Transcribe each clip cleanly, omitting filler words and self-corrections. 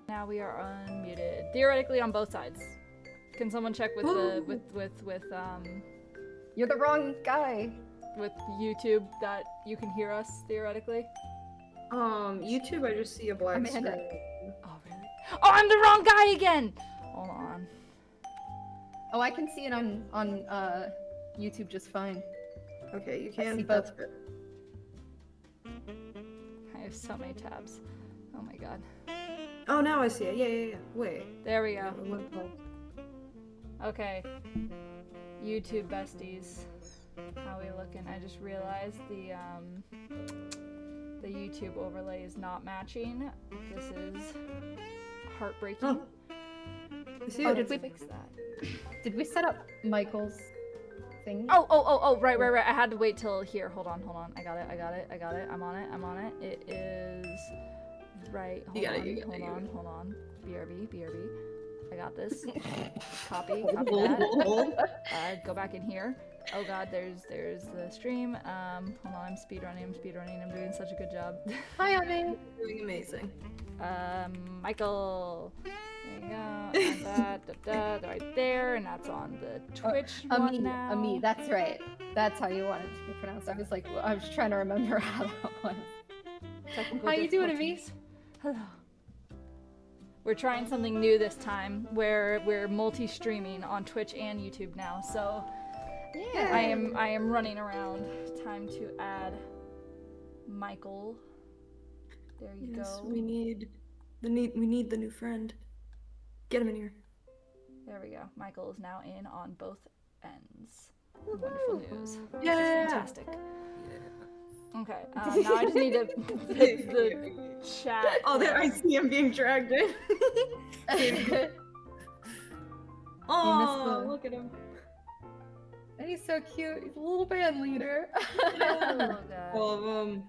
Now we are unmuted. Theoretically on both sides. Can someone check with the with You're the wrong guy. With YouTube that you can hear us theoretically? YouTube I just see a black screen. Oh really? Oh, I'm the wrong guy again! Hold on. Oh, I can see it on YouTube just fine. Okay, you can. I see That's both. good. I have so many tabs. Oh my god. Oh, now I see it. Yeah. Wait. There we go. Okay. YouTube besties. How we looking? I just realized the YouTube overlay is not matching. This is heartbreaking. Oh. Oh, did we fix that? Did we set up Michael's thing? Oh, right. I had to wait till here. Hold on. I got it. I'm on it. It is right. Hold on. BRB. I got this. Copy that. Go back in here. Oh god, there's the stream. Hold on, I'm speedrunning, I'm doing such a good job. Hi, Abby. Doing amazing. Michael. There you go. And that, right there, and that's on the Twitch one now. Ami, that's right. That's how you want it to be pronounced. I was like, I was trying to remember how that was. How you doing, Ami? Hello. We're trying something new this time, where we're multi-streaming on Twitch and YouTube now. So yeah, I am running around. Time to add Michael. There you go. We need the new friend. Get him in here. There we go. Michael is now in on both ends. Wonderful news. Yeah. This is fantastic. Okay. Now I just need to the chat. Oh, there I see him being dragged in. Oh, look at him. And he's so cute. He's a little band leader. Oh, All of them.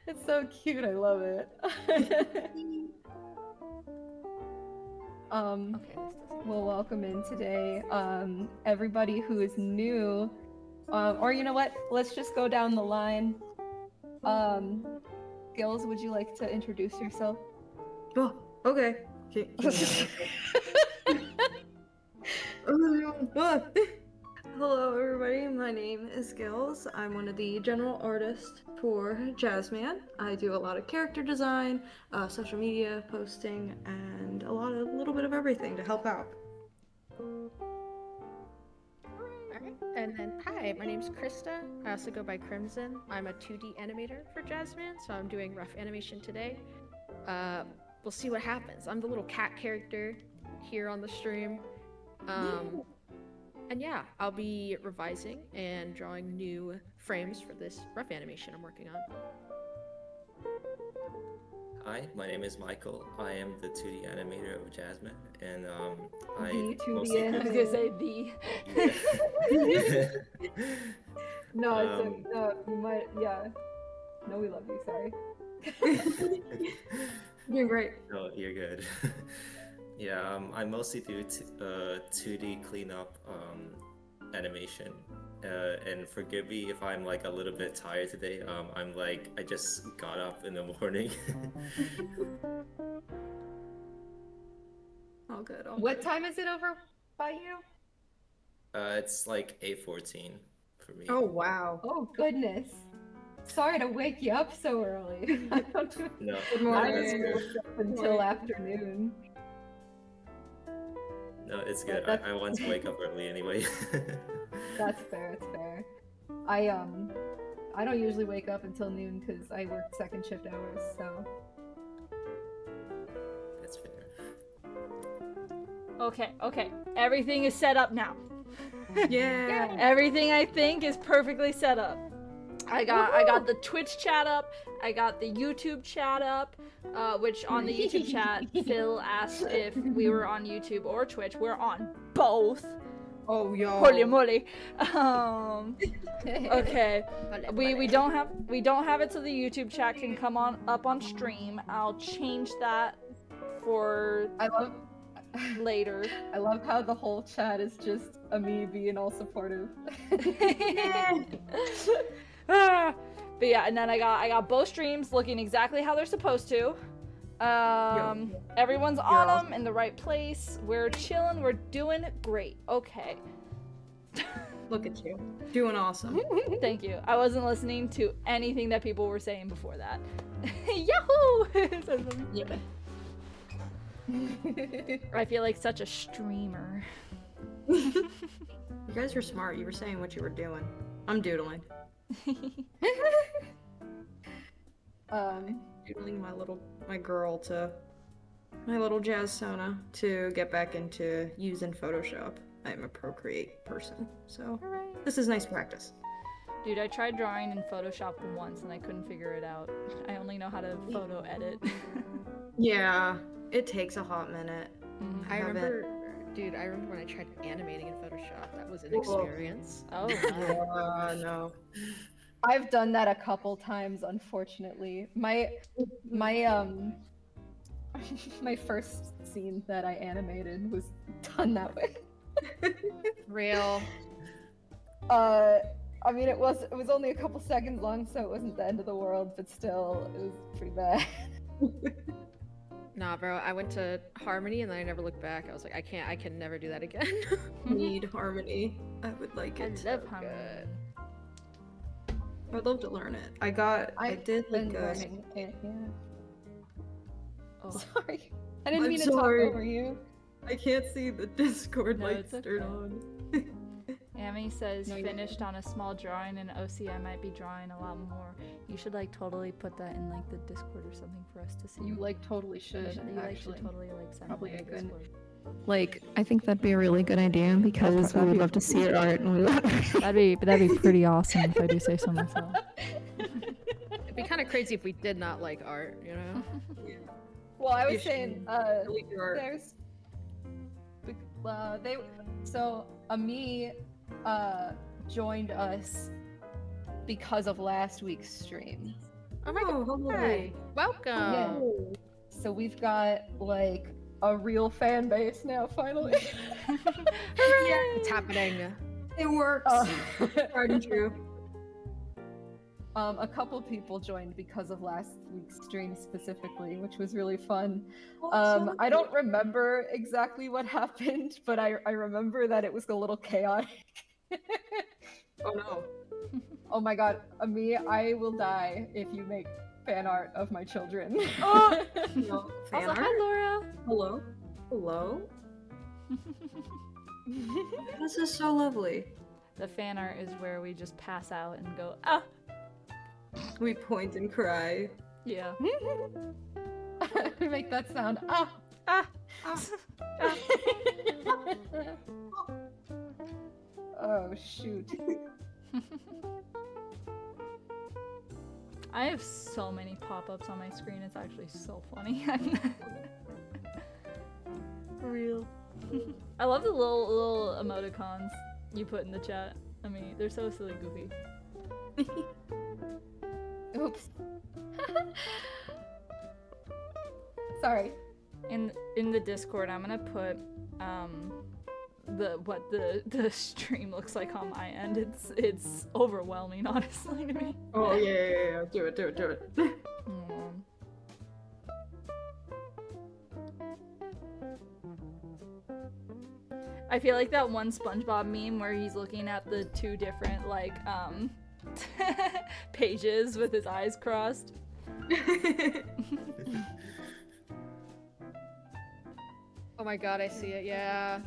It's so cute. I love it. Okay, we'll welcome in today everybody who is new. Or you know what? Let's just go down the line. Gills, would you like to introduce yourself? Oh, okay. Hello, everybody. My name is Gills. I'm one of the general artists for Jazzman. I do a lot of character design, social media posting, and a little bit of everything to help out. And then, hi, my name's Krista. I also go by Crimson. I'm a 2D animator for Jazzman, so I'm doing rough animation today. We'll see what happens. I'm the little cat character here on the stream. And yeah, I'll be revising and drawing new frames for this rough animation I'm working on. Hi, my name is Michael. I am the 2D animator of Jazzman, and I The 2D mostly I was animator. gonna say the. No, it's no, you might, yeah. No, we love you, sorry. You're great. No, you're good. Yeah, I mostly do 2D cleanup animation. And forgive me if I'm like a little bit tired today. I just got up in the morning. All good. What time is it over by you? It's like 8:14 for me. Oh, wow. Oh, goodness. Sorry to wake you up so early. I don't do No, Good no, morning. that's good. until afternoon. No, it's good. That's- I want to wake up early anyway. That's fair, it's fair. I don't usually wake up until noon because I work second shift hours, so. That's fair. Okay. Everything is set up now. Yeah. Everything I think is perfectly set up. I got the Twitch chat up. I got the YouTube chat up. Which on the YouTube chat, Phil asked if we were on YouTube or Twitch. We're on both. Oh, yo. Holy moly. Okay. We don't have it so the YouTube chat can come up on stream. I'll change that for later. I love how the whole chat is just me being all supportive. But yeah, and then I got both streams looking exactly how they're supposed to. Everyone's on them in the right place. We're chilling. We're doing great. Okay. Look at you. Doing awesome. Thank you. I wasn't listening to anything that people were saying before that. Yahoo! Yeah. I feel like such a streamer. You guys are smart. You were saying what you were doing. I'm doodling. Doodling my little jazz Sona to get back into using Photoshop. I'm a Procreate person, so this is nice practice. Dude, I tried drawing in Photoshop once and I couldn't figure it out. I only know how to photo edit. Yeah, it takes a hot minute. I remember when I tried animating in Photoshop. That was an experience. Oh, No. I've done that a couple times, unfortunately. My my first scene that I animated was done that way. Real. I mean, it was only a couple seconds long, so it wasn't the end of the world, but still, it was pretty bad. Nah, bro, I went to Harmony and then I never looked back. I was like, I can never do that again. Need harmony. I would like I it. love harmony. I'd love to learn it. I did like been a. learning it, yeah. Oh. Sorry. I didn't I'm mean to sorry. talk over you. I can't see the Discord No, lights it's turned okay. on. Amy says No, you're finished on a small drawing and OC I might be drawing a lot more. You should like totally put that in like the Discord or something for us to see. You like totally You should, should actually. totally like send Probably it a in good- Discord. Like, I think that'd be a really good idea because we would love to see your art and we would That'd be pretty awesome if I do say so myself. It'd be kind of crazy if we did not like art, you know? Well, I was You saying, should uh, delete your art. there's Ami joined us because of last week's stream. Oh my god, hello. hi. Welcome. Yeah. So we've got like a real fan base now finally. It's happening. It works. Tried and true. A couple people joined because of last week's stream specifically, which was really fun. Oh, I don't remember exactly what happened, but I remember that it was a little chaotic. Oh no. Oh my god, Ami, I will die if you make fan art of my children. Oh! No. Fan Also, art? hi Laura. Hello. Hello. This is so lovely. The fan art is where we just pass out and go, ah! We point and cry. Yeah. We make that sound. Ah! Ah! Oh shoot. I have so many pop-ups on my screen, it's actually so funny. For real. I love the little emoticons you put in the chat. I mean, they're so silly goofy. Oops. Sorry. In the Discord, I'm gonna put the stream looks like on my end. It's overwhelming, honestly, to me. Oh yeah. Do it. Mm. I feel like that one SpongeBob meme where he's looking at the two different like pages with his eyes crossed. Oh my god, I see it, yeah.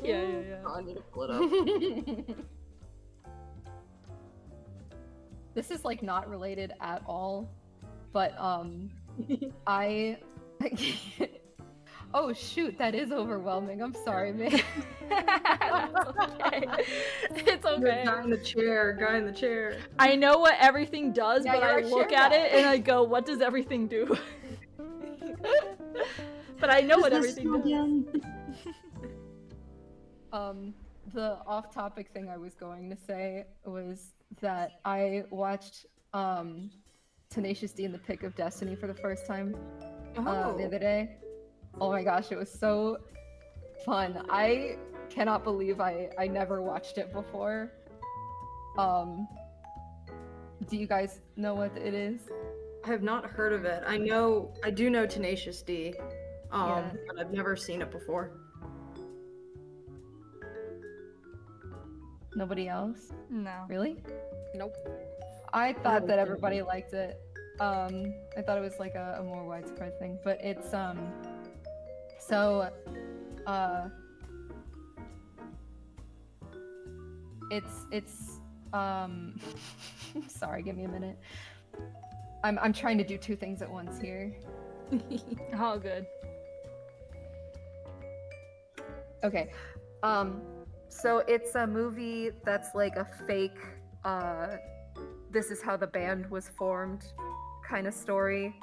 yeah. Oh, I need to pull it up. This is like not related at all, but I oh shoot, that is overwhelming. I'm sorry, man. It's okay. It's The okay. guy in the chair. I know what everything does, Yeah, but I you're a look chair at guy. it and I go, what does everything do? But I know what everything does. The off-topic thing I was going to say was that I watched Tenacious D in the Pick of Destiny for the first time the other day. Oh my gosh, it was so fun. I cannot believe I never watched it before. Do you guys know what it is? I have not heard of it. I do know Tenacious D, Yeah. but I've never seen it before. Nobody else? No. Really? Nope. I thought haven't that seen everybody liked it. I thought it was like a more widespread thing, but it's sorry, give me a minute. I'm trying to do two things at once here. Oh, good. Okay. So it's a movie that's like a fake this is how the band was formed kind of story.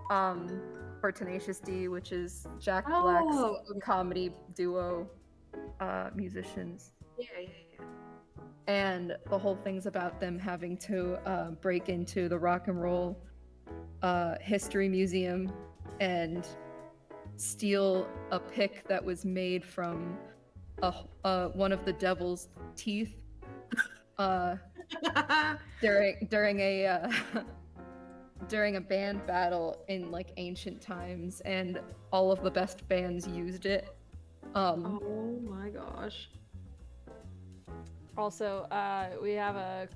For Tenacious D, which is Jack Black's Oh. comedy duo musicians. Yeah. And the whole thing's about them having to break into the Rock and Roll History Museum and steal a pick that was made from one of the devil's teeth during a during a band battle in like ancient times, and all of the best bands used it. Oh my gosh. Also, we have a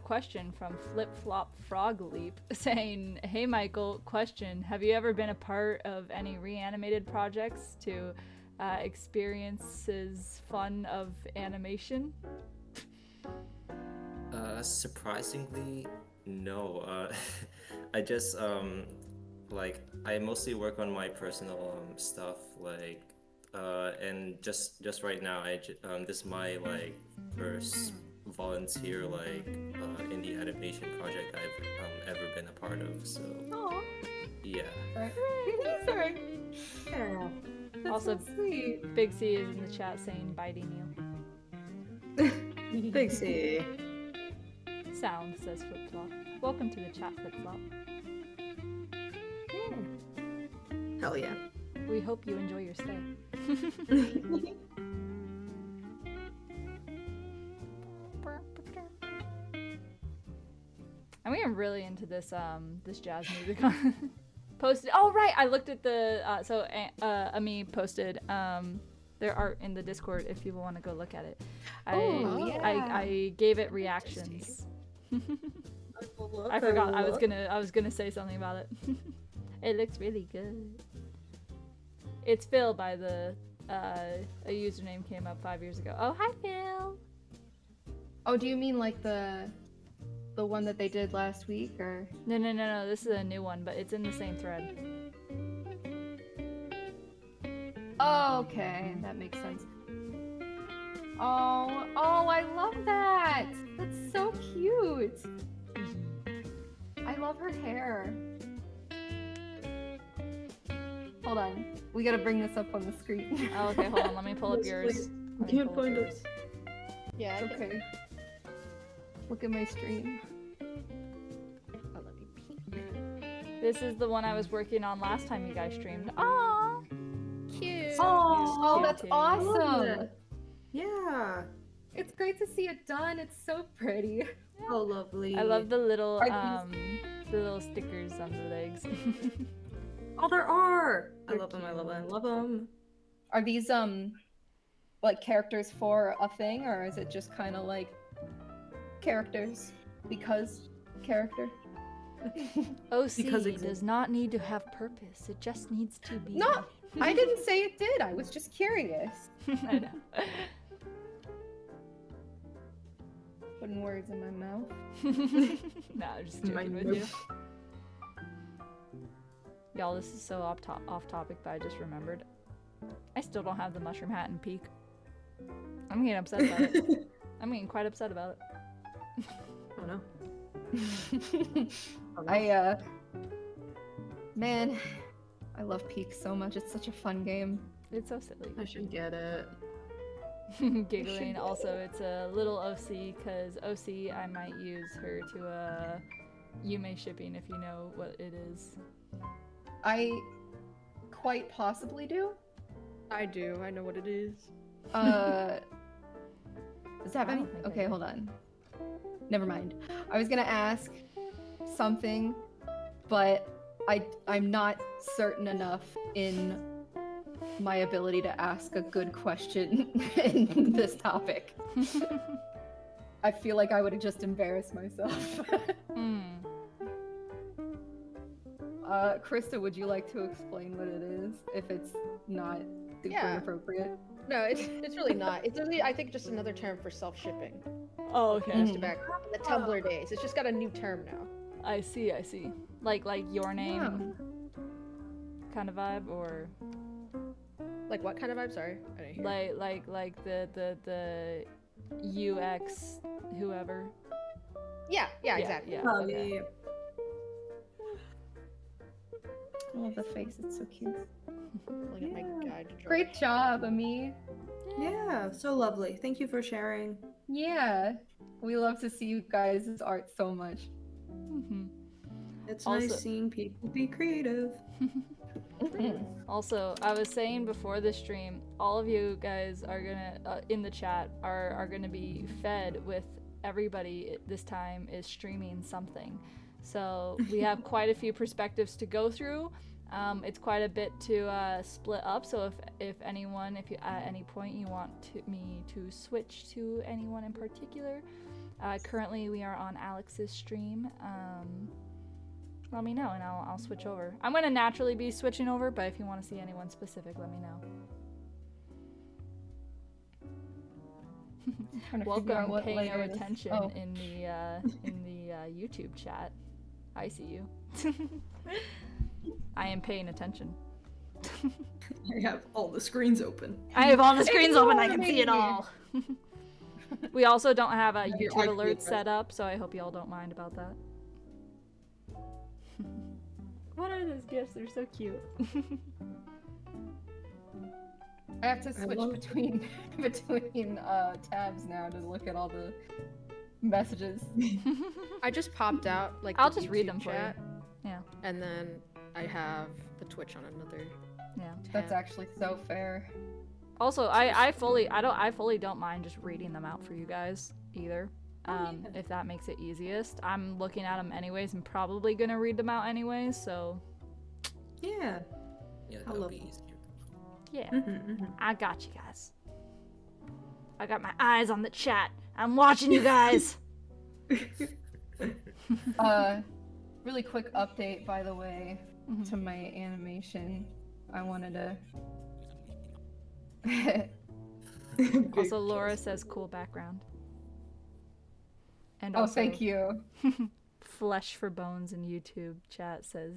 question from Flip Flop Frog Leap saying, "Hey Michael, question: Have you ever been a part of any reanimated projects to experiences fun of animation?" Surprisingly, no. I just like I mostly work on my personal stuff, like and just right now this is my like first volunteer like indie animation project I've ever been a part of. So Aw. yeah. Sorry. Yeah. That's Also, so sweet. Big C is in the chat saying, "Bitey Neil." Big C. Sound, says Flip Flop. Welcome to the chat, Flip Flop. Hell yeah. We hope you enjoy your stay. I'm getting really into this this jazz music. Posted. Oh right, I looked at the Ami posted their art in the Discord if people want to go look at it. I gave it reactions. I forgot. I was gonna say something about it. It looks really good. It's Phil by the a username came up 5 years ago. Oh hi Phil. Oh, do you mean like the one that they did last week, or? No. This is a new one, but it's in the same thread. Oh, okay, that makes sense. Oh, I love that. That's so cute. I love her hair. Hold on, we gotta bring this up on the screen. Oh, okay, hold on. Let me pull up Yes, yours. please. Let me Can't pull up find yours. it. Yeah. Okay. Look at my stream. Oh, let me peek. This is the one I was working on last time you guys streamed. Aww. Cute. Oh, cute that's too. awesome. Yeah. It's great to see it done. It's so pretty. Oh, lovely. I love the little Are the little stickers on the legs. Oh, there are. I They're love them. I love them. I love them. Are these like characters for a thing, or is it just kind of like characters because character? OC Because it does not need to have purpose. It just needs to be. No, I didn't say it did. I was just curious. I know. Putting words in my mouth. No, I'm just My joking with you. Y'all, this is so off topic, but I just remembered. I still don't have the mushroom hat and peak. I'm getting upset about it. I'm getting quite upset about it. Oh no. Man, I love Peak so much. It's such a fun game. It's so silly. I should get it. Giggling. Also, it's a little OC because OC I might use her to Yume shipping if you know what it is. I quite possibly do. I do. I know what it is. Does that I have any? don't think I Okay, do. hold on. Never mind. I was gonna ask something, but I'm not certain enough in my ability to ask a good question in this topic. I feel like I would have just embarrassed myself. Hmm. Krista, would you like to explain what it is if it's not super Yeah. inappropriate? No, it's really not. It's really, I think, just another term for self-shipping. Oh, okay. Mm. Back in the Tumblr days. It's just got a new term now. I see. Like your name kind of vibe, or Like what kind of vibe? Sorry, I didn't hear. like the UX whoever. Yeah, exactly. Yeah. Oh, Okay. yeah. I love the face, it's so cute. Pulling up my guide to draw. Great job, Ami. Yeah, so lovely. Thank you for sharing. Yeah, we love to see you guys' art so much. Mhm. It's Also- nice seeing people be creative. Also, I was saying before the stream, all of you guys are gonna in the chat are gonna be fed with everybody this time is streaming something. So we have quite a few perspectives to go through. It's quite a bit to split up. So if anyone, if you at any point you want me to switch to anyone in particular, currently we are on Alex's stream. Let me know and I'll switch over. I'm gonna naturally be switching over, but if you want to see anyone specific, let me know. Welcome, pay no attention in the YouTube chat. I see you. I am paying attention. I have all the screens open. I have all the screens open. I can see it all. We also don't have a Your YouTube IQ alert is set up, so I hope y'all don't mind about that. What are those gifts? They're so cute. I have to switch between tabs now to look at all the messages. I just popped out like I'll the just read YouTube them for chat, you. Yeah. and then I have the Twitch on another. Yeah. That's tab. actually so fair. Also, I fully don't mind just reading them out for you guys either. If that makes it easiest. I'm looking at them anyways and probably gonna read them out anyways, so Yeah. Yeah, I that'll love be easier. yeah. Mm-hmm. I got you guys. I got my eyes on the chat. I'm watching you guys. Really quick update, by the way, Mhm. to my animation. I wanted to. Also, Laura says cool background. And Oh, also, thank you. Flesh for Bones in YouTube chat says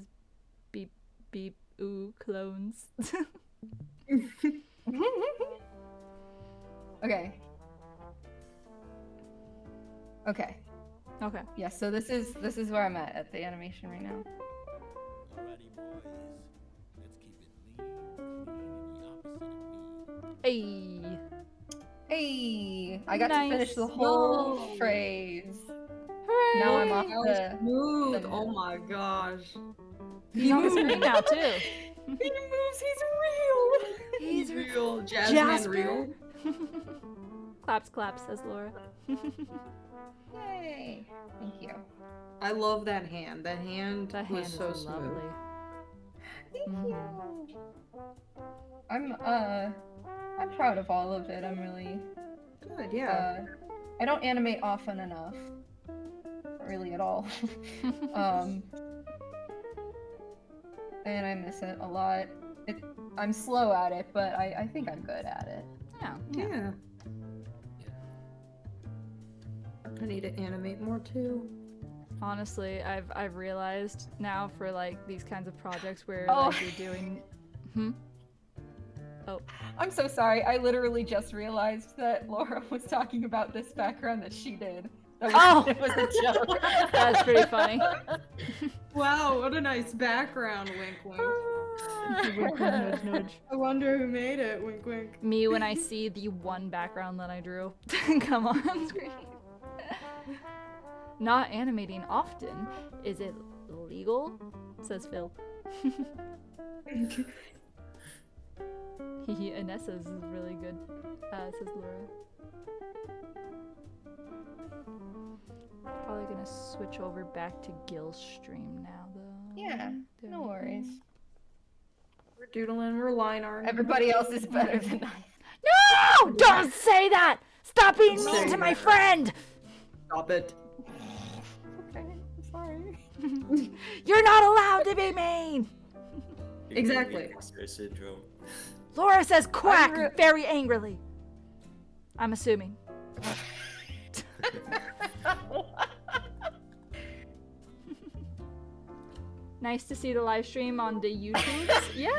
beep beep ooh clones. Okay. Okay. Okay. Yeah, so this is where I'm at the animation right now. Alrighty, boys. Let's keep it lean, clean, and the opposite of mean. Hey, I got Nice. to finish the whole Whoa. phrase. Hooray! Now I'm off That was the. smooth. the- Oh my gosh. He's on the screen now too. He moves. He's real. He's real. Jasmine Jasper. real. Claps, claps, says Laura. Yay! Thank you. I love that hand. That hand That was hand so is smooth. lovely. Thank Mhm. you. I'm proud of all of it. I'm really. Good, yeah. I don't animate often enough. Not really at all. And I miss it a lot. I'm slow at it, but I think I'm good at it. Yeah. Yeah. I need to animate more too. Honestly, I've realized now for like these kinds of projects where Oh. like you're doing. Oh. I'm so sorry. I literally just realized that Laura was talking about this background that she did. That was, Oh! It was a joke. That's pretty funny. Wow, what a nice background. Wink, wink. Wink, nudge, nudge. I wonder who made it. Wink, wink. Me when I see the one background that I drew come on screen. Not animating often. Is it legal? Says Phil. Anessa's is really good. Says Laura. Probably gonna switch over back to Gil's stream now, though. Yeah, no worries. We're doodling, we're line art. Everybody else is better than I. No! Don't say that! Stop being Don't mean say to my that. friend! Stop it. Okay, I'm sorry. You're not allowed to be mean! You're Exactly. getting imposter syndrome. Laura says quack re- very angrily. I'm assuming. Nice to see the live stream on the YouTube. Yeah,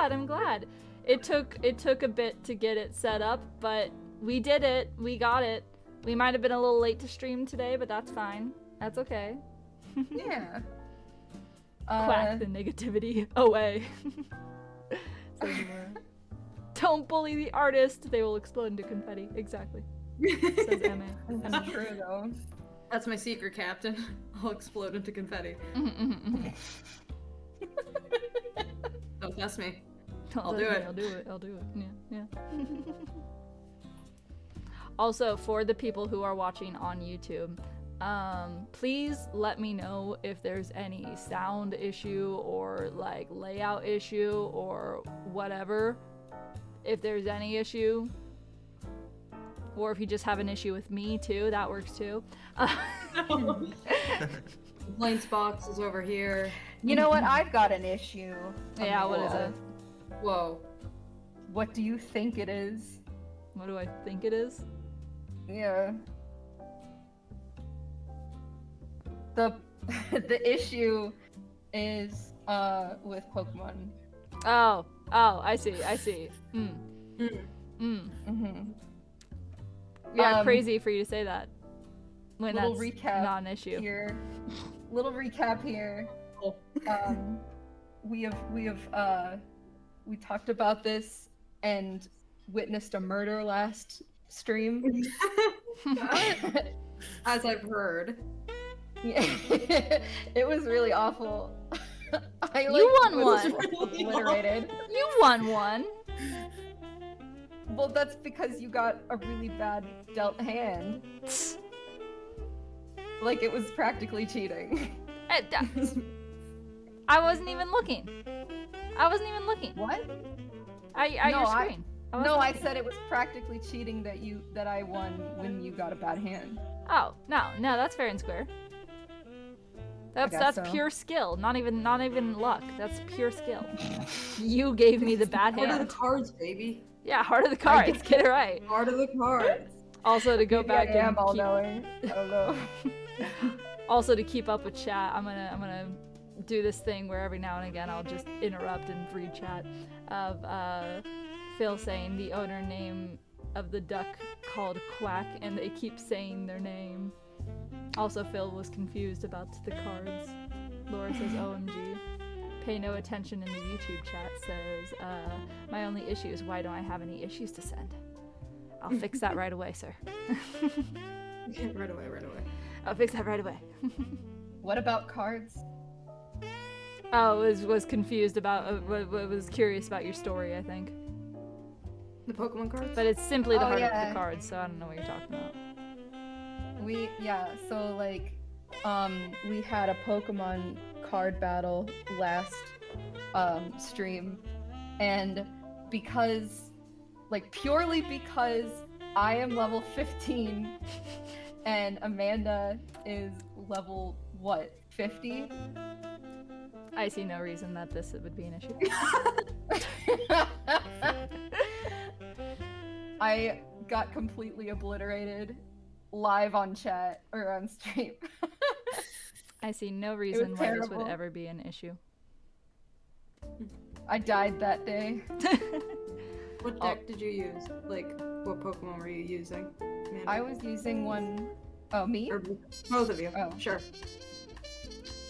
I'm glad. It took a bit to get it set up, but we did it. We got it. We might have been a little late to stream today, but that's fine. That's okay. Yeah. Quack the negativity away. Says Laura. Don't bully the artist. They will explode into confetti. Exactly. Says Emma. That's true though. That's my secret, Captain. I'll explode into confetti. Don't test me. I'll do it. I'll do it. Yeah. Also, for the people who are watching on YouTube, please let me know if there's any sound issue or like layout issue or whatever. If there's any issue, or if you just have an issue with me too, that works too. Complaints box is over here. You know what? I've got an issue. Yeah, what is it? Whoa. What do you think it is? What do I think it is? Yeah. The the issue is with Pokemon. Oh, I see. Yeah, crazy for you to say that. When Little that's recap not an issue. Here. Little recap here. We talked about this and witnessed a murder last stream. As I've heard. Yeah. It was really awful. You won was one. Obliterated. You won one. Well, that's because you got a really bad dealt hand. Like, it was practically cheating. I wasn't even looking. What? Your screen. I said it was practically cheating that I won when you got a bad hand. Oh, no, that's fair and square. That's so. pure skill. Not even luck. That's pure skill. You gave me the bad Heart of hand. the cards, baby. Yeah, heart of the cards. Get it right. Heart of the cards. Also, to go Maybe back I and am all knowing. I don't know. Also, to keep up with chat, I'm gonna do this thing where every now and again I'll just interrupt and read chat of Phil saying the owner name of the duck called Quack, and they keep saying their name. Also, Phil was confused about the cards. Laura says, OMG. Pay no attention in the YouTube chat says, my only issue is why don't I have any issues to send? I'll fix that right away, sir. Right away. I'll fix that right away. What about cards? Oh, was confused about, was curious about your story, I think. The Pokemon cards? But it's simply the heart of yeah. the cards, so I don't know what you're talking about. So like, we had a Pokemon card battle last stream, and purely because I am level 15 and Amanda is level 50? I see no reason that this would be an issue. I got completely obliterated live on chat or on stream. I see no reason why this would terrible. ever be an issue. I died that day. What deck did you use? Like, what Pokemon were you using? Amanda? I was using one. Oh, me? Or both of you. Oh. Sure.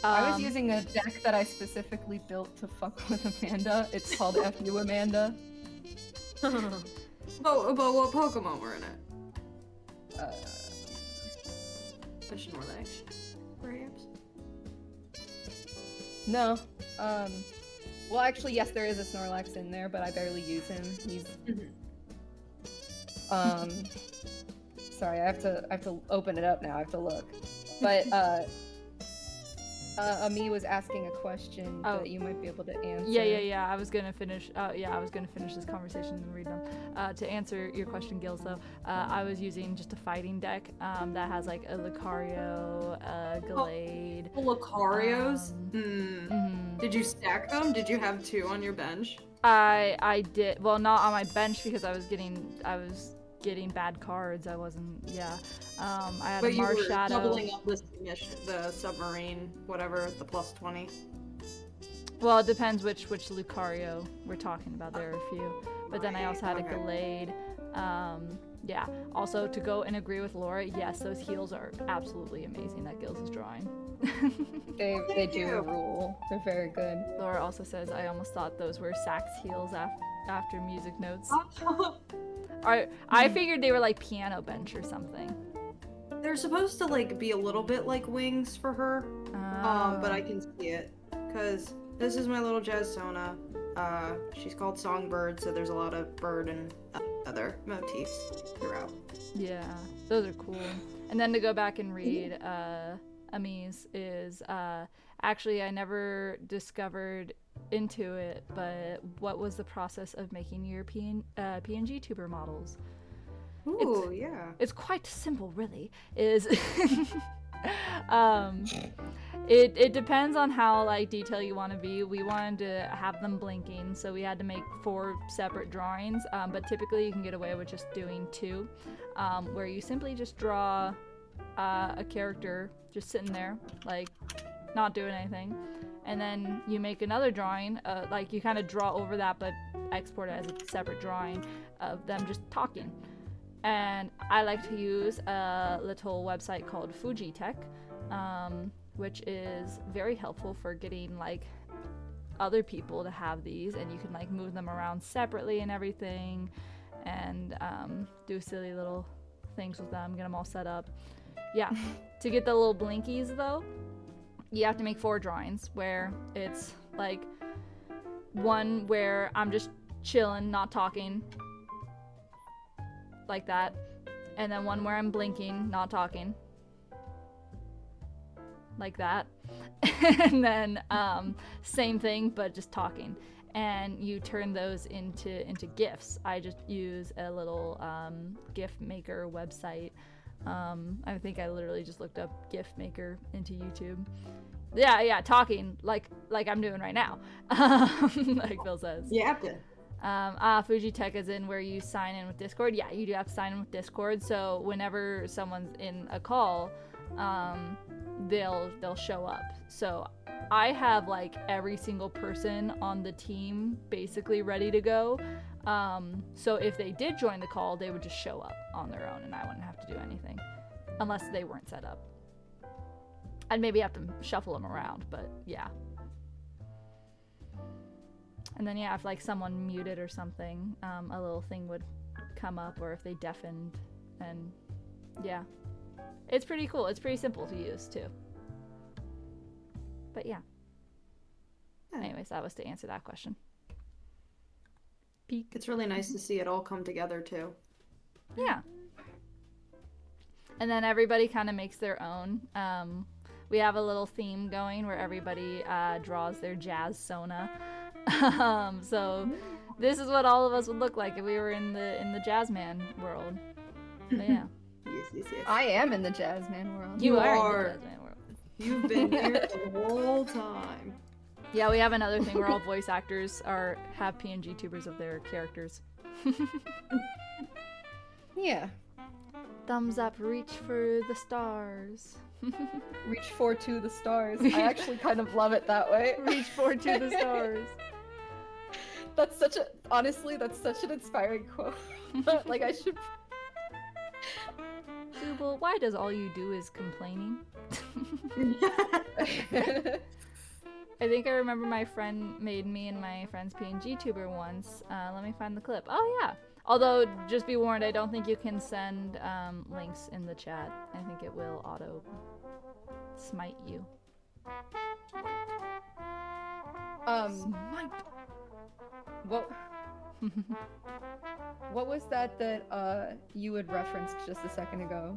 I was using a deck that I specifically built to fuck with Amanda. It's called FU Amanda. But what Pokemon were in it? Fish and Snorlax, perhaps? No. Well, actually, yes, there is a Snorlax in there, but I barely use him. He's. Sorry, I have to open it up now. I have to look. But Ami was asking a question that you might be able to answer. Yeah. I was gonna finish. I was gonna finish this conversation and read them. To answer your question, Gils, though, I was using just a fighting deck that has like a Lucario, a Gallade. Lucarios? Did you stack them? Did you have 2 on your bench? I did. Well, not on my bench because I was getting bad cards. I wasn't. Yeah. I had But a you were Marshadow. doubling up the submarine, whatever, the +20. Well, it depends which Lucario we're talking about. There are a few, but then I also had a Gallade. Yeah. Also, to go and agree with Laura, yes, those heals are absolutely amazing that Gils is drawing. They do rule. They're very good. Laura also says, I almost thought those were sax heals after music notes. I figured they were like piano bench or something. They're supposed to like be a little bit like wings for her, but I can see it because this is my little Jazzona. She's called Songbird, so there's a lot of bird and other motifs throughout. Yeah, those are cool. And then to go back and read Amis is actually I never discovered into it, but what was the process of making your PNG tuber models? Ooh, yeah. It's quite simple, really. Is it depends on how like detailed you want to be. We wanted to have them blinking, so we had to make 4 separate drawings. But typically you can get away with just doing 2, where you simply just draw a character just sitting there, like not doing anything, and then you make another drawing. Like you kind of draw over that, but export it as a separate drawing of them just talking. And I like to use a little website called Fuji Tech, which is very helpful for getting like other people to have these, and you can like move them around separately and everything, and do silly little things with them, get them all set up. Yeah, to get the little blinkies though, you have to make 4 drawings where it's like one where I'm just chilling, not talking, like that, and then one where I'm blinking, not talking, like that, and then same thing but just talking, and you turn those into GIFs. I just use a little GIF maker website. I think I literally just looked up GIF maker into YouTube. Yeah, talking like I'm doing right now, like Phil says. Yeah. Fuji Tech is in where you sign in with Discord. Yeah, you do have to sign in with Discord, so whenever someone's in a call, they'll show up. So I have like every single person on the team basically ready to go. So if they did join the call, they would just show up on their own and I wouldn't have to do anything unless they weren't set up. I'd maybe have to shuffle them around, but yeah. And then yeah, if like someone muted or something, a little thing would come up, or if they deafened, and yeah. It's pretty cool. It's pretty simple to use too. But yeah. Anyways, that was to answer that question. Peek. It's really nice to see it all come together too. Yeah. And then everybody kind of makes their own. We have a little theme going where everybody draws their jazz sona. So this is what all of us would look like if we were in the Jazzman world. But yeah. Yes. I am in the Jazzman world. You are. are in the Jazzman world. You've been here the whole time. Yeah, we have another thing where all voice actors have PNG tubers of their characters. Yeah. Thumbs up, reach for the stars. Reach for to the stars. I actually kind of love it that way. Reach for to the stars. That's such an inspiring quote. Like I should. Jubal, why does all you do is complaining? I think I remember my friend made me and my friend's PNG tuber once. Let me find the clip. Oh yeah. Although, just be warned, I don't think you can send links in the chat. I think it will auto smite you. Smite. What was that you had referenced just a second ago?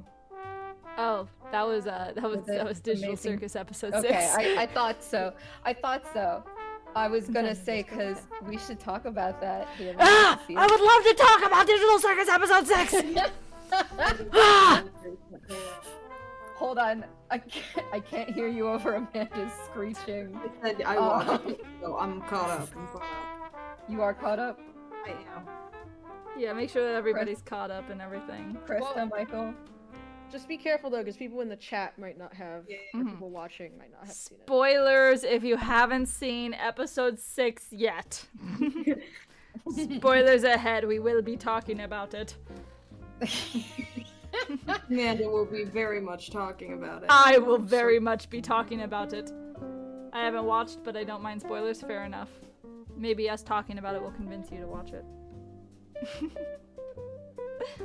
Oh, that was Digital amazing... Circus episode 6. Okay, I thought so. I was gonna say, because we should talk about that. I would love to talk about Digital Circus episode 6! Hold on, I can't hear you over Amanda's screeching. I said I watched it, so I'm caught up. You are caught up? I am. Yeah, make sure that everybody's caught up and everything. Krista, Michael? Just be careful though, because people in the chat might not have, or people watching might not have seen it. Spoilers if you haven't seen episode 6 yet. Spoilers ahead, we will be talking about it. Amanda will be very much talking about it. I will very much be talking about it. I haven't watched, but I don't mind spoilers, fair enough. Maybe us talking about it will convince you to watch it.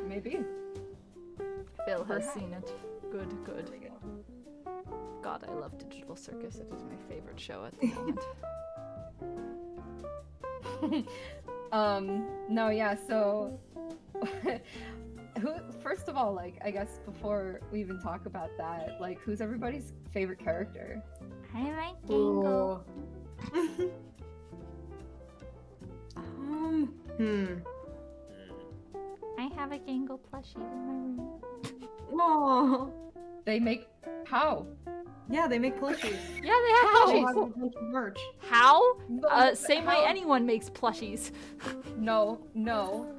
Maybe. Phil has seen it. Good. God, I love Digital Circus. It is my favorite show at the moment. No, yeah, so who? First of all, like, I guess before we even talk about that, like, who's everybody's favorite character? I like Gangle. Hmm. I have a Gangle plushie in my room. Oh, They make how? yeah, they make plushies. Yeah, they have How? They plushies. have a bunch of merch. How? No, Same way how- anyone makes plushies. No.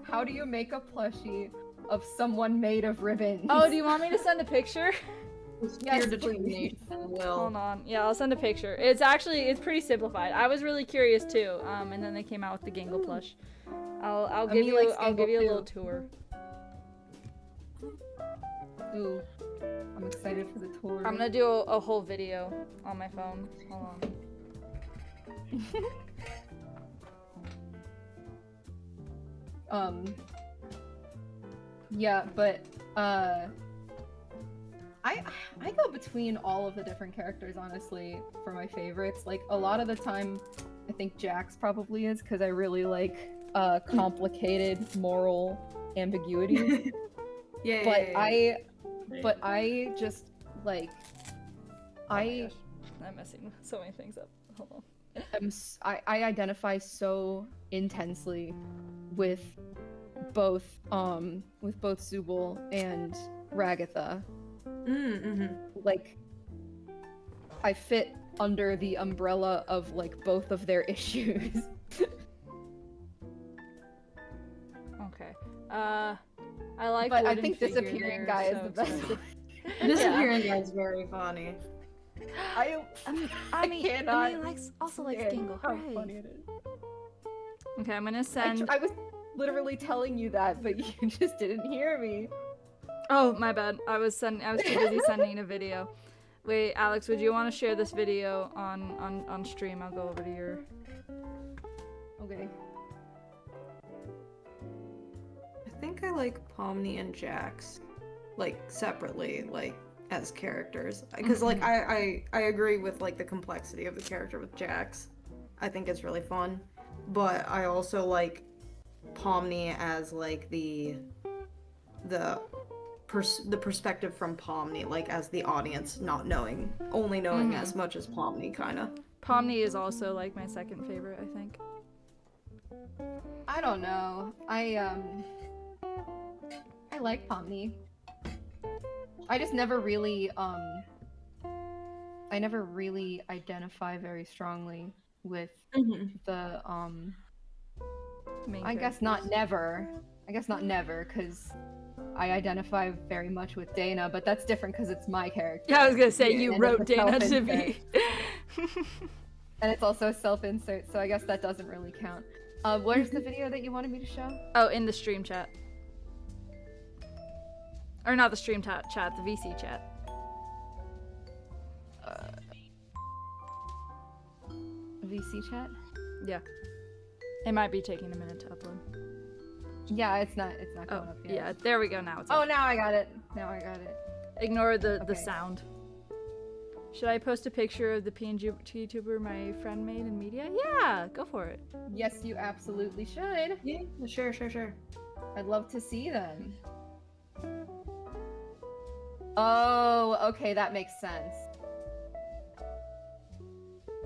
How do you make a plushie of someone made of ribbons? Oh, do you want me to send a picture? It's Yes, your please. determination will. Hold on. Yeah, I'll send a picture. It's pretty simplified. I was really curious too. And then they came out with the Gangle plush. I'll give Ami you likes I'll give you a Gangle little too. tour. Ooh, I'm excited for the tour. I'm gonna do a whole video on my phone. Hold on. Yeah, but I go between all of the different characters honestly for my favorites. Like a lot of the time, I think Jax probably is because I really like complicated moral ambiguity. Yeah. But I just like I I'm messing so many things up. Hold on. I identify so intensely with both Zubul and Ragatha. Mm-hmm. Like I fit under the umbrella of like both of their issues. Okay. I like. But I wooden think figure Disappearing there, Guy is so the best excited. one. Disappearing guy's very funny. I Ami cannot also likes stand Gangle. how Hooray. funny it is. Okay, I'm gonna send. I was literally telling you that, but you just didn't hear me. Oh, my bad. I was too busy sending a video. Wait, Alex, would you want to share this video on stream? I'll go over to your. Okay. I think I like Pomni and Jax, like separately, like as characters, because like I agree with like the complexity of the character with Jax. I think it's really fun, but I also like Pomni as like the perspective from Pomni, like as the audience not knowing, only knowing as much as Pomni, kind of. Pomni is also like my second favorite, I think. I don't know. I like Pomni. I just never really I never really identify very strongly with the Main I guess not never. I guess not never, because I identify very much with Dana, but that's different because it's my character. Yeah, I was gonna say Yeah, you and wrote it's a Dana to self-insert. be. And it's also a self-insert, so I guess that doesn't really count. Where's the video that you wanted me to show? Oh, in the stream chat. Or not the stream chat, the VC chat. VC chat? Yeah. It might be taking a minute to upload. Yeah, it's not Oh, going up yet. yeah, there we go. Now it's Oh, up. now I got it. Now I got it. Ignore the Okay. sound. Should I post a picture of the PNG YouTuber my friend made in media? Yeah, go for it. Yes, you absolutely should. Yeah, sure. I'd love to see them. Oh, okay, that makes sense.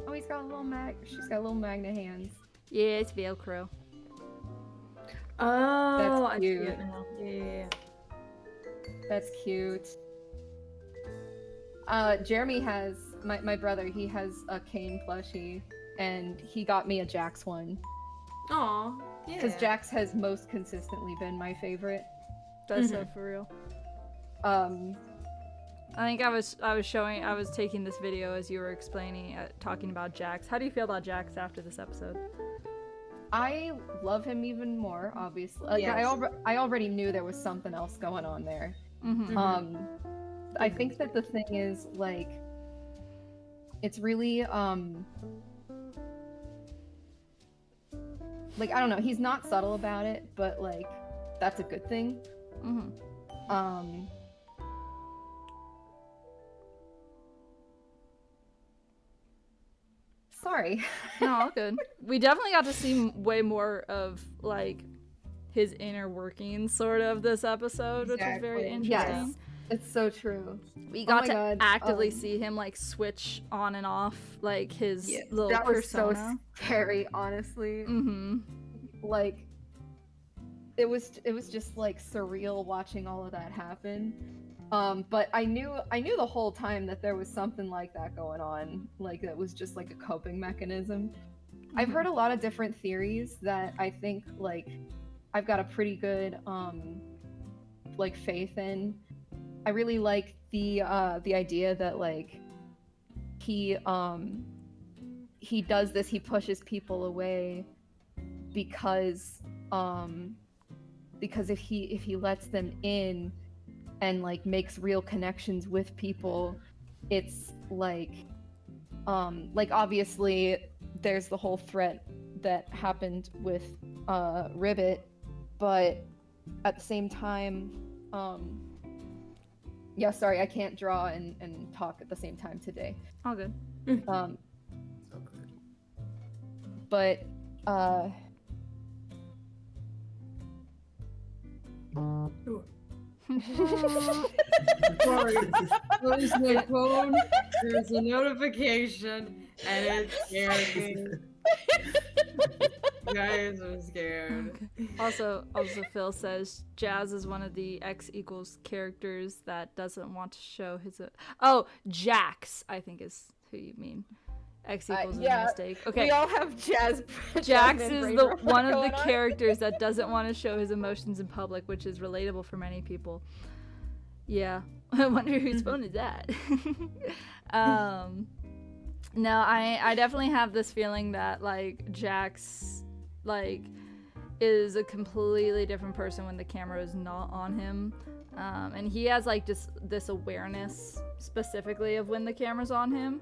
Oh, he's got a little she's got little magnet hands. Yeah, it's Velcro. Oh, That's I see cute. it now. Yeah. That's cute. Jeremy has my brother. He has a Kane plushie, and he got me a Jax one Aw, yeah. because Jax has most consistently been my favorite. That's so for real. I think I was taking this video as you were explaining, talking about Jax. How do you feel about Jax after this episode? I love him even more, obviously. Like, Yes. I already knew there was something else going on there. Mm-hmm. I think that the thing is, like, it's really, like, I don't know, he's not subtle about it, but, like, that's a good thing. Mm-hmm. Sorry. No, all good. We definitely got to see way more of, like, his inner workings, sort of, this episode, which was very Exactly. interesting. Yes, it's so true. We Oh got my to God, actively see him like switch on and off like his little that was persona. so scary, honestly. Mm-hmm. Like, it was just like surreal watching all of that happen. But I knew the whole time that there was something like that going on, like that was just like a coping mechanism. I've heard a lot of different theories that I think like I've got a pretty good like faith in. I really like the idea that like he does this, he pushes people away because if he lets them in and like makes real connections with people, it's like obviously there's the whole threat that happened with Ribbit, but at the same time, yeah, sorry, I can't draw and talk at the same time today. All good. So good. But Sorry. Close my phone. There's a notification, and it scared me. Guys, I'm scared. Also, Phil says Jazz is one of the X equals characters that doesn't want to show his. Oh, Jax, I think is who you mean. X equals is yeah, a mistake. Okay. we all have Jax Jax and is brain the rot one of the going on. characters that doesn't want to show his emotions in public, which is relatable for many people. Yeah. I wonder whose phone is that. No, I definitely have this feeling that like Jax like is a completely different person when the camera is not on him. And he has like just this awareness specifically of when the camera's on him,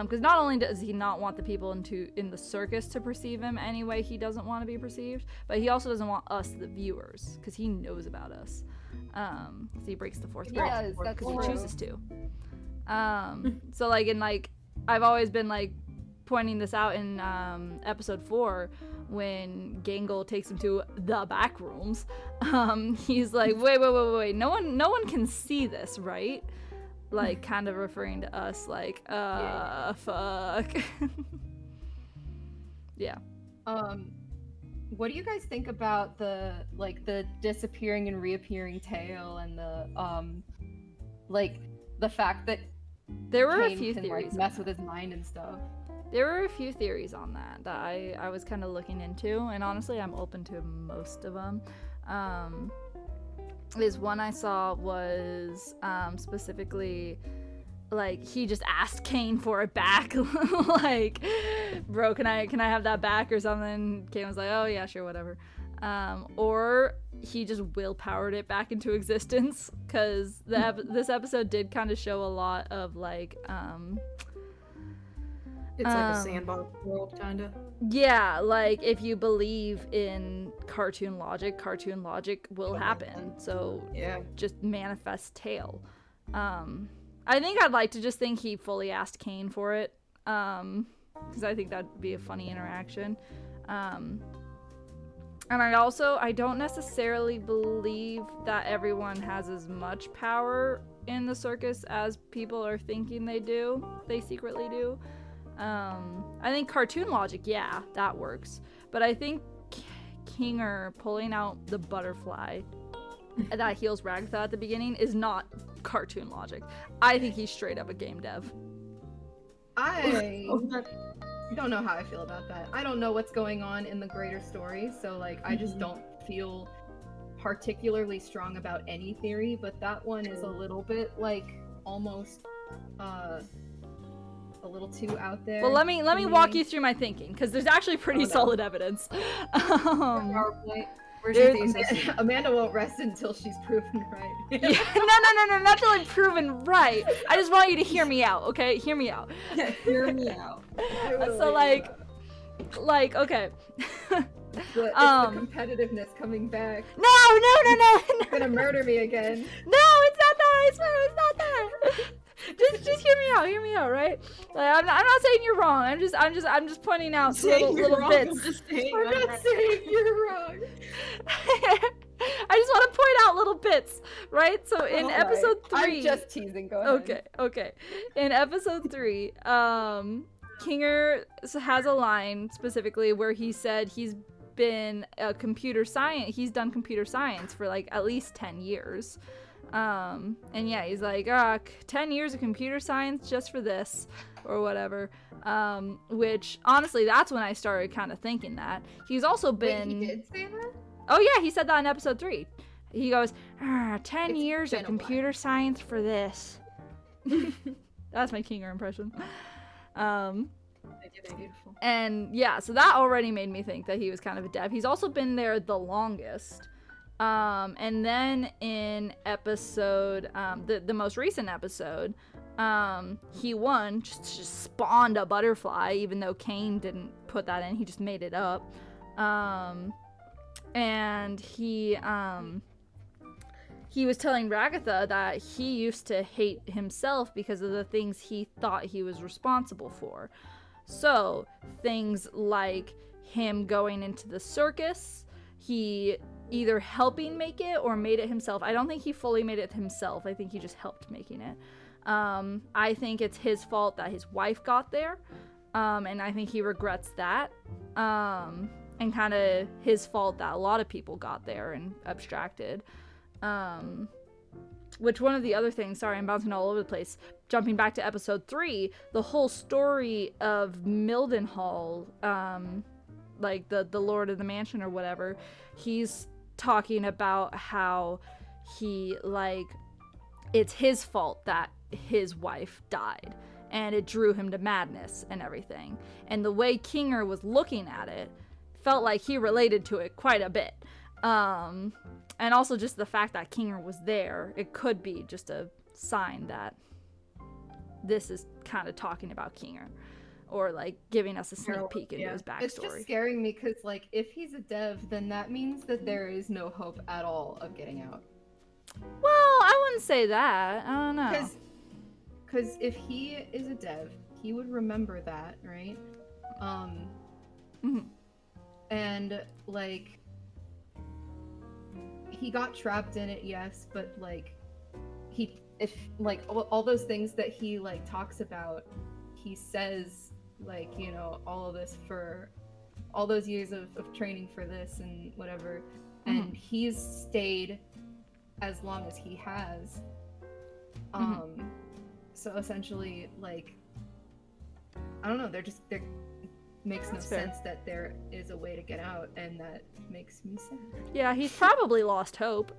because not only does he not want the people in the circus to perceive him any way he doesn't want to be perceived, but he also doesn't want us, the viewers, because he knows about us. So he breaks the fourth wall Yes, that's because he true. chooses to. So like in like I've always been like pointing this out in episode 4 when Gangle takes him to the back rooms. He's like, wait, no one can see this, right? Like kind of referring to us like fuck. Yeah. What do you guys think about the disappearing and reappearing tail and the fact that There were a Kane few can theories. mess with his mind and stuff? There were a few theories on that I was kind of looking into, and honestly, I'm open to most of them. This one I saw was specifically like he just asked Kane for it back, like, bro, can I have that back or something? Kane was like, oh yeah, sure, whatever. Or he just willpowered it back into existence, because this episode did kind of show a lot of like It's like a sandbox world, kinda. yeah, like if you believe in cartoon logic will happen. So Yeah. just manifest tail. I think I'd like to just think he fully asked Kane for it, because I think that'd be a funny interaction. And I don't necessarily believe that everyone has as much power in the circus as people are thinking they secretly do. I think cartoon logic, yeah, that works. But I think Kinger pulling out the butterfly that heals Ragatha at the beginning is not cartoon logic. I think he's straight up a game dev. I don't know how I feel about that. I don't know what's going on in the greater story, so like I just don't feel particularly strong about any theory, but that one is a little bit like almost a little too out there. Well, let me walk you through my thinking, because there's actually pretty solid evidence. PowerPoint. Where's your There's- thesis? Amanda won't rest until she's proven right. Yeah, no, not till I'm proven right. I just want you to hear me out, okay? Hear me out. Hear me out. So like, okay. It's the competitiveness coming back. No. You're gonna murder me again. No, it's not that. I swear it's not that. just hear me out, right? Like, I'm not saying you're wrong. I'm just pointing out little bits. I'm not saying you're wrong. I just want to point out little bits, right? So in Alright. episode 3, I'm just teasing. Go ahead. okay. In episode 3, Kinger has a line specifically where he said he's been he's done computer science for like at least 10 years. And yeah, he's like, 10 years of computer science just for this or whatever. Which honestly, that's when I started kind of thinking that. He's also been Wait, he did say that? Oh yeah, he said that in episode 3. He goes, 10 It's years been of a computer science for this. That's my Kinger impression. Beautiful. And yeah, so that already made me think that he was kind of a dev. He's also been there the longest. And then in episode, the most recent episode, he won, just spawned a butterfly, even though Kane didn't put that in, he just made it up. And he was telling Ragatha that he used to hate himself because of the things he thought he was responsible for. So, things like him going into the circus, he either helping make it or made it himself. I don't think he fully made it himself. I think he just helped making it. I think it's his fault that his wife got there. And I think he regrets that. And kind of his fault that a lot of people got there and abstracted. Which one of the other things, sorry, I'm bouncing all over the place. Jumping back to episode 3, the whole story of Mildenhall, like the Lord of the Mansion or whatever, he's talking about how he, like, it's his fault that his wife died. And it drew him to madness and everything. And the way Kinger was looking at it felt like he related to it quite a bit. And also just the fact that Kinger was there, it could be just a sign that this is kind of talking about Kinger. Or, like, giving us a sneak peek into his backstory. It's just scaring me because, like, if he's a dev, then that means that there is no hope at all of getting out. Well, I wouldn't say that. I don't know. Because if he is a dev, he would remember that, right? And, like, he got trapped in it, yes, but, like, all those things that he, like, talks about, he says, like, you know, all of this for all those years of training for this and whatever, and he's stayed as long as he has. So essentially, like, I don't know, there makes no sense that there is a way to get out, and that makes me sad. Yeah, he's probably lost hope.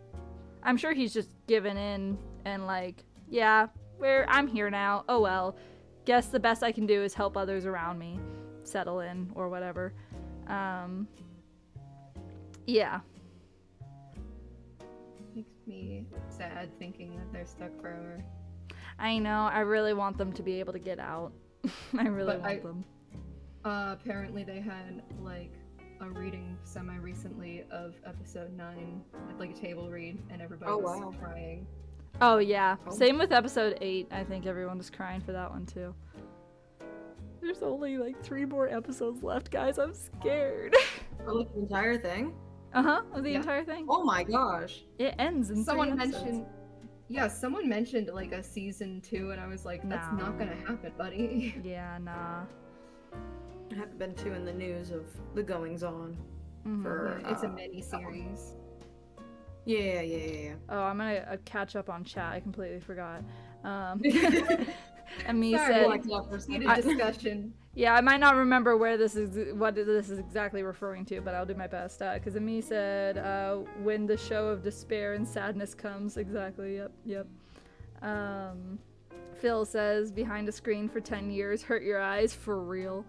I'm sure he's just given in and, like, yeah, I'm here now. Oh well. Guess the best I can do is help others around me settle in or whatever. Yeah. Makes me sad thinking that they're stuck forever. I know. I really want them to be able to get out. I really want them. Apparently they had, like, a reading semi-recently of episode 9, like a table read, and everybody was crying. Oh, yeah. Same with episode 8. I think everyone was crying for that one, too. There's only, like, 3 more episodes left, guys. I'm scared. Oh, like the entire thing? Uh-huh, the entire thing. Oh my gosh. It ends in 3 episodes. Someone mentioned, like, a season 2, and I was like, that's not gonna happen, buddy. Yeah, nah. There have been 2 in the news of the goings-on for... It's a mini-series. Yeah. Oh, I'm gonna catch up on chat. I completely forgot. And me Sorry, said... heated discussion. Yeah, I might not remember what this is exactly referring to, but I'll do my best. Because Ami said, when the show of despair and sadness comes. Exactly, yep. Phil says, behind a screen for 10 years, hurt your eyes, for real.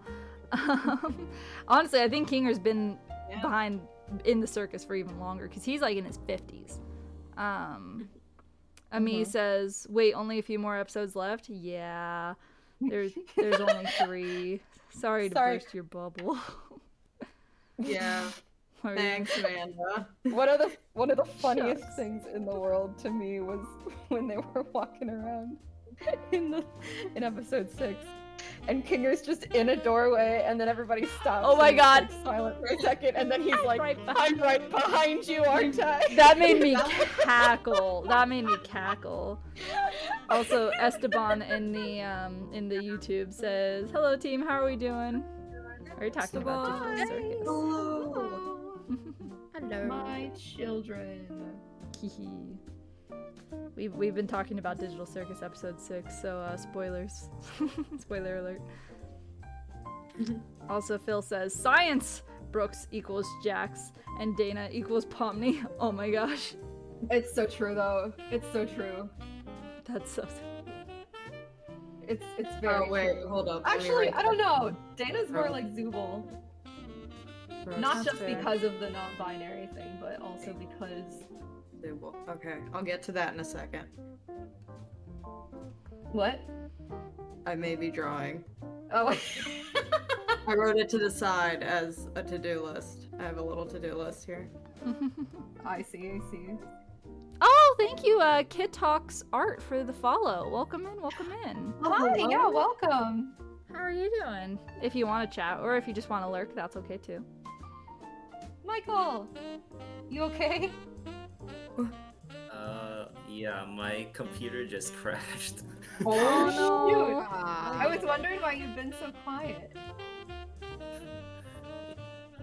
Honestly, I think Kinger's been behind in the circus for even longer, because he's like in his 50s. Ami says, wait, only a few more episodes left? Yeah. There's only 3. Sorry to burst your bubble. Yeah. Thanks, Amanda. One of the funniest things in the world to me was when they were walking around in episode 6. And Kinger's just in a doorway, and then everybody stops. Oh my and he's, God. like, silent for a second, and then he's like, right "I'm right behind you, aren't I?" That made me cackle. That made me cackle. Also, Esteban in the YouTube says, "Hello team, how are we doing?" Are you talking about Digital Circus? Hello. Hello. My children. Hehe. We've been talking about Digital Circus episode 6, so spoilers. Spoiler alert. Also, Phil says science. Brooks equals Jax, and Dana equals Pomni. Oh my gosh, It's so true, though. It's so true. that's so. It's very Oh wait, true. hold up. let me Actually, write I don't that know. Dana's more Oh. like Zubul. down. Not That's just fair. because of the non-binary thing, but also because... Okay, I'll get to that in a second. What? I may be drawing. Oh, I wrote it to the side as a to-do list. I have a little to-do list here. I see. Oh, thank you, Kid Talks Art for the follow. Welcome in, welcome in. Hi, yeah, welcome. How are you doing? If you want to chat, or if you just want to lurk, that's okay too. Michael, you okay? Yeah, my computer just crashed. Oh no! Ah. I was wondering why you've been so quiet.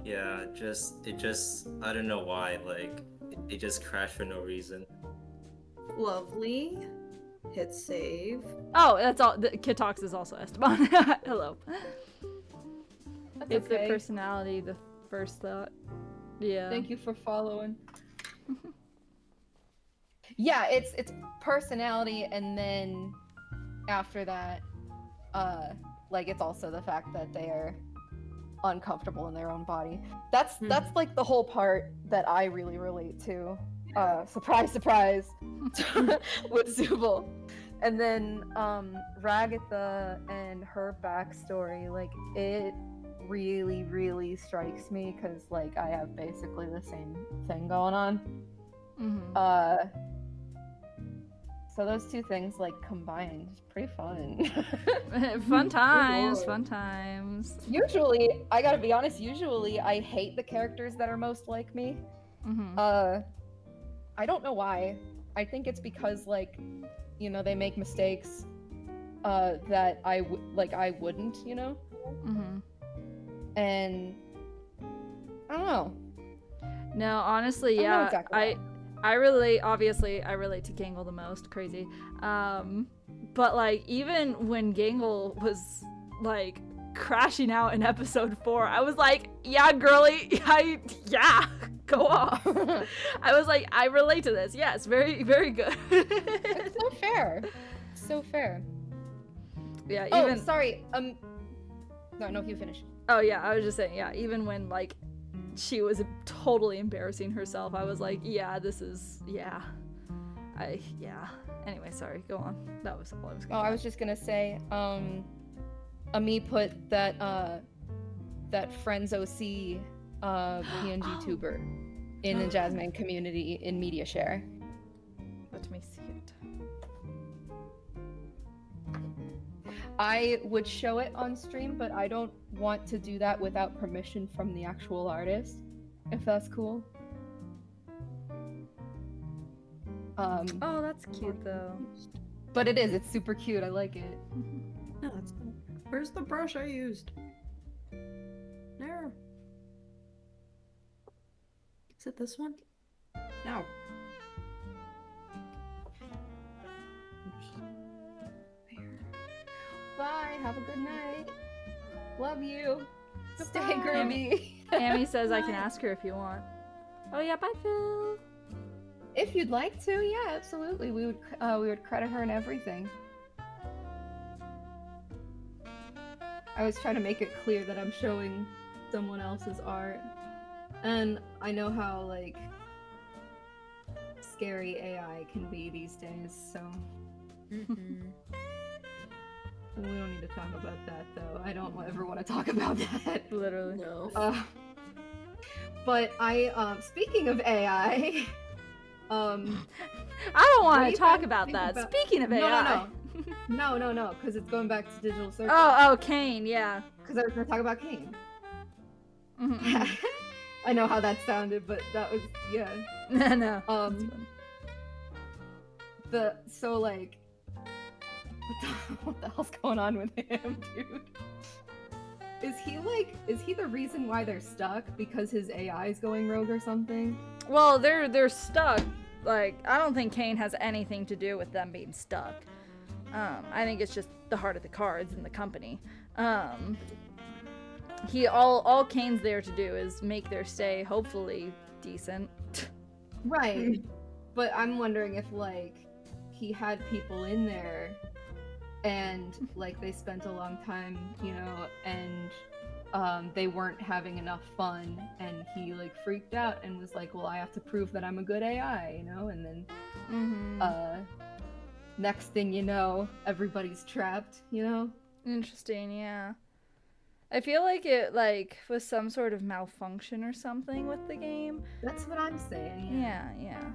Yeah, it just, I don't know why, like, it just crashed for no reason. Lovely. Hit save. Oh, that's all. The Kid Talks is also Esteban. Hello. That's It's okay. the personality, the first thought. Yeah. Thank you for following. Yeah, it's personality, and then after that, like it's also the fact that they are uncomfortable in their own body. That's like the whole part that I really relate to. Surprise, surprise, with Zubul. And then Ragatha and her backstory, like it really, really strikes me because like I have basically the same thing going on. Mhm. So those two things like combined, it's pretty fun. Fun times, Lord. fun times. Usually, I gotta be honest, usually I hate the characters that are most like me. Mhm. I don't know why. I think it's because like, you know, they make mistakes that I wouldn't, you know? Mhm. And I don't know. No, honestly, I don't know yeah. exactly I relate. Obviously, I relate to Gangle the most. Crazy. But like, even when Gangle was like crashing out in episode 4, I was like, yeah, girly, yeah, go off. I was like, I relate to this. Yes, very, very good. It's so fair. So fair. Yeah. Oh, Even. sorry. No, you finish. Oh yeah, I was just saying. Yeah. Even when like she was totally embarrassing herself, I was like, yeah, this is yeah. Anyway, sorry. Go on. That was all I was Oh, gonna I was just gonna say, Ami put that that Friends OC PNG tuber in the Jasmine community in media share. Let me see it. I would show it on stream, but I don't want to do that without permission from the actual artist, if that's cool. Oh, that's cute though. But it is, it's super cute, I like it. No, that's cool. Where's the brush I used? There. Is it this one? No. Bye, have a good night. Love you. Stay Goodbye. groovy. Amy says I can ask her if you want. Oh yeah, bye Phil. If you'd like to, yeah, absolutely. We would credit her in everything. I was trying to make it clear that I'm showing someone else's art. And I know how like scary AI can be these days, so Mhm. we don't need to talk about that though. I don't ever want to talk about that. Literally. No. But I speaking of AI, I don't What want do to you talk guys about think that. about- Speaking of AI. No, because it's going back to Digital Circus. Oh, Kane, yeah. Because I was gonna talk about Kane. Mhm. I know how that sounded, but that was yeah. No. So like, what the hell's going on with him, dude? Is he the reason why they're stuck? Because his AI is going rogue or something? Well, they're stuck. Like, I don't think Kane has anything to do with them being stuck. I think it's just the heart of the cards in the company. All Kane's there to do is make their stay hopefully decent. Right. But I'm wondering if like he had people in there and like they spent a long time, you know, and they weren't having enough fun and he like freaked out and was like, well, I have to prove that I'm a good AI, you know, and then next thing you know, everybody's trapped, you know. Interesting, yeah. I feel like it like was some sort of malfunction or something with the game. That's what I'm saying. Yeah.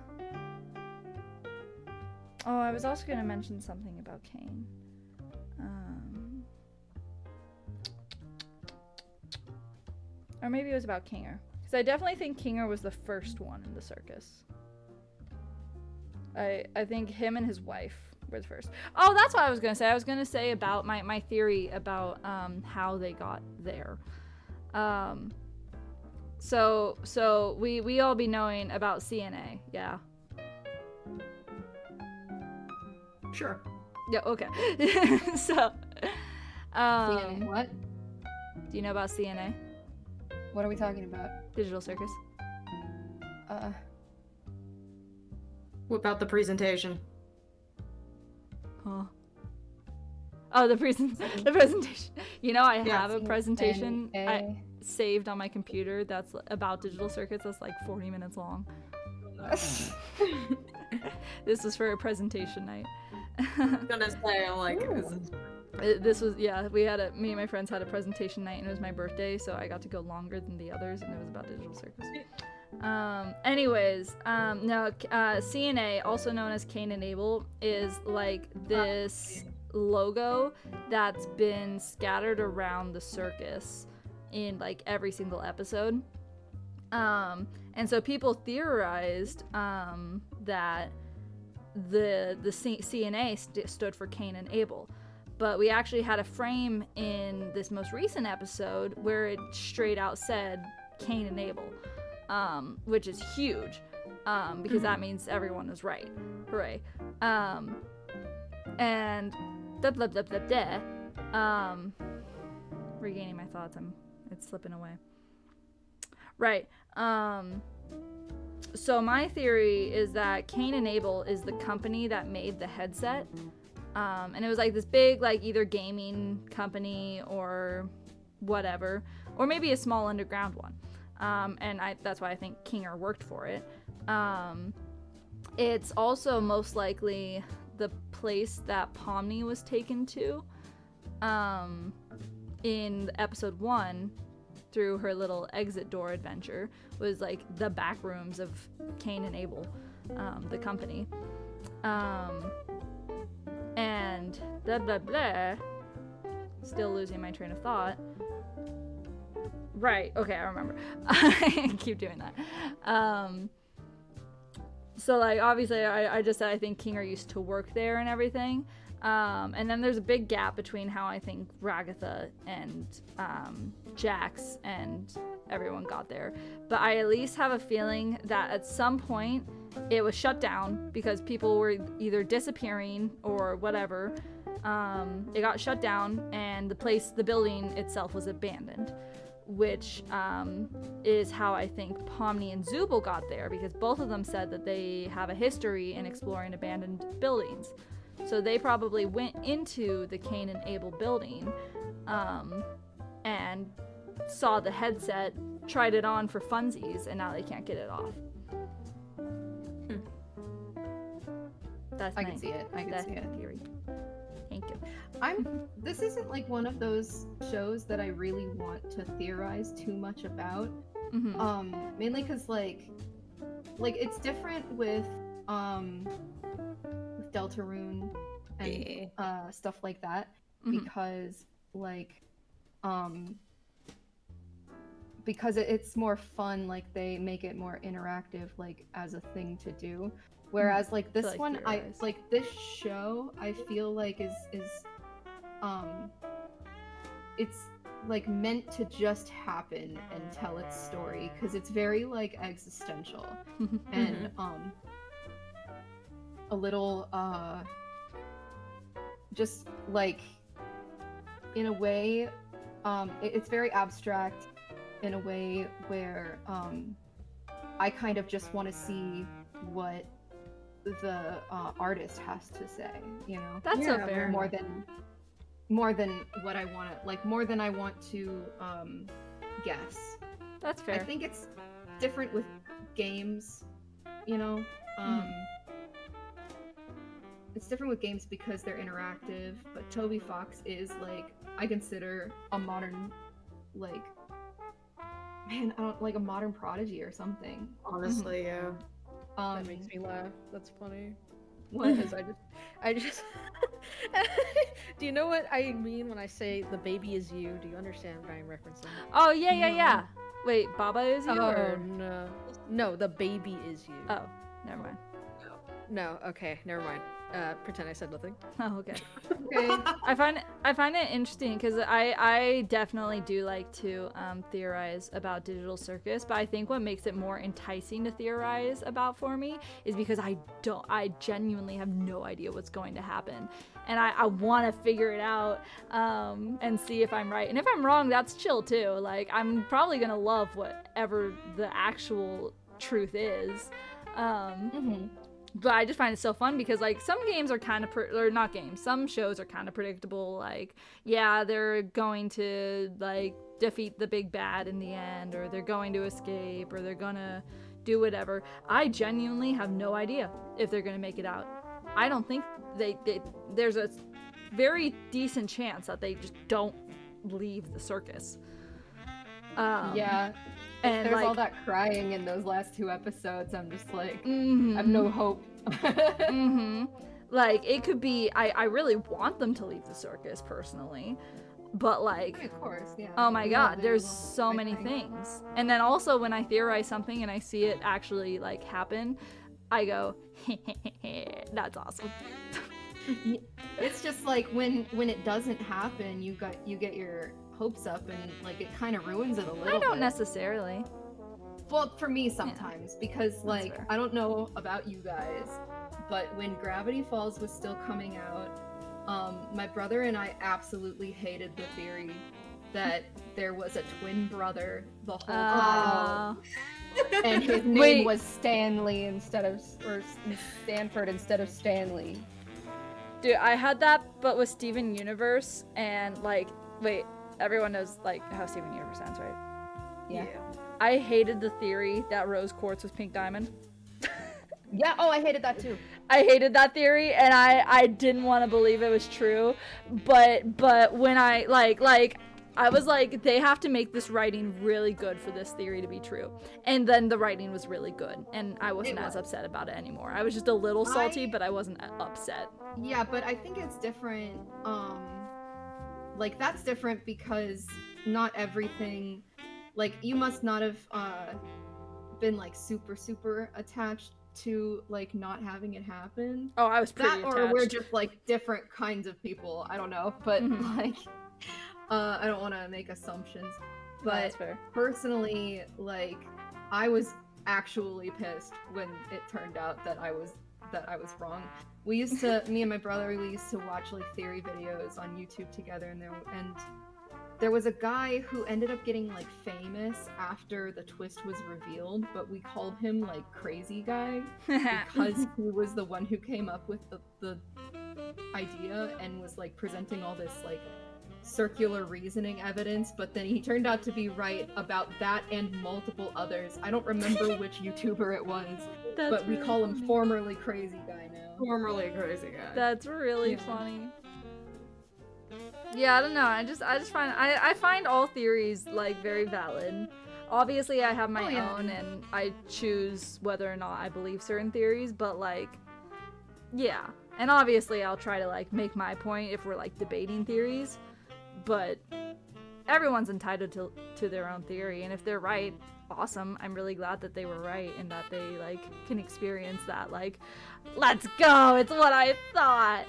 Oh, I was also gonna mention something about Kane. Or maybe it was about Kinger. Because I definitely think Kinger was the first one in the circus. I think him and his wife were the first. Oh, that's what I was gonna say. I was gonna say about my theory about how they got there. So we all be knowing about CNA, yeah. Sure. Yeah, okay. So CNA, what? do you know about CNA? What are we talking about? Digital Circus. What about the presentation? Huh. Oh, the presentation. You know, I have a presentation I saved on my computer that's about Digital Circuits that's like 40 minutes long. This was for a presentation night. I was gonna say, I'm like, This was, yeah, me and my friends had a presentation night and it was my birthday, so I got to go longer than the others and it was about Digital Circus. CNA, also known as Cain and Abel, is like this logo that's been scattered around the circus in like every single episode. And so people theorized that the CNA stood for Cain and Abel. But we actually had a frame in this most recent episode where it straight out said Cain and Abel, which is huge, because that means everyone was right. Hooray. And regaining my thoughts, it's slipping away. Right. So my theory is that Cain and Abel is the company that made the headset. And it was like this big, like either gaming company or whatever, or maybe a small underground one. And that's why I think Kinger worked for it. It's also most likely the place that Pomni was taken to in episode 1 through her little exit door adventure, was like the back rooms of Cain and Abel, the company. And blah blah blah. Still losing my train of thought. Right, okay, I remember. I keep doing that. So like obviously I just said I think Kinger used to work there and everything. And then there's a big gap between how I think Ragatha and Jax and everyone got there. But I at least have a feeling that at some point it was shut down because people were either disappearing or whatever. It got shut down and the building itself was abandoned, which is how I think Pomni and Zubul got there, because both of them said that they have a history in exploring abandoned buildings. So they probably went into the Cain and Abel building and saw the headset, tried it on for funsies, and now they can't get it off. That's I can see it. I can see it. Theory. Thank you. This isn't like one of those shows that I really want to theorize too much about. Mm-hmm. Mainly because like it's different with Deltarune and stuff like that, Mhm. because like because it's more fun, like they make it more interactive, like as a thing to do. Whereas like To, this like, one, theorize. this show, I feel like is it's like meant to just happen and tell its story, because it's very like existential and a little just like in a way it's very abstract in a way where I kind of just want to see what the artist has to say, you know. That's so fair. More than what I want to, like, more than I want to guess. That's fair. I think it's different with games, you know. It's different with games because they're interactive, but Toby Fox is like, I consider a modern, like, man, I don't like a modern Prodigy or something. Honestly, yeah. That makes me laugh. That's funny. What? Because I just. Do you know what I mean when I say the baby is you? Do you understand what I'm referencing? Oh yeah. Wait, Baba is you? Oh Or... no, the baby is you. Oh, never mind. No, okay, never mind. Pretend I said nothing. Oh, okay. Okay. I find it interesting because I definitely do like to theorize about Digital Circus, but I think what makes it more enticing to theorize about for me is because I genuinely have no idea what's going to happen, and I want to figure it out and see if I'm right, and if I'm wrong, that's chill too. Like, I'm probably gonna love whatever the actual truth is. But I just find it so fun because, like, some games are kind of or not games, some shows are kind of predictable. Like, yeah, they're going to, like, defeat the big bad in the end, or they're going to escape, or they're gonna do whatever. I genuinely have no idea if they're gonna make it out. I don't think there's a very decent chance that they just don't leave the circus. Yeah. And there's like, all that crying in those last 2 episodes, I'm just like, I have no hope. Like, it could be, I really want them to leave the circus personally, but like, Of course, yeah. oh my We god, all there's do. so I many think. things. And then also when I theorize something and I see it actually like happen, I go, that's awesome. It's just like when it doesn't happen, you get your hopes up, and like it kind of ruins it a little I don't bit. necessarily. Well, for me sometimes, because like fair. I don't know about you guys, but when Gravity Falls was still coming out, my brother and I absolutely hated the theory that there was a twin brother the whole time, and his name Wait. was Stanley or Stanford instead of Stanley. Dude, I had that, but with Steven Universe, and like, wait, everyone knows like how Steven Universe sounds, right? Yeah. I hated the theory that rose quartz was pink diamond. Yeah. Oh, I hated that too. I hated that theory, and I didn't want to believe it was true, but when I like I was like, they have to make this writing really good for this theory to be true. And then the writing was really good, and I wasn't as upset about it anymore. I was just a little salty, but I wasn't upset. Yeah, but I think it's different. Like, that's different because not everything, like, you must not have been like super attached to like not having it happen. Oh, I was pretty That, or we're attached. just like different kinds of people. I don't know, but Mhm. like, I don't want to make assumptions. No, But that's fair. personally, like, I was actually pissed when it turned out that I was wrong. We used to, me and my brother, we used to watch like theory videos on YouTube together, and there was a guy who ended up getting like famous after the twist was revealed, but we called him like Crazy Guy because he was the one who came up with the idea and was like presenting all this like circular reasoning evidence, but then he turned out to be right about that and multiple others. I don't remember which YouTuber it was, but we call him formerly Crazy Guy now. Formerly Crazy Guy. That's really Yeah. funny. Yeah, I don't know. I just find I find all theories like very valid. Obviously, I have my Oh, yeah. own, and I choose whether or not I believe certain theories. But like, yeah, And obviously I'll try to like make my point if we're like debating theories, but everyone's entitled to their own theory, and if they're right, awesome. I'm really glad that they were right and that they like can experience that like, let's go, it's what I thought.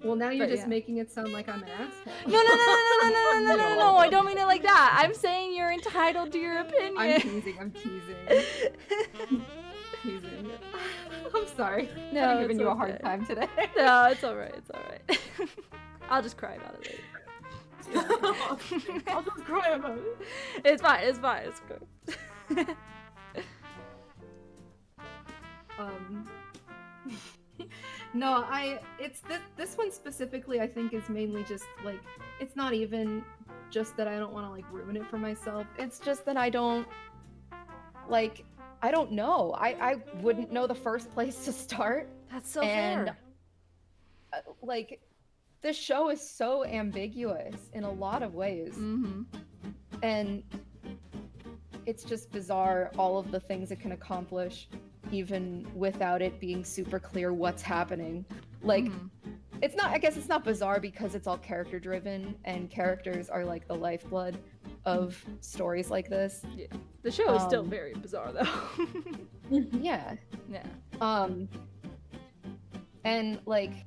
Well, now you're But just yeah. making it sound like I'm an asshole. No, I don't mean it like that. I'm saying you're entitled to your opinion. I'm teasing. Teasing. I'm sorry. No, I'm it's giving you a hard okay. time today. No, it's alright, I'll just cry about it later. I'll just cry about it. It's fine, it's good. No, it's this one specifically I think is mainly just like, it's not even just that I don't want to like ruin it for myself. It's just that I don't know. I wouldn't know the first place to start. That's so And fair. like, this show is so ambiguous in a lot of ways. Mm-hmm. And it's just bizarre, all of the things it can accomplish, even without it being super clear what's happening. Like, it's not, I guess it's not bizarre because it's all character driven, and characters are like the lifeblood of stories like this. Yeah. The show is still very bizarre though. Yeah. Yeah. And like,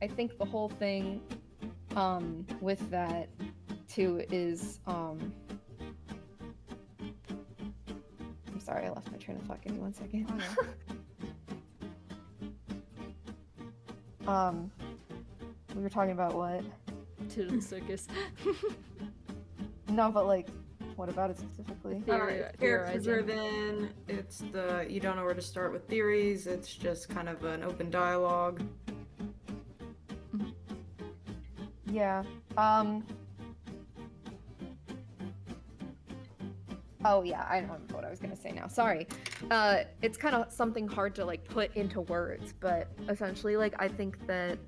I think the whole thing with that too is I'm sorry, I lost my train of thought. Give me 1 second. We were talking about what? To the circus. No, but like, what about it specifically? Character Theorizing. driven. It's you don't know where to start with theories. It's just kind of an open dialogue. Yeah. Oh yeah, I know what I was gonna say now. Sorry. It's kind of something hard to like put into words, but essentially, like, I think that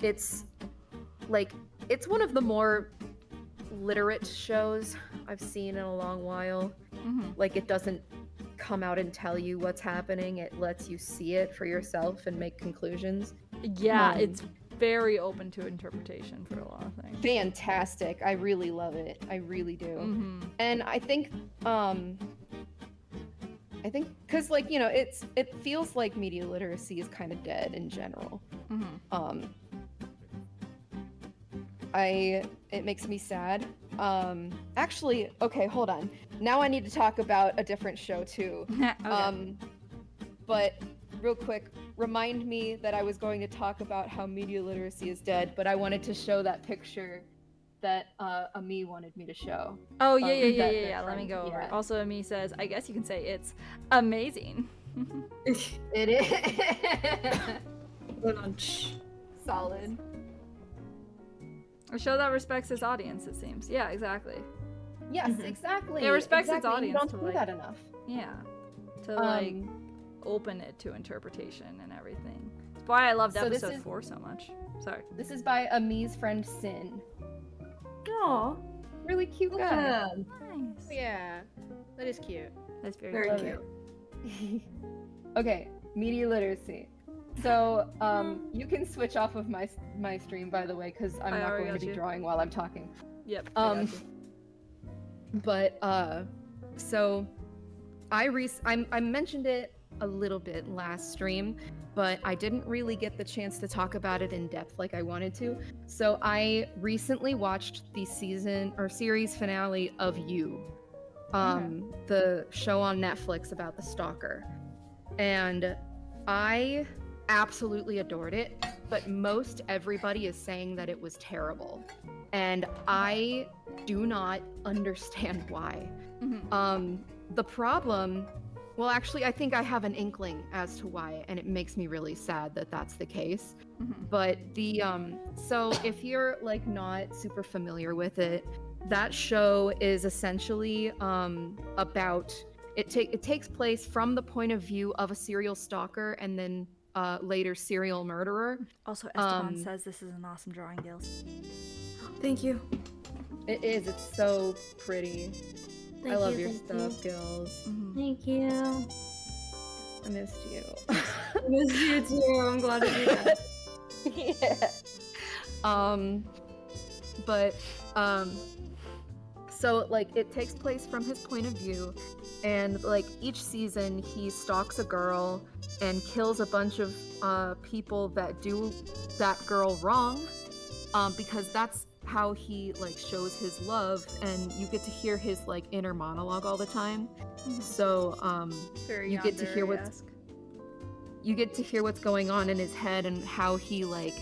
it's like, it's one of the more literate shows I've seen in a long while. Like, it doesn't come out and tell you what's happening. It lets you see it for yourself and make conclusions. Yeah, it's very open to interpretation for a lot of things. Fantastic. I really love it. I really do. And I think because, like, you know, it feels like media literacy is kind of dead in general. It makes me sad. Actually, okay, hold on. Now I need to talk about a different show too. Okay. But real quick, remind me that I was going to talk about how media literacy is dead, but I wanted to show that picture that Ami wanted me to show. Oh, yeah. that Let me friend- go over yeah. it. Also, Ami says, I guess you can say it's amazing. It is. Solid. A show that respects its audience, it seems. Yeah, exactly. Yes, exactly. It respects its exactly. You audience don't to, do like- that enough. Yeah. To, like, open it to interpretation and everything. That's why I loved So this episode is- 4 so much. Sorry. This is by Ami's friend Sin. Aw, Really cute guy. yeah. Nice. Yeah, that is cute. That's very, Very cute. cute. Okay, media literacy. So, you can switch off of my stream, by the way, because I'm I not already going to got be you. drawing while I'm talking. Yep. But so I mentioned it a little bit last stream, but I didn't really get the chance to talk about it in depth like I wanted to. So I recently watched the series finale of You, the show on Netflix about the stalker, and I absolutely adored it, but most everybody is saying that it was terrible, and I do not understand why. The problem, well, actually, I think I have an inkling as to why, and it makes me really sad that that's the case. But so if you're like not super familiar with it, that show is essentially about it takes place from the point of view of a serial stalker and then later serial murderer. Also, Esteban says this is an awesome drawing, Gils. Thank you. It is. It's so pretty. I love your stuff, girls. Thank you. I missed you. Miss you too. I'm glad to be back. Yeah. But so like it takes place from his point of view, and like each season he stalks a girl and kills a bunch of people that do that girl wrong, because that's how he like shows his love, and you get to hear his like inner monologue all the time. So Very you get to hear Yandere-esque. you get to hear what's going on in his head and how he like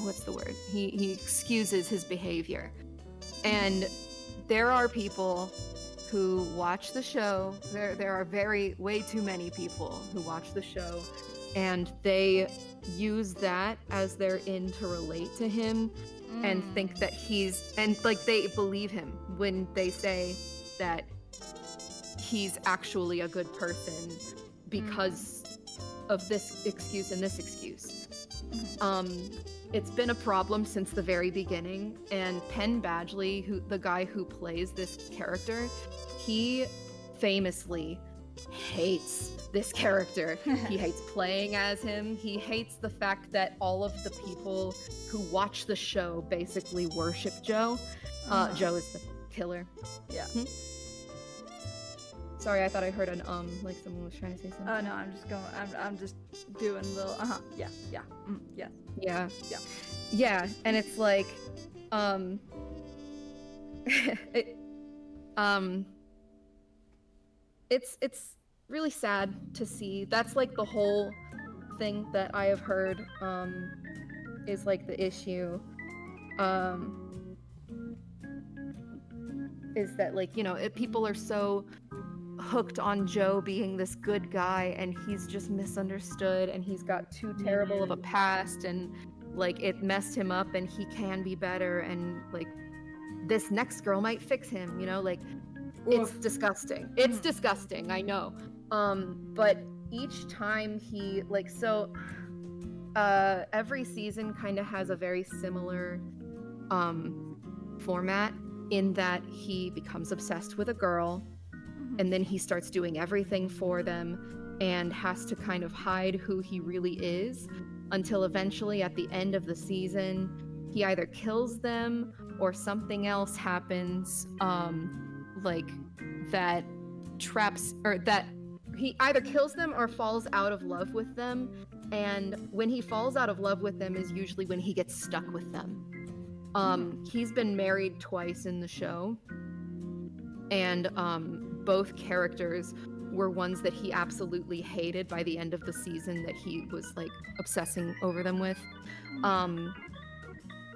what's the word, he excuses his behavior. And there are people who watch the show, there are way too many people who watch the show, and they use that as their in to relate to him and think that and like they believe him when they say that he's actually a good person because of this excuse and this excuse. It's been a problem since the very beginning, and Penn Badgley, the guy who plays this character, he famously hates this character. He hates playing as him. He hates the fact that all of the people who watch the show basically worship Joe. Joe is the killer. Yeah. Sorry, I thought I heard an like someone was trying to say something. Oh no, I'm just going. I'm just doing a little. Yeah. Yeah. Yes. Yeah. Yeah. Yeah, and it's like, it's really sad to see. That's like the whole thing that I have heard, is like the issue, is that like, you know, people are so hooked on Joe being this good guy, and he's just misunderstood, and he's got too terrible of a past, and like it messed him up, and he can be better, and like this next girl might fix him, you know, like it's disgusting. It's disgusting, I know. But each time he like, so every season kind of has a very similar format, in that he becomes obsessed with a girl, and then he starts doing everything for them and has to kind of hide who he really is, until eventually at the end of the season he either kills them or something else happens, like that traps, or that he either kills them or falls out of love with them. And when he falls out of love with them is usually when he gets stuck with them. He's been married twice in the show, and both characters were ones that he absolutely hated by the end of the season, that he was like obsessing over them with,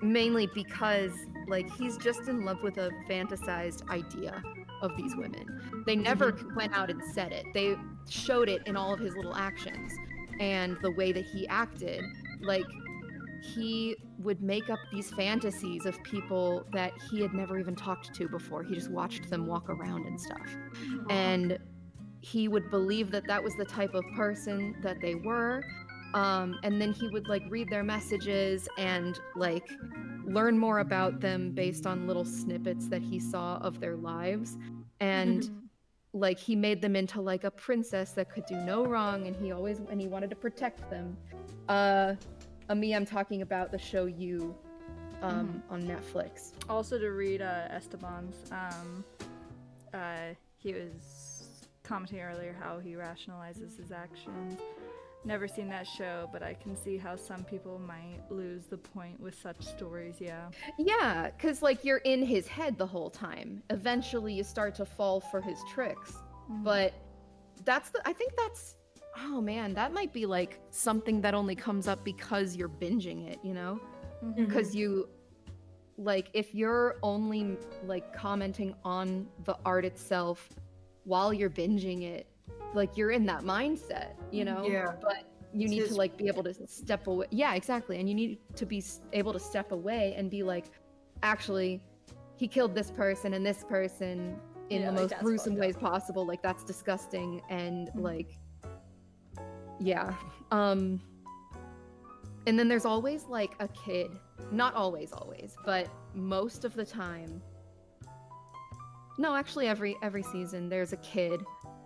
mainly because like he's just in love with a fantasized idea of these women. They never went out and said it. They showed it in all of his little actions and the way that he acted. Like, he would make up these fantasies of people that he had never even talked to before. He just watched them walk around and stuff. And he would believe that that was the type of person that they were. And then he would like read their messages and like learn more about them based on little snippets that he saw of their lives. And like he made them into like a princess that could do no wrong, and he wanted to protect them. I'm talking about the show You, on Netflix. Also to read Esteban's, he was commenting earlier how he rationalizes his actions. Never seen that show, but I can see how some people might lose the point with such stories, yeah. Yeah, because like you're in his head the whole time. Eventually you start to fall for his tricks. But I think that's, oh man, that might be like something that only comes up because you're binging it, you know? Because you, like, if you're only like commenting on the art itself while you're binging it, like you're in that mindset, you know? Yeah. But you need to like be able to step away. Yeah, exactly. And you need to be able to step away and be like, actually, he killed this person and this person in the most gruesome ways possible. Like, that's disgusting. And like, yeah. And then there's always like a kid, not always, but most of the time, No, actually, every season there's a kid,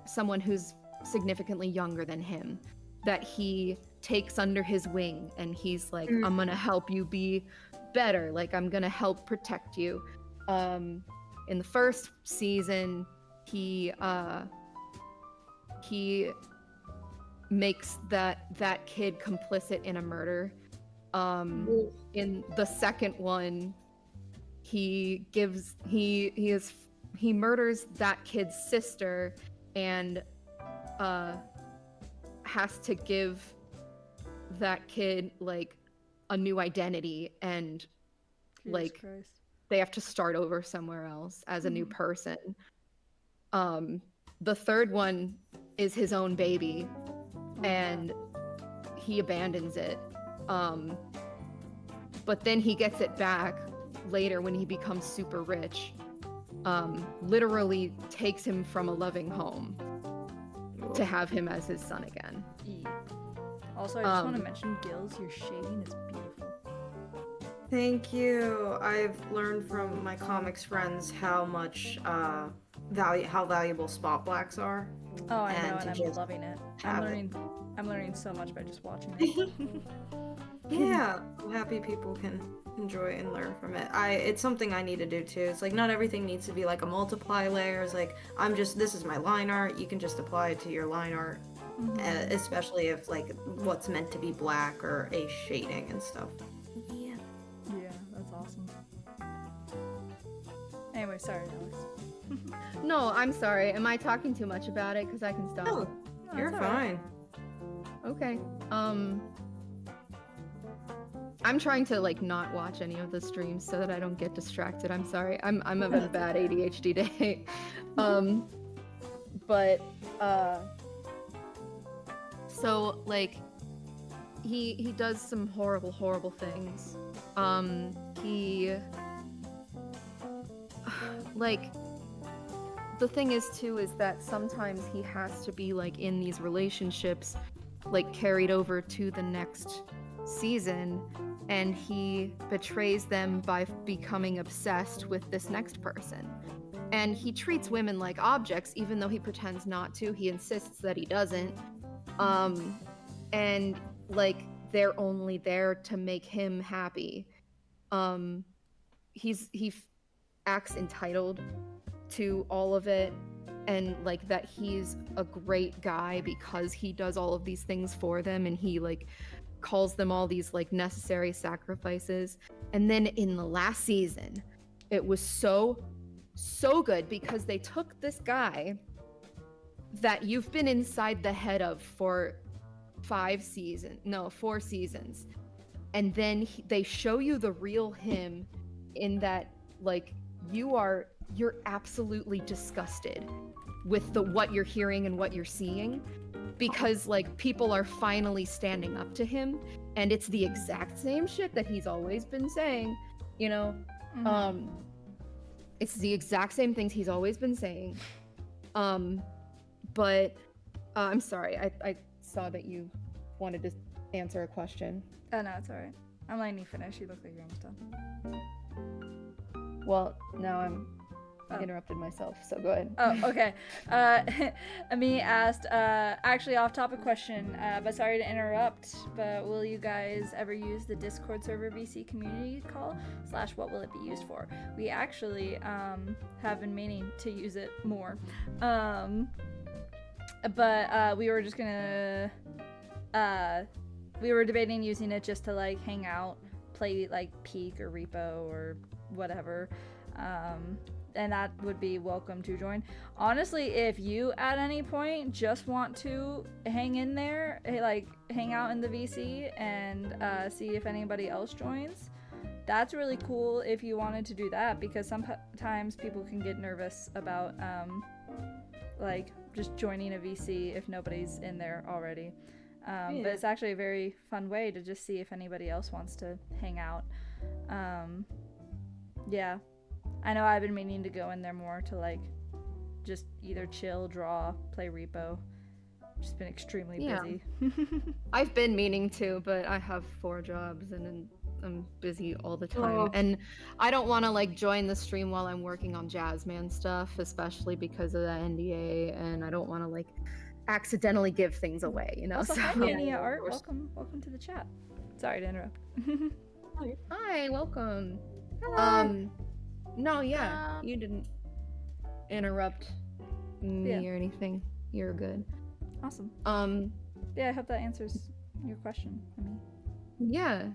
someone who's significantly younger than him, that he takes under his wing, and he's like, I'm gonna help you be better. Like, I'm gonna help protect you. In the first season, he makes that kid complicit in a murder. In the second one, he murders that kid's sister and has to give that kid like a new identity, and Jesus like Christ. they have to start over somewhere else as a new person. The third one is his own baby, and he abandons it. But then he gets it back later when he becomes super rich. Literally takes him from a loving home to have him as his son again. Also, I just want to mention, Gills, your shading is beautiful. Thank you. I've learned from my comics friends how much how valuable spot blacks are. Oh, I know, And and to I'm just loving it. have I'm learning so much by just watching it. Yeah, I'm happy people can enjoy and learn from it. It's something I need to do too. It's like not everything needs to be like a multiply layer. It's like this is my line art. You can just apply it to your line art, especially if like what's meant to be black or a shading and stuff. Yeah. Yeah, that's awesome. Anyway, sorry, Alex. No, I'm sorry. Am I talking too much about it? Because I can stop. Oh, you're that's all right. fine. Okay. I'm trying to like not watch any of the streams so that I don't get distracted. I'm sorry. I'm having a bad ADHD day. But so like he does some horrible things. He like the thing is too is that sometimes he has to be like in these relationships like carried over to the next season, and he betrays them by becoming obsessed with this next person. And he treats women like objects even though he pretends not to. He insists that he doesn't. And like they're only there to make him happy. He acts entitled to all of it, and like that he's a great guy because he does all of these things for them, and he like calls them all these like necessary sacrifices. And then in the last season, it was so good because they took this guy that you've been inside the head of for 4 seasons, and then they show you the real him, in that like you're absolutely disgusted with what you're hearing and what you're seeing, because like people are finally standing up to him, and it's the exact same shit that he's always been saying, you know. It's the exact same things he's always been saying. But I'm sorry, I saw that you wanted to answer a question. Oh no, it's alright. I'm letting you finish. You look like you're almost done. Well, now I'm interrupted myself, so go ahead. Oh, okay. Ami asked, actually off-topic question, but sorry to interrupt, but will you guys ever use the Discord server VC community call / what will it be used for? We actually have been meaning to use it more, but we were just gonna we were debating using it just to like hang out, play like Peak or Repo or whatever, and that would be welcome to join. Honestly, if you at any point just want to hang in there, like hang out in the VC and see if anybody else joins, that's really cool if you wanted to do that, because sometimes people can get nervous about like just joining a VC if nobody's in there already. But it's actually a very fun way to just see if anybody else wants to hang out. Yeah, I know I've been meaning to go in there more to like just either chill, draw, play Repo. Just been extremely busy. I've been meaning to, but I have 4 jobs and I'm busy all the time, Oh. and I don't want to like join the stream while I'm working on Jazzman stuff, especially because of the NDA, and I don't want to like accidentally give things away, you know. Also, so hi, Yeah, Mania of Art. course. Welcome to the chat. Sorry to interrupt. hi, welcome. No, yeah, you didn't interrupt me Yeah. or anything. You're good. Awesome. Um, Yeah, I hope that answers your question. I mean, yeah,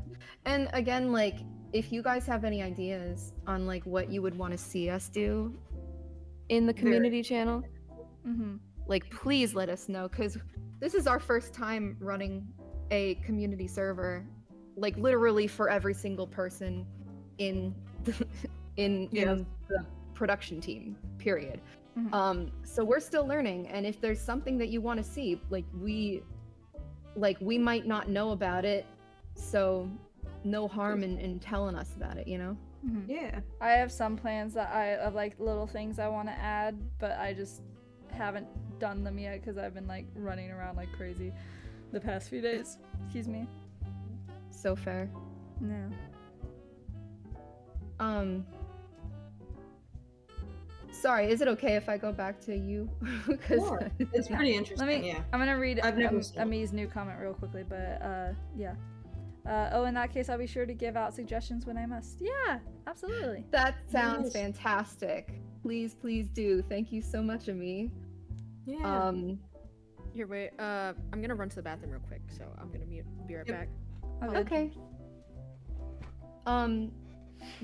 and again, like if you guys have any ideas on like what you would want to see us do in the community channel, like please let us know, because this is our first time running a community server, like literally for every single person in the, in the production team, period. So we're still learning, and if there's something that you want to see, like we might not know about it, so no harm in telling us about it, you know. Yeah. I have some plans that of like little things I want to add, but I just haven't done them yet because I've been like running around like crazy the past few days. Excuse me. So fair. No. Sorry, is it okay if I go back to you? Because Sure. It's pretty interesting. Yeah. I'm gonna read I've never seen it. Ami's new comment real quickly, but yeah. Oh, in that case, I'll be sure to give out suggestions when I must. Yeah, absolutely. that sounds Nice. fantastic. Please do. Thank you so much, Ami. Yeah. Here, wait. I'm gonna run to the bathroom real quick, so I'm gonna mute. Be right Yep. back. Okay.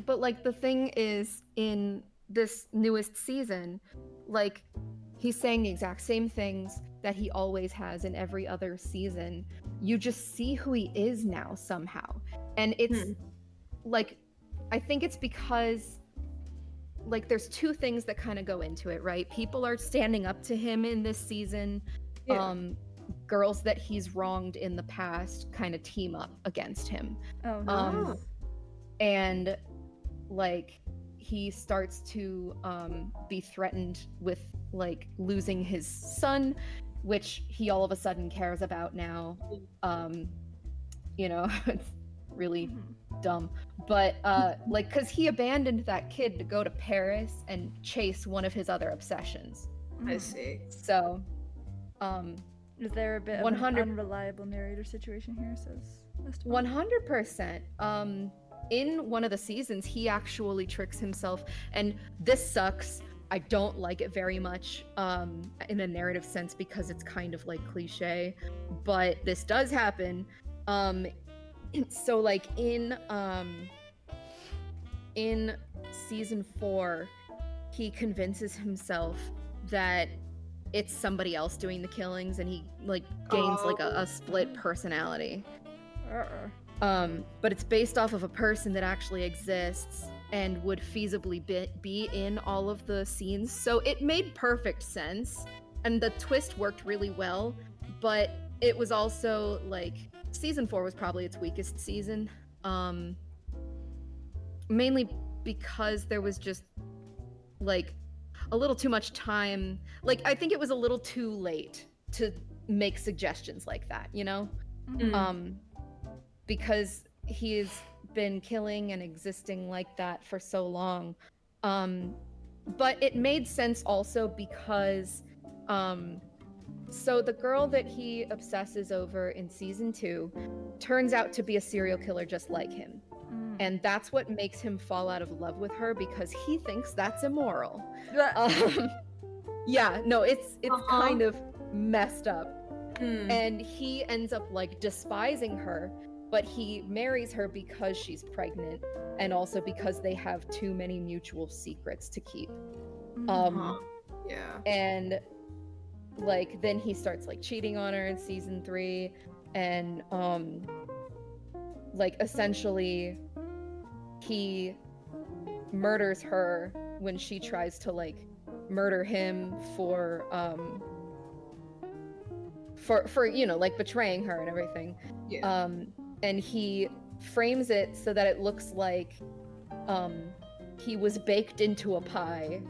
But like the thing is, in this newest season, like he's saying the exact same things that he always has in every other season. You just see who he is now somehow. And it's like, I think it's because like there's two things that kind of go into it, right? People are standing up to him in this season. Yeah. Girls that he's wronged in the past kind of team up against him. Oh no. And like he starts to be threatened with like losing his son, which he all of a sudden cares about now. You know, it's really dumb, but like because he abandoned that kid to go to Paris and chase one of his other obsessions. I see. So is there a bit of 100 an unreliable narrator situation here? Says 100%. In one of the seasons, he actually tricks himself, and this sucks. I don't like it very much in a narrative sense because it's kind of like cliche, but this does happen. So like in season 4, he convinces himself that it's somebody else doing the killings, and he like gains like a split personality. But it's based off of a person that actually exists and would feasibly be in all of the scenes. So it made perfect sense, and the twist worked really well, but it was also like season 4 was probably its weakest season, mainly because there was just like a little too much time. Like I think it was a little too late to make suggestions like that, you know? Because he's been killing and existing like that for so long. But it made sense also because so the girl that he obsesses over in season 2 turns out to be a serial killer just like him. And that's what makes him fall out of love with her, because he thinks that's immoral. Yeah, no, it's kind of messed up. And he ends up like despising her, but he marries her because she's pregnant, and also because they have too many mutual secrets to keep. Yeah. And like then he starts like cheating on her in season 3, and like essentially he murders her when she tries to like murder him for you know, like betraying her and everything. Yeah. And he frames it so that it looks like he was baked into a pie,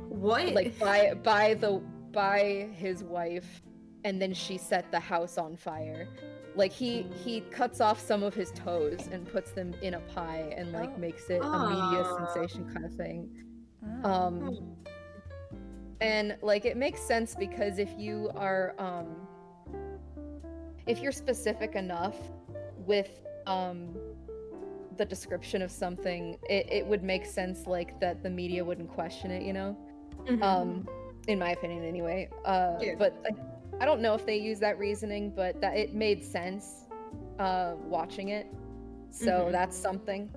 What? like by his wife, and then she set the house on fire. Like he cuts off some of his toes and puts them in a pie and like makes it a media sensation kind of thing. And like it makes sense because if you're specific enough with the description of something, it would make sense like that the media wouldn't question it, you know? In my opinion anyway. But I don't know if they use that reasoning, but that it made sense watching it. So that's something.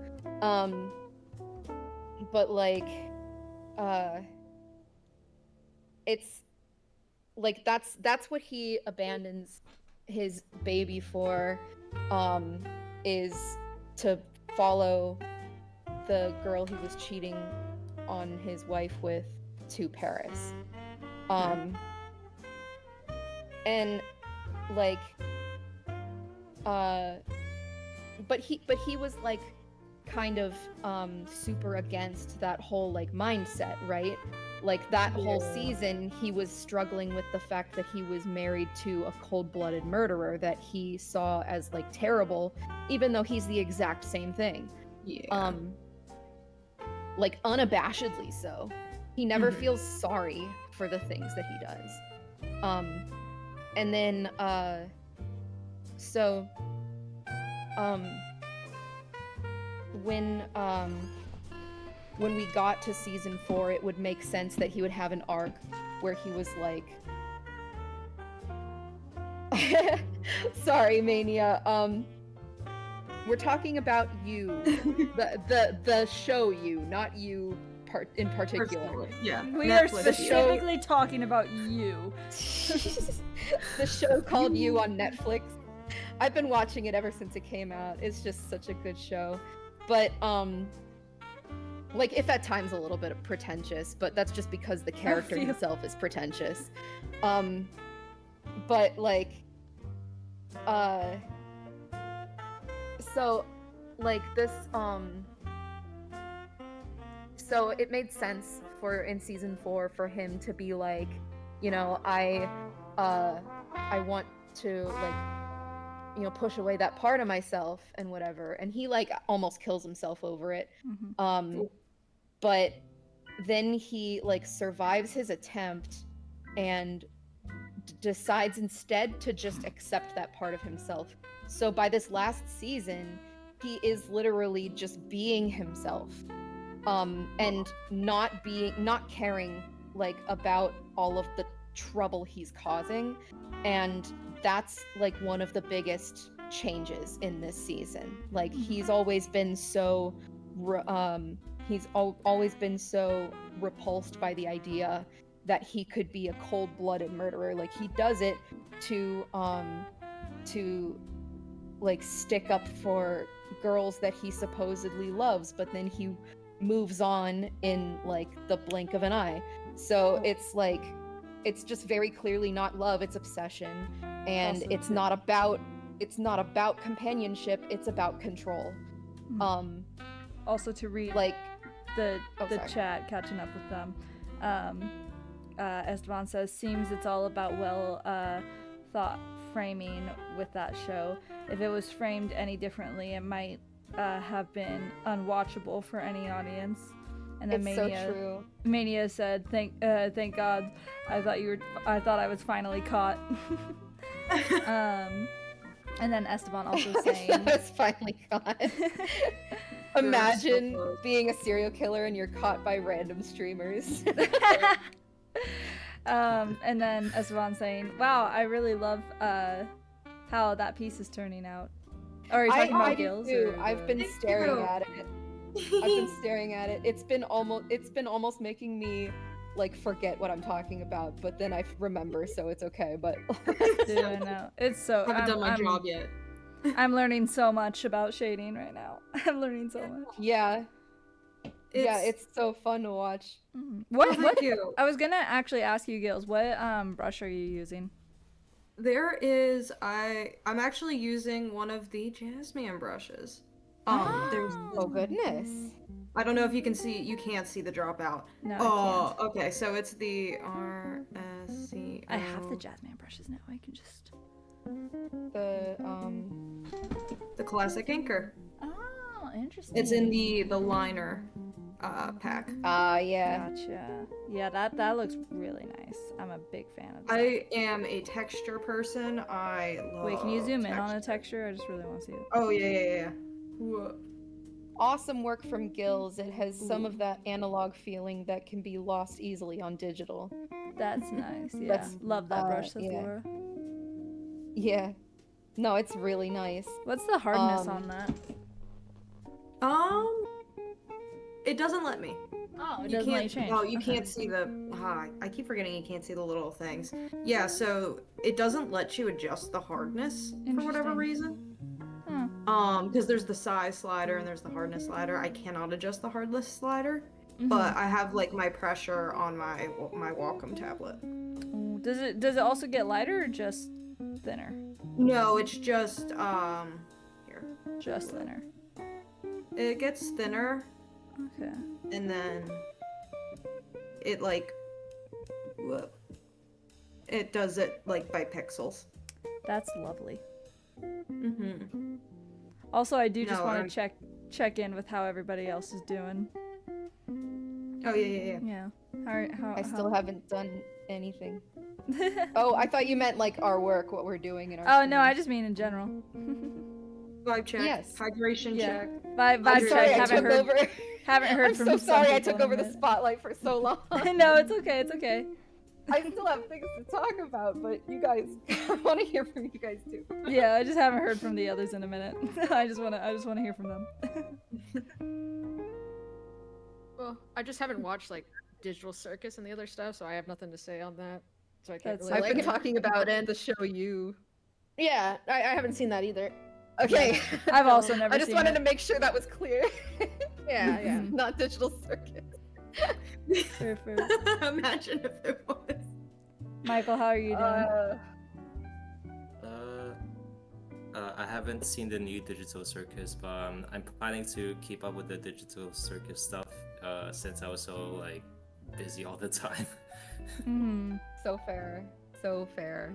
But like it's like that's what he abandons his baby for, is to follow the girl he was cheating on his wife with to Paris. And like but he was like kind of super against that whole like mindset, right? Like that whole season he was struggling with the fact that he was married to a cold-blooded murderer that he saw as like terrible, even though he's the exact same thing. Like unabashedly so. He never feels sorry for the things that he does. And then when we got to season 4, it would make sense that he would have an arc where he was like sorry, Mania. We're talking about you. the show you, not you in particular. Yeah. We are specifically talking about you. The show called You on Netflix. I've been watching it ever since it came out. It's just such a good show. But like if at times a little bit pretentious, but that's just because the character himself is pretentious. But like so like this so it made sense for in season 4 for him to be like, you know, I want to like, you know, push away that part of myself and whatever, and he like almost kills himself over it. But then he like survives his attempt and decides instead to just accept that part of himself. So by this last season he is literally just being himself, and not caring like about all of the trouble he's causing. And that's like one of the biggest changes in this season. Like he's always been so always been so repulsed by the idea that he could be a cold-blooded murderer. Like he does it to like stick up for girls that he supposedly loves, but then he moves on in like the blink of an eye. So it's like it's just very clearly not love, it's obsession. And also, it's not about companionship, it's about control. Also to read like the chat, catching up with them. Esteban says, seems it's all about well thought framing with that show. If it was framed any differently, it might have been unwatchable for any audience. And then it's Mania, so true. Mania said, "Thank God, I thought I was finally caught." And then Esteban also saying, "I was finally caught." Imagine being a serial killer and you're caught by random streamers. And then Esteban saying, "Wow, I really love how that piece is turning out." Or are you talking about Gills? I've been staring at it. I've been staring at it. It's been almost making me like forget what I'm talking about, but then I remember, so it's okay. But dude, I know it's so. I haven't done my job yet. I'm learning so much about shading right now. I'm learning so much. Yeah. It's so fun to watch. What I was gonna actually ask you, Gills, what brush are you using? There is I'm actually using one of the Jazzman brushes. There's oh goodness. I don't know if you can see. You can't see the dropout. No. Oh, okay. So it's the RSC. I have the Jazzman brushes now. I can just. The classic inker. Oh, interesting. It's in the liner pack. Yeah. Gotcha. Yeah, that looks really nice. I'm a big fan of that. I am a texture person. I love Wait, can you zoom in texture. on a texture? I just really want to see it. Oh, yeah. Whoa. Awesome work from Gills. It has some of that analog feeling that can be lost easily on digital. That's nice. Yeah, That's- love that brush, says yeah. Laura. Yeah. No, it's really nice. What's the hardness Um, on that? It doesn't let me. Oh, it You doesn't let you can't. change. Oh, you Okay. can't see the. I keep forgetting you can't see the little things. Yeah, so it doesn't let you adjust the hardness for whatever Interesting. reason. Hmm. Because there's the size slider and there's the hardness slider. I cannot adjust the hardness slider, Mhm. but I have like my pressure on my Wacom tablet. Ooh, does it also get lighter or just thinner? No, it's just here. Just thinner. It gets thinner Okay. and then it like whoop. It does it like by pixels. That's lovely. Mm-hmm. Also, I do just No, want I'm- to check in with how everybody else is doing. Oh yeah. Yeah. How I still haven't done anything. have. Oh, I thought you meant like our work, what we're doing in our Oh no, I streams. just mean in general. Vibe check. Yes. Hydration Yeah. check. Vibe I'm check. sorry I Haven't took heard. over. Haven't heard I'm from. so some sorry I people took in a over the minute. spotlight for so long. No, it's okay. It's okay. I still have things to talk about, but you guys, I want to hear from you guys too. Yeah, I just haven't heard from the others in a minute. I just wanna hear from them. Well, I just haven't watched like Digital Circus and the other stuff, so I have nothing to say on that. So I can't That's really. I've been okay. talking about it to show you. Yeah, I haven't seen that either. Okay. I've also never I just seen wanted it. to make sure that was clear. Yeah, yeah. Not Digital Circus. Fair, fair. Imagine if it was. Michael, how are you doing? I haven't seen the new Digital Circus, but I'm planning to keep up with the Digital Circus stuff since I was so like busy all the time. Mhm. So fair. So fair.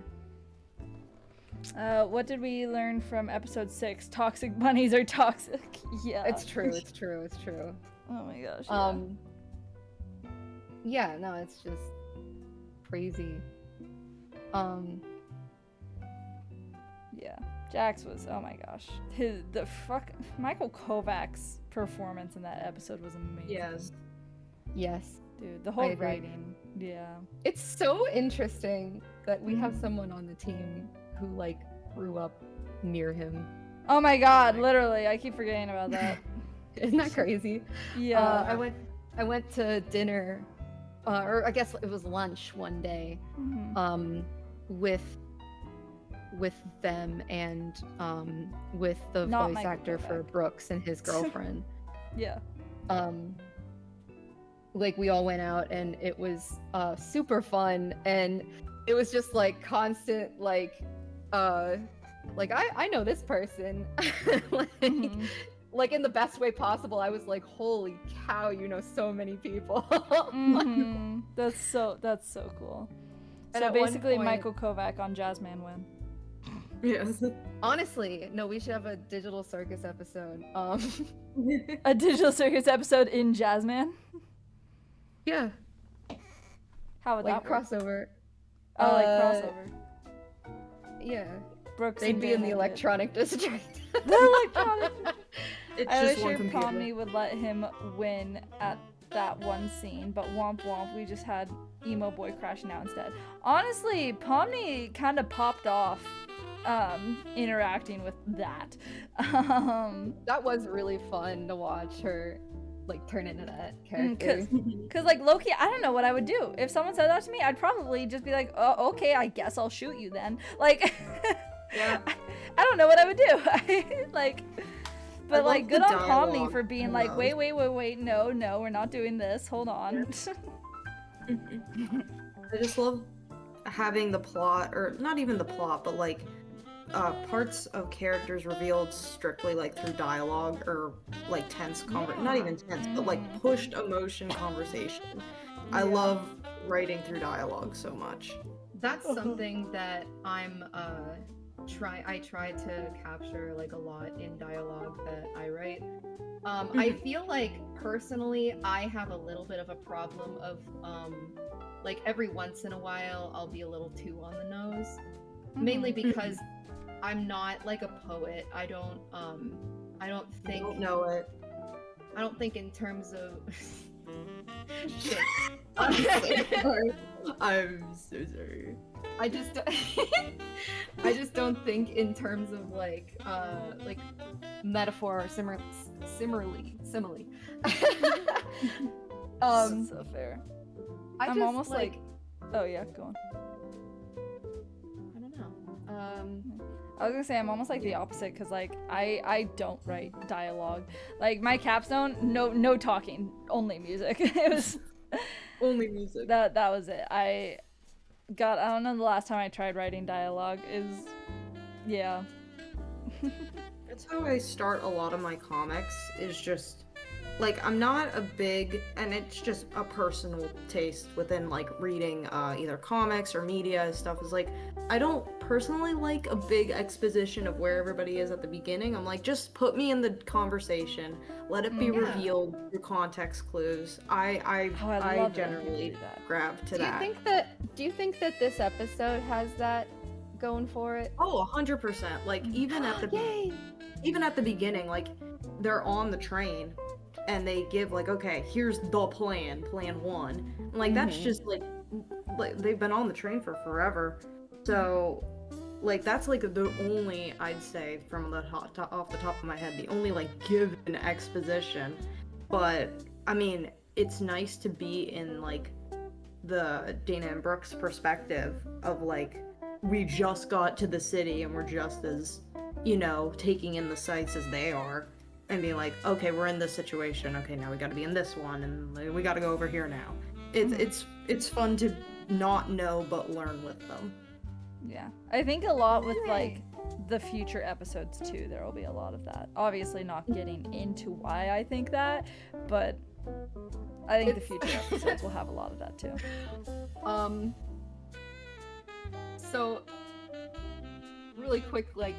What did we learn from episode 6? Toxic bunnies are toxic. Yeah. It's true. It's true. It's true. Oh my gosh. Yeah. Yeah, no, it's just crazy. Yeah. Jax was, oh my gosh. Michael Kovac's performance in that episode was amazing. Yes. Yes. Dude, the whole agree. writing. Yeah. It's so interesting that we have someone on the team who like grew up near him. Oh my god, literally. I keep forgetting about that. Isn't that crazy? Yeah. I went to dinner, or I guess it was lunch one day, Mhm. with them and with the Not voice Michael actor for Kovac. Brooks and his girlfriend. Yeah. Like we all went out and it was super fun, and it was just like constant like I know this person. like, Mhm. like in the best way possible. I was like, holy cow, you know so many people. Mhm. That's so cool. And So at one basically, point- Michael Kovac on Jazzman win. Yes. Honestly, no, we should have a Digital Circus episode. A Digital Circus episode in Jazzman. Yeah, How would like that work? crossover. Oh, like Uh, crossover. Yeah, Brooks they'd and be in the Dan electronic district. The electronic. It's I just wish one your computer. Pomni would let him win at that one scene, but womp womp, we just had Emo Boy crashing out instead. Honestly, Pomni kind of popped off interacting with that. That was really fun to watch her like turn into that character. Cause like Loki, I don't know what I would do. If someone said that to me, I'd probably just be like, oh, okay, I guess I'll shoot you then. Like, Yeah. I don't know what I would do. Like, but love like, good the on Pomni dialogue for being in like, those. wait, no, we're not doing this. Hold on. I just love having the plot, or not even the plot, but like parts of characters revealed strictly like through dialogue or like tense not even tense, but like pushed emotion conversation. I love writing through dialogue so much. That's something that I'm I try to capture like a lot in dialogue that I write. I feel like personally I have a little bit of a problem of like every once in a while I'll be a little too on the nose. Mainly because I'm not like a poet. I don't think Don't know it. I don't think in terms of shit. I'm so sorry. I'm so sorry. I just I just don't think in terms of like metaphor or simile. So fair. I'm I'm almost like, oh yeah, go on. I don't know. I was gonna say I'm almost like the opposite because like I don't write dialogue. Like my capstone, no talking, only music. It was Only music. that was it. I don't know the last time I tried writing dialogue is yeah. That's how I start a lot of my comics, is just like I'm not a big, and it's just a personal taste within like reading either comics or media stuff, is like I don't personally like a big exposition of where everybody is at the beginning. I'm like, just put me in the conversation, let it be Yeah. revealed through context clues. I Oh, I love it when people generally do that. grab to do you that. think that this episode has that going for it? Oh, 100%. Like even at the Yay! even at the beginning, like they're on the train and they give like, okay, here's the plan 1. And, like that's just like they've been on the train for forever. So like that's like the only, I'd say from the off the top of my head, the only like given exposition. But I mean, it's nice to be in like the Dana and Brooke's perspective of like, we just got to the city and we're just as, you know, taking in the sights as they are, and being like, okay, we're in this situation, okay, now we gotta be in this one, and like, we gotta go over here now. It's fun to not know but learn with them. Yeah. I think a lot with like the future episodes too, there will be a lot of that. Obviously not getting into why I think that, but I think the future episodes will have a lot of that too. So really quick, like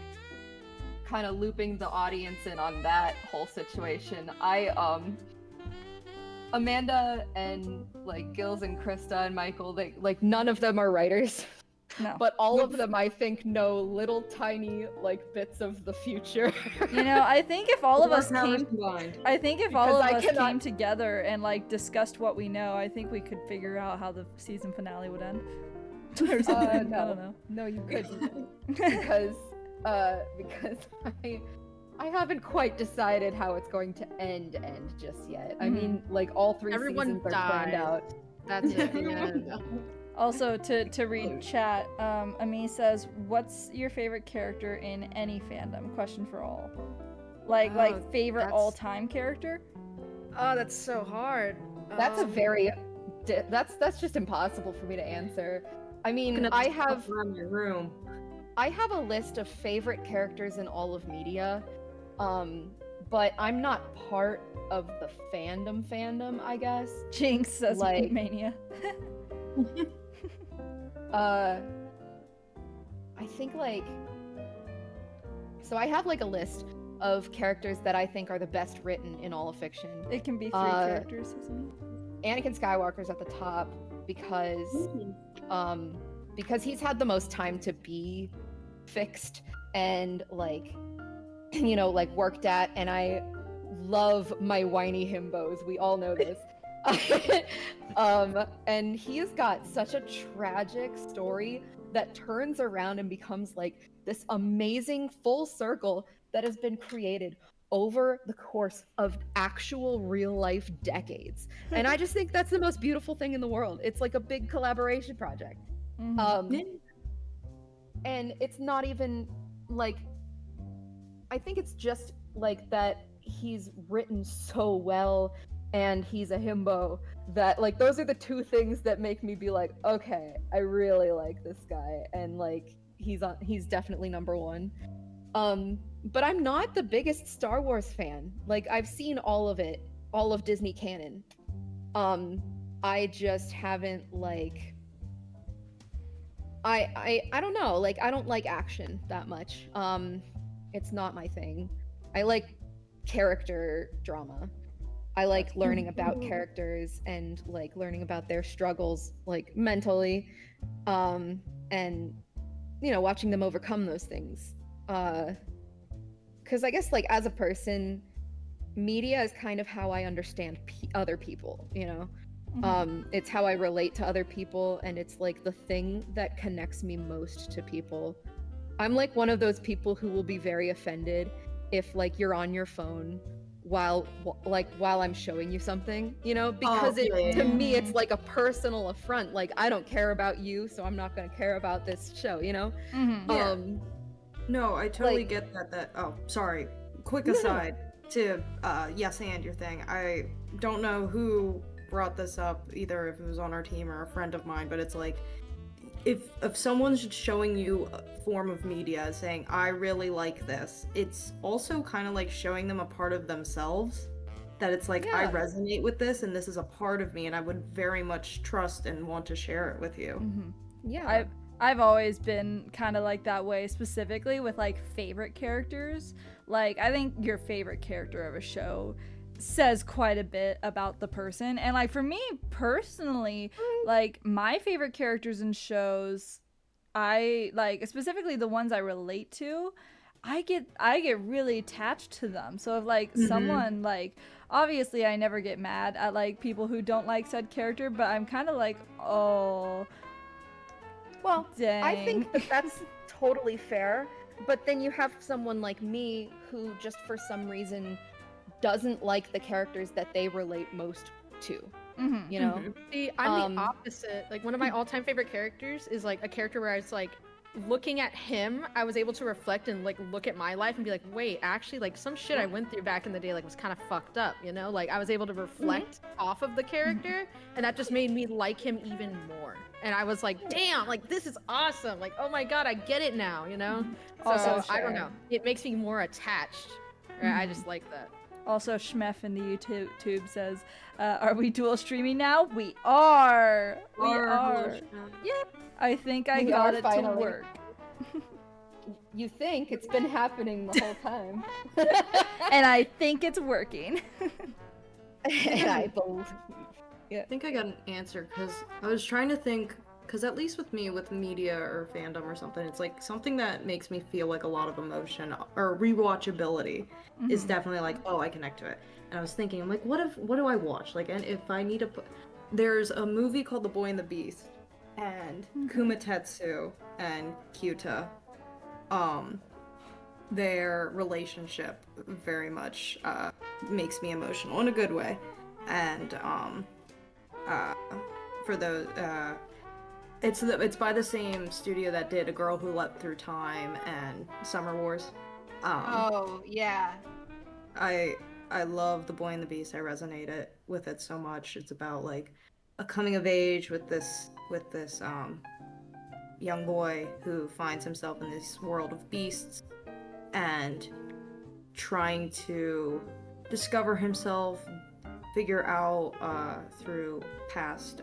kind of looping the audience in on that whole situation. Amanda and like Gills and Krista and Michael, they like none of them are writers. No. But all of them, I think, know little tiny like bits of the future. You know, I think if all of us Powers came combined. I think if all of Because I us cannot- came together and like discussed what we know, I think we could figure out how the season finale would end. Or something. I don't know. No, you couldn't. because I haven't quite decided how it's going to end just yet. I mean, like all 3 Everyone seasons are planned dies. out. That's it. The end. Also, to read chat, Ami says, "What's your favorite character in any fandom?" Question for all. Like favorite that's- all-time character? Oh, that's so hard. That's a Um, very that's just impossible for me to answer. I mean, I have around my room. a list of favorite characters in all of media, but I'm not part of the fandom, I guess. Jinx says Like- Mania. I think like so I have like a list of characters that I think are the best written in all of fiction. It can be 3 characters, isn't it? Anakin Skywalker's at the top because he's had the most time to be fixed and like you know, like worked at, and I love my whiny himbos. We all know this. And he has got such a tragic story that turns around and becomes like this amazing full circle that has been created over the course of actual real life decades. And I just think that's the most beautiful thing in the world. It's like a big collaboration project. And it's not even like, I think it's just like that he's written so well and he's a himbo, that like those are the 2 things that make me be like, okay, I really like this guy, and like he's definitely number 1. But I'm not the biggest Star Wars fan. Like I've seen all of it, all of Disney canon. I just haven't like I don't know. Like I don't like action that much. It's not my thing. I like character drama. I like learning about characters and like learning about their struggles like mentally and watching them overcome those things. Cuz I guess like as a person, media is kind of how I understand other people, it's how I relate to other people, and it's like the thing that connects me most to people. I'm like one of those people who will be very offended if like you're on your phone while I'm showing you something, because to me it's like a personal affront. Like I don't care about you, so I'm not going to care about this show, Mm-hmm. Yeah. No, I totally like- get that. Oh, sorry. Quick No. aside to yes and your thing. I don't know who brought this up, either if it was on our team or a friend of mine, but it's like if someone's showing you a form of media saying I really like this, it's also kind of like showing them a part of themselves that it's like I Yeah. resonate with this and this is a part of me and I would very much trust and want to share it with you. Mm-hmm. Yeah. I've always been kind of like that way, specifically with like favorite characters. Like I think your favorite character of a show says quite a bit about the person, and like for me personally, like my favorite characters in shows, I like specifically the ones I relate to, I get really attached to them. So if like someone like, obviously I never get mad at like people who don't like said character, but I'm kind of like, oh, Well, dang. I think that that's totally fair, but then you have someone like me who just for some reason doesn't like the characters that they relate most to, Mhm. you know? See, I'm the opposite. Like one of my all-time favorite characters is like a character where I was like looking at him, I was able to reflect and like look at my life and be like, wait, actually like some shit I went through back in the day like was kind of fucked up, Like I was able to reflect off of the character, and that just made me like him even more. And I was like, damn, like this is awesome. Like, oh my god, I get it now, So Also I don't fair. know. It makes me more attached. I just like that. Also, Schmeff in the YouTube says, "Are we dual streaming now? We are. We are. Yeah. I think I We got are it finally. to work." You think it's been happening the whole time. And I think it's working. And I believe. I think I got an answer because I was trying to think, because at least with me, with media or fandom or something, it's like something that makes me feel like a lot of emotion or rewatchability is definitely like, oh, I connect to it. And I was thinking, I'm like, what do I watch? Like, and if I need to put, there's a movie called The Boy and the Beast, and Kumatetsu and Kyuta, their relationship very much makes me emotional in a good way. And for those it's by the same studio that did A Girl Who Leapt Through Time and Summer Wars. Oh, yeah. I love The Boy and the Beast. I resonate with it so much. It's about like a coming of age with this young boy who finds himself in this world of beasts and trying to discover himself, figure out through past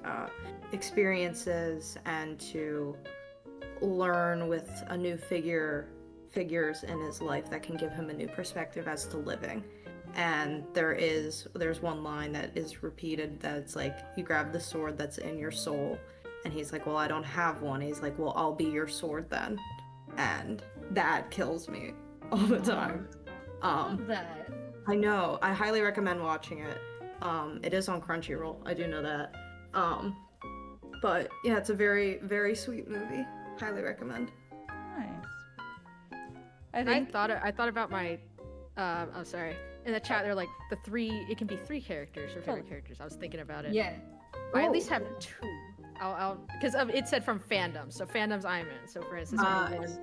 experiences, and to learn with a new figures in his life that can give him a new perspective as to living. And there's one line that is repeated that's like, you grab the sword that's in your soul, and he's like, well, I don't have one. He's like, well, I'll be your sword then. And that kills me all the time. That. I know. I highly recommend watching it. It is on Crunchyroll. I do know that. But yeah, it's a very, very sweet movie. Highly recommend. Nice. I I think. thought about my oh sorry. In the chat they're like it can be 3 characters for favorite characters. I was thinking about it. Yeah. I at least have 2. I'll because it said from fandom. So fandoms I'm in. So for instance, number 1,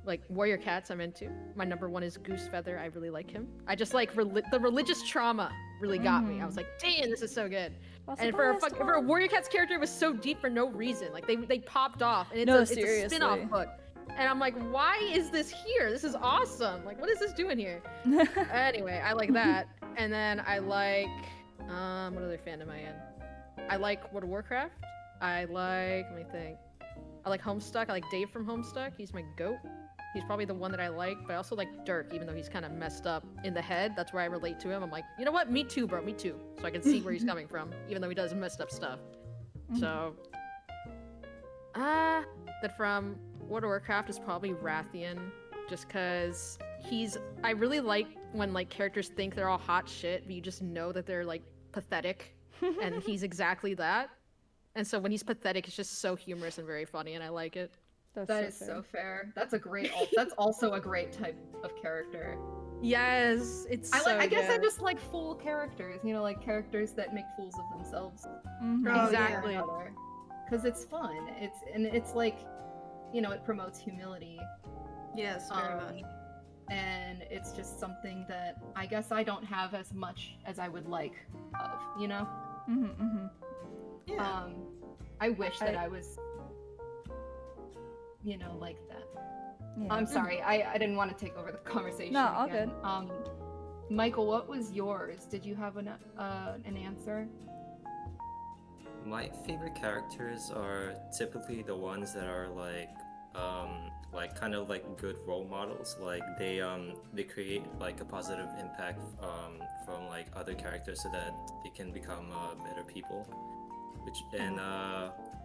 like Warrior Cats I'm into. My number 1 is Goose Feather. I really like him. I just like the religious trauma really got me. I was like, "Damn, this is so good." And for a Warrior Cats character, it was so deep for no reason. Like they popped off, and it's a spin-off book. And I'm like, why is this here? This is awesome. Like, what is this doing here? Anyway, I like that. And then I like, what other fandom am I in? I like World of Warcraft. I like, let me think. I like Homestuck. I like Dave from Homestuck. He's my goat. He's probably the one that I like, but I also like Dirk, even though he's kind of messed up in the head. That's where I relate to him. I'm like, you know what? Me too, bro. Me too. So I can see where he's coming from, even though he does messed up stuff. So, that from World of Warcraft is probably Rathian, just because I really like when like characters think they're all hot shit, but you just know that they're like pathetic, and he's exactly that. And so when he's pathetic, it's just so humorous and very funny, and I like it. That is so fair. That's also a great type of character. Yes, it's so I guess I good. just like fool characters, you know, like characters that make fools of themselves. Exactly. Because it's fun. It's like, you know, it promotes humility. Yes, very much. And it's just something that I guess I don't have as much as I would like of, you know? Yeah. I wish that I was, you know, like that. Yeah. I'm sorry, I didn't want to take over the conversation. No, all again. Michael, what was yours? Did you have an answer? My favorite characters are typically the ones that are like kind of like good role models. Like they create like a positive impact from like other characters so that they can become better people.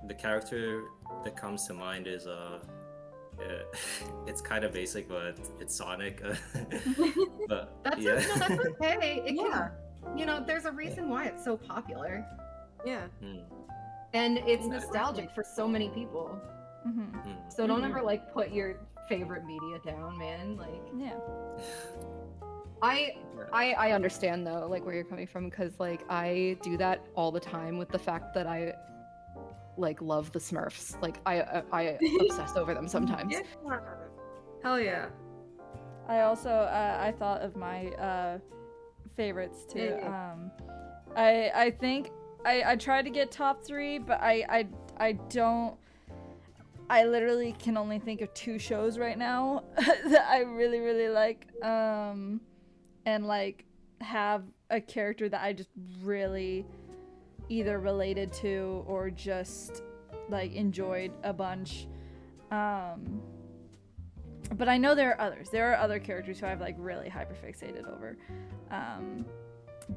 The character that comes to mind is it's kind of basic, but it's Sonic. But That's yeah. that's okay. It Yeah. can, you know, there's a reason why it's so popular, Yeah. and it's nostalgic for so many people. So don't ever like put your favorite media down, man. Like, Yeah. I understand though, like where you're coming from, because like I do that all the time with the fact that I like love the Smurfs. Like I obsess over them sometimes. Yeah. Hell yeah. I also I thought of my favorites too. Yeah. I think I tried to get top 3, but I don't. I literally can only think of 2 shows right now that I really like, and like have a character that I just really either related to or just like enjoyed a bunch. But I know there are others. There are other characters who I've like really hyperfixated over.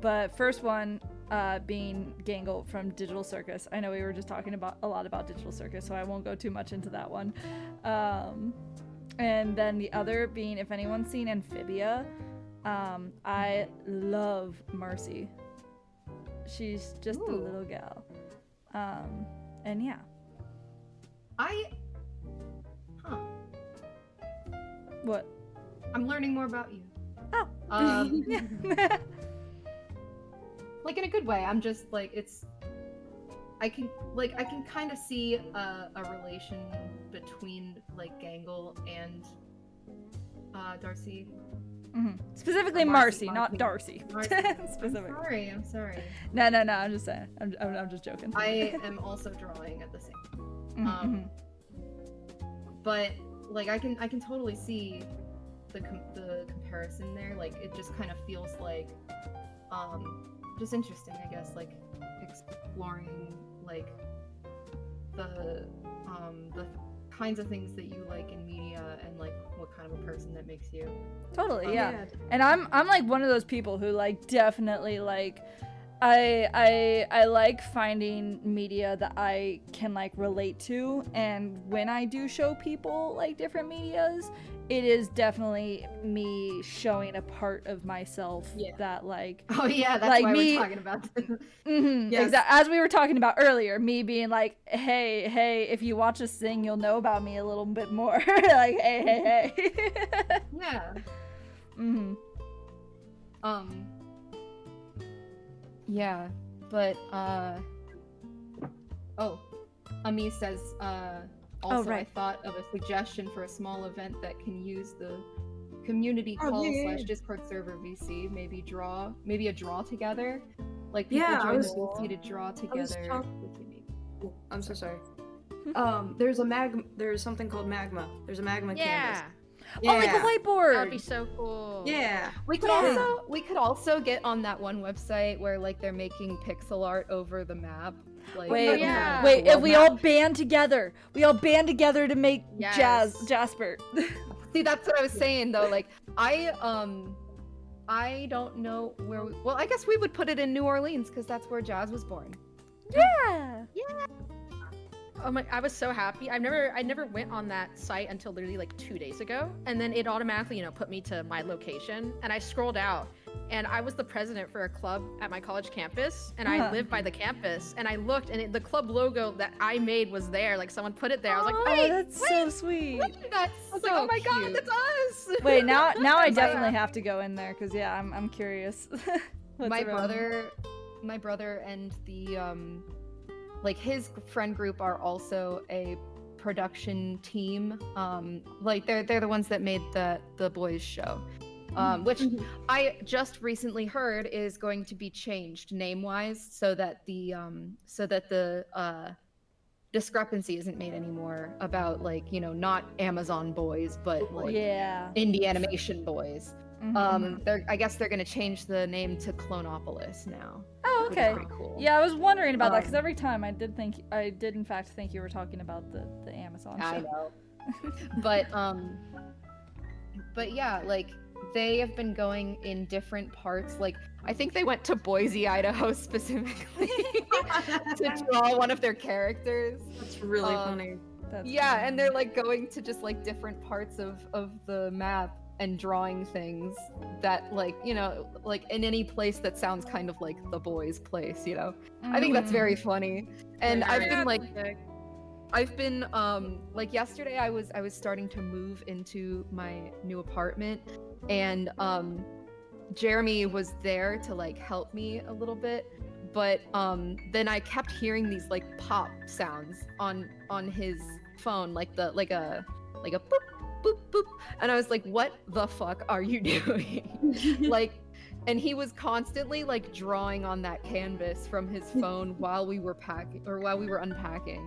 But first one being Gangle from Digital Circus. I know we were just talking about a lot about Digital Circus, so I won't go too much into that one. And then the other being, if anyone's seen Amphibia, I love Mercy. She's just a little gal. And yeah. What? I'm learning more about you. Oh. Yeah. Like in a good way. I'm just like I can kind of see a relation between like Gangle and Darcy. Specifically Marcy, Marcy, not Darcy. Specifically. I'm sorry. No. I'm just saying. I'm just joking. I am also drawing at the same time. But like I can totally see the comparison there. Like it just kind of feels like just interesting, I guess, like exploring like the kinds of things that you like in media and like what kind of a person that makes you. Totally, yeah. And I'm like one of those people who like definitely like I like finding media that I can like relate to, and when I do show people like different medias, it is definitely me showing a part of myself that like oh yeah, that's like why me, we're talking about this. Yes. As we were talking about earlier, me being like, hey, if you watch this thing, you'll know about me a little bit more. Like, hey. Yeah. Yeah, but Ami says also right. I thought of a suggestion for a small event that can use the community call / Discord server VC. Maybe a draw together. Like people join the VC to draw together. I'm so sorry. There's something called Magma. There's a Magma canvas. Oh, like a whiteboard. That'd be so cool. Yeah. We could also get on that one website where like they're making pixel art over the map. Like, Wait, yeah. wait, if world we map. all band together. We all band together to make Yes. Jasper. See, that's what I was saying though. Like, I don't know where. Well, I guess we would put it in New Orleans because that's where Jazz was born. Yeah. Oh my! I was so happy. I never went on that site until literally like 2 days ago, and then it automatically, put me to my location. And I scrolled out, and I was the president for a club at my college campus, and I live by the campus. And I looked, and the club logo that I made was there. Like someone put it there. I was like, Oh, wait, that's so sweet. That's I was like, oh my god, that's us! Wait, now I Yeah. definitely have to go in there because yeah, I'm curious. What's my around. brother and the like his friend group are also a production team. Like they're the ones that made the boys show. Which I just recently heard is going to be changed name-wise so that the discrepancy isn't made anymore about like, not Amazon boys, but like Yeah. indie animation boys. Mhm. I guess they're gonna change the name to Clonopolis now. Oh, which is okay. pretty cool. Yeah, I was wondering about that because Um, every time I did in fact think you were talking about the Amazon show. I know. But yeah, like they have been going in different parts. Like I think they went to Boise, Idaho specifically to draw one of their characters. That's really Um, funny. That's Yeah, funny. and they're like going to just like different parts of the map and drawing things that like, like in any place that sounds kind of like the boys' place, I think that's very funny. And I've been like yesterday I was starting to move into my new apartment and Jeremy was there to like help me a little bit, but then I kept hearing these like pop sounds on his phone, like a boop boop boop, and I was like, what the fuck are you doing? Like, and he was constantly like drawing on that canvas from his phone while we were unpacking,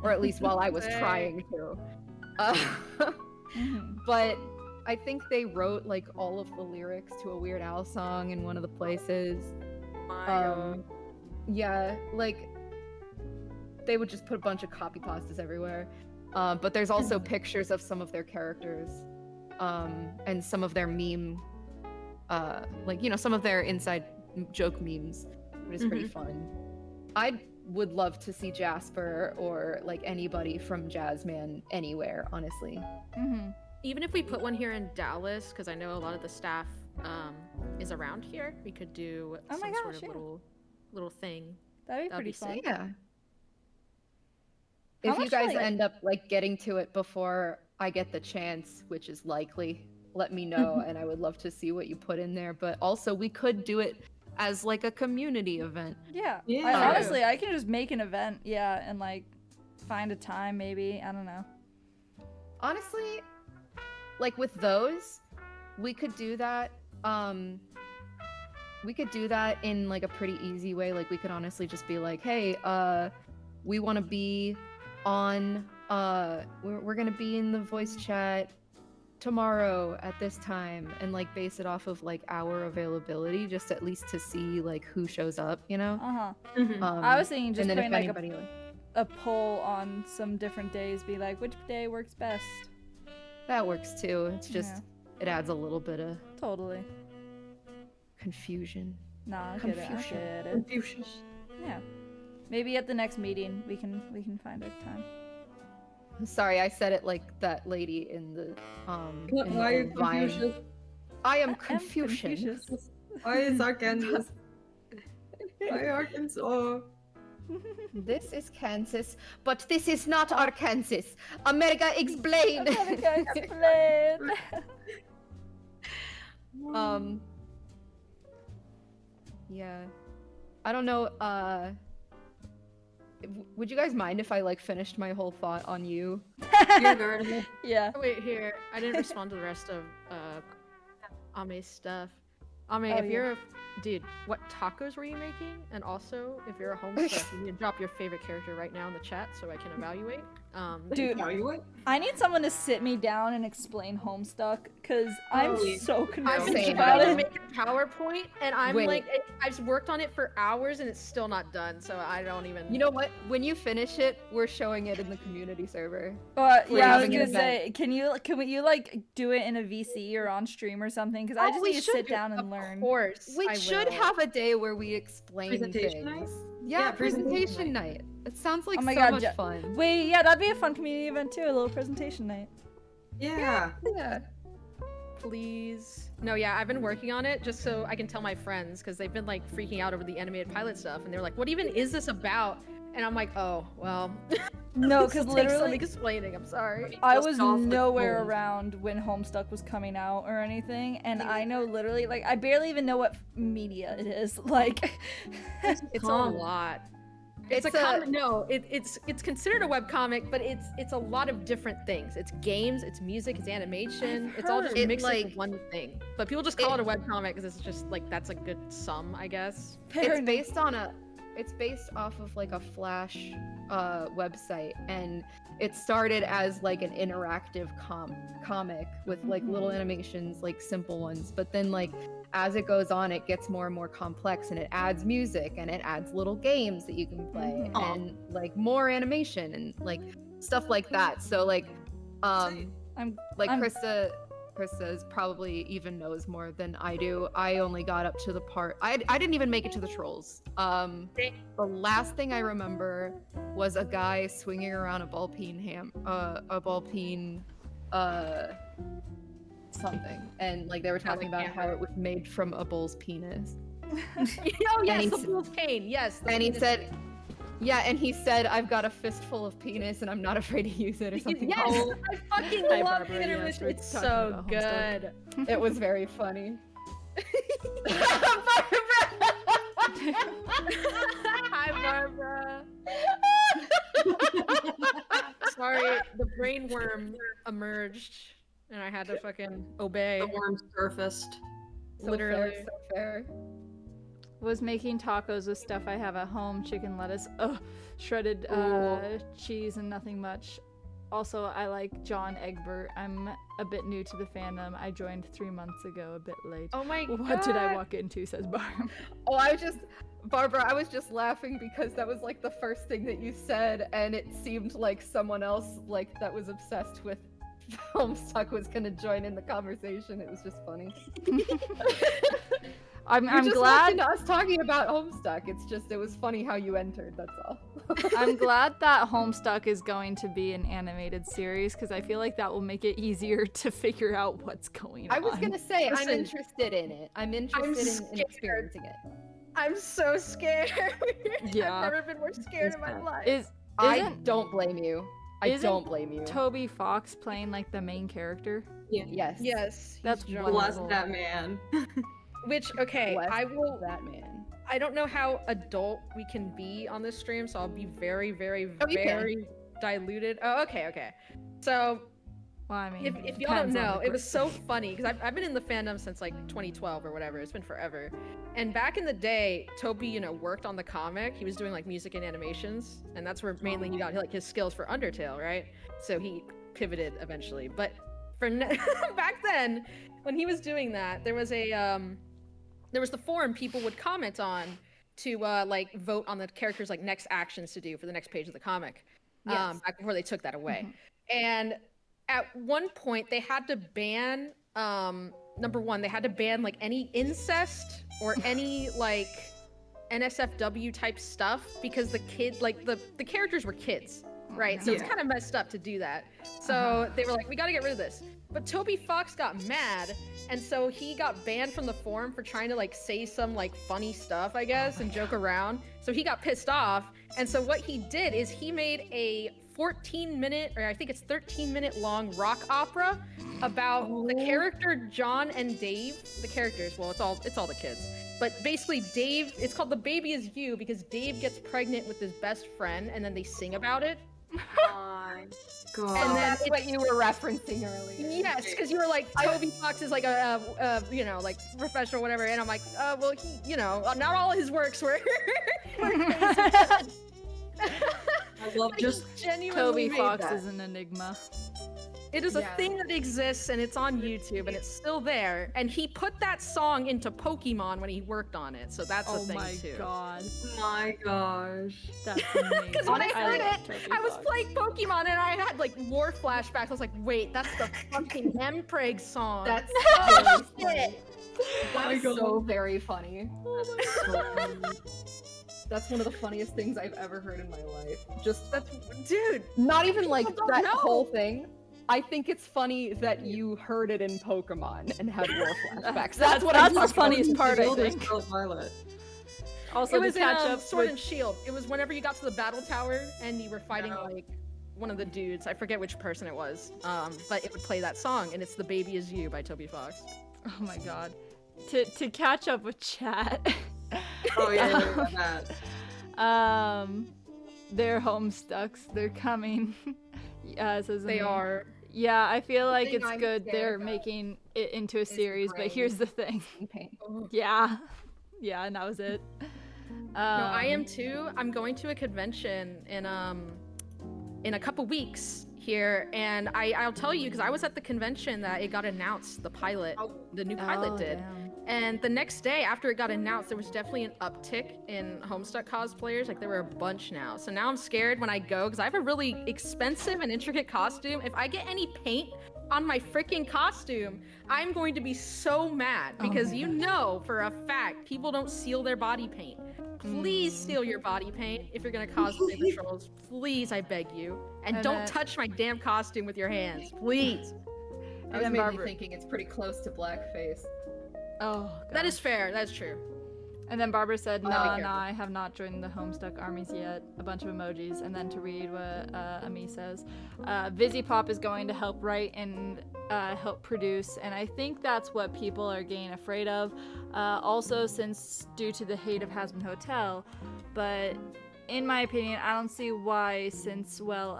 or at least while I was trying to. Mhm. But I think they wrote like all of the lyrics to a Weird Al song in one of the places. Yeah, like they would just put a bunch of copy pastas everywhere. But there's also pictures of some of their characters, and some of their meme, like some of their inside joke memes, which is pretty fun. I would love to see Jasper or like anybody from Jazzman anywhere, honestly. Mhm. Even if we put one here in Dallas, because I know a lot of the staff is around here, we could do Oh my some sort gosh, of yeah. little thing. That'd be That'd pretty be fun. sick. Yeah. How If you much, guys like- end up like getting to it before I get the chance, which is likely, let me know and I would love to see what you put in there. But also we could do it as like a community event. Yeah. Yeah. Honestly, I can just make an event, and like find a time maybe. I don't know. Honestly, like with those, we could do that. We could do that in like a pretty easy way. Like we could honestly just be like, hey, we want to be on we're gonna be in the voice chat tomorrow at this time, and like base it off of like our availability, just at least to see like who shows up, Uh-huh. Um, I was thinking just and then if putting like anybody like, a poll on some different days, be like, which day works best? that works too. It's just it adds a little bit of Totally. confusion. Nah, I get it. I Confusion. get it. Confucius. Yeah. Maybe at the next meeting we can find a time. Sorry, I said it like that lady in the in the Why are you old Vine. Confucius? I am I'm Confucian. Confucius. Why is Arkansas? Why Arkansas? This is Kansas, but this is not Arkansas. America, explain. America, explain. Yeah. I don't know, would you guys mind if I like finished my whole thought on you? You're guardable. Yeah. Oh, wait, here. I didn't respond to the rest of Ame's stuff. Ame, Oh, if yeah. you're a dude, what tacos were you making? And also, if you're a home chef, you need to drop your favorite character right now in the chat so I can evaluate. Dude, No, you would. I need someone to sit me down and explain Homestuck because I'm Oh, yeah. so I've confused been Same. about trying to it. make a PowerPoint, and I'm Wait. like, I've worked on it for hours, and it's still not done. So I don't even. You know what? When you finish it, we're showing it in the community server. Yeah, I We're was having an gonna event. say, can you like do it in a VC or on stream or something? Because I Oh, just we need to should sit do- down and Of learn. course, We I should will. have a day where we explain Presentation things. night? Yeah, Yeah, presentation presentation night. It sounds like Oh my so God, much fun. Wait, yeah, that'd be a fun community event too. A little presentation night. Yeah. Yeah. Please. No, yeah, I've been working on it just so I can tell my friends because they've been like freaking out over the animated pilot stuff, and they're like, "What even is this about?" And I'm like, "Oh, well." No, this because will take some literally, explaining. I'm sorry. I Dust was off the nowhere cold. around when Homestuck was coming out or anything, and I know literally, like, I barely even know what media it is. Like, It's a Calm. lot. It's It's a a- comic. No, it's considered a webcomic, but it's a lot of different things. It's games, it's music, it's animation. I've It's all just heard. It, mixed into like- one thing. But people just call it a webcomic because it's just like that's a good sum, I guess. fair It's based on a it's based off of like a Flash website, and it started as like an interactive comic with like little animations, like simple ones, but then like as it goes on it gets more and more complex, and it adds music and it adds little games that you can play Aw. and like more animation and like stuff like that. So like I'm like I'm- Krista's probably even knows more than I do. I only got up to the part I didn't even make it to the trolls. The last thing I remember was a guy swinging around a ball peen something, and like they were talking about how it was made from a bull's penis. Oh yes, he the s- bull's cane. Yes. the And he penis said, cane. yeah, and he said, "I've got a fistful of penis, and I'm not afraid to use it," or something. Yes, Oh, I fucking Hi, love Barbara, the yes, animation. we're It's talking so about good. it was very funny. Hi, Barbara. Sorry, the brain worm emerged, and I had to fucking obey. The worm surfaced. So Literally. fair, so fair. was making tacos with stuff I have at home, chicken, lettuce, shredded cheese, and nothing much. Also, I like John Egbert. I'm a bit new to the fandom. I joined 3 months ago, a bit late. Oh my god. What did I walk into, says Barb. Oh, Barbara, I was just laughing because that was like the first thing that you said, and it seemed like someone else like that was obsessed with Homestuck was gonna join in the conversation. It was just funny. I'm You just glad walked into us talking about Homestuck. It was funny how you entered. That's all. I'm glad that Homestuck is going to be an animated series because I feel like that will make it easier to figure out what's going on. I was gonna say I'm Listen, interested in it. I'm interested in scared. experiencing it. I'm so scared. Yeah. I've never been more scared in my life. I Isn't don't blame you. I isn't don't blame you. Toby Fox playing like the main character? Yes. Yes. That's he's Bless wonderful. that man. Which okay, Bless I will. that man. I don't know how adult we can be on this stream, so I'll be very, very, Oh, you can. very diluted. Oh, okay, okay. So Well, I mean, if y'all don't depends on know, the it was so funny because I've been in the fandom since like 2012 or whatever. It's been forever. And back in the day, Toby, worked on the comic. He was doing like music and animations, and that's where mainly he got like his skills for Undertale, right? So he pivoted eventually. But for back then, when he was doing that, there was the forum people would comment on to like vote on the characters' like next actions to do for the next page of the comic. Yes. Back before they took that away. And at one point they had to ban number one, they had to ban like any incest or any like NSFW type stuff because the characters were kids, right? So it's Yeah. kind of messed up to do that. So they were like, we got to get rid of this. But Toby Fox got mad, and so he got banned from the forum for trying to like say some like funny stuff, I guess, and joke around. So he got pissed off, and so what he did is he made a 14-minute, or I think it's 13-minute long rock opera about the character John and Dave. The characters, well, it's all the kids. But basically, Dave, it's called The Baby Is You because Dave gets pregnant with his best friend, and then they sing about it. My God. And then That's what you were referencing earlier. Yes, because you were like, Toby Fox is like a like professional, whatever, and I'm like, well, he, not all his works were. were crazy. I love But just he genuinely Toby made Fox that. is an enigma. It is a Yeah. thing that exists and it's on YouTube and it's still there. And he put that song into Pokemon when he worked on it, so that's a Oh thing my too. god, my gosh. that's amazing. When I heard love it, Toby I was Fox. playing Pokemon and I had like war flashbacks. I was like, wait, that's the fucking Mpreg song. That's oh really shit. That's God. so very funny. So That's one of the funniest things I've ever heard in my life. Just That's dude. not even like People don't that know. whole thing. I think it's funny that you heard it in Pokemon and had war flashbacks. That's what that's I'm the talking funniest part, I Shield or think. Scarlet Violet. Also, It to was in catch up Sword with and Shield. It was whenever you got to the battle tower and you were fighting Oh. like one of the dudes. I forget which person it was. But it would play that song, and it's "The Baby Is You" by Toby Fox. oh my god, to catch up with chat. Oh yeah, that. They're homestucks. They're coming. Says They Amy. are. Yeah, I feel like thing it's I'm good scared they're of making it into a is the series, but brain. here's the thing. pain. Yeah, yeah, and that was it. No, I am too. I'm going to a convention in a couple weeks here, and I'll tell you because I was at the convention that it got announced. The new pilot did. Damn. And the next day after it got announced, there was definitely an uptick in Homestuck cosplayers. Like there were a bunch now. So now I'm scared when I go because I have a really expensive and intricate costume. If I get any paint on my freaking costume, I'm going to be so mad because my you know for a fact people don't seal their body paint. Please seal your body paint if you're gonna cosplay the trolls. Please, I beg you. And And don't then- touch my damn costume with your hands. Please. I was then mainly Barbara- thinking it's pretty close to blackface. Oh, That is gosh. fair. That's true. And then Barbara said, no, Gotta be no, careful. I have not joined the Homestuck armies yet. A bunch of emojis. And then to read what Ami says, VisiPop is going to help write and help produce. And I think that's what people are getting afraid of. Also, since due to the hate of Hazbin Hotel. But in my opinion, I don't see why, since, well,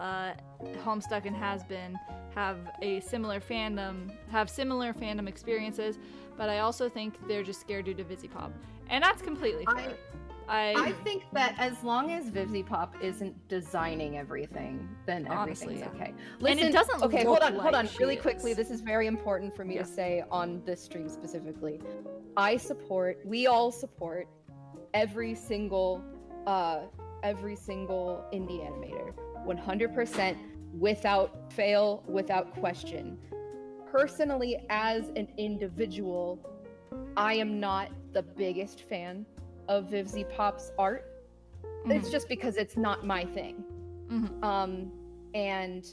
Homestuck and Hazbin have similar fandom experiences, but I also think they're just scared due to VisiPop. And that's completely fair. I think that as long as VisiPop isn't designing everything, then Honestly, everything's yeah. okay. And it doesn't Okay, look hold on, like she really quickly. is. This is very important for me Yeah. to say on this stream specifically. We all support every single indie animator, 100%, without fail, without question. Personally, as an individual, I am not the biggest fan of VivziePop's art. It's just because it's not my thing. Mhm. And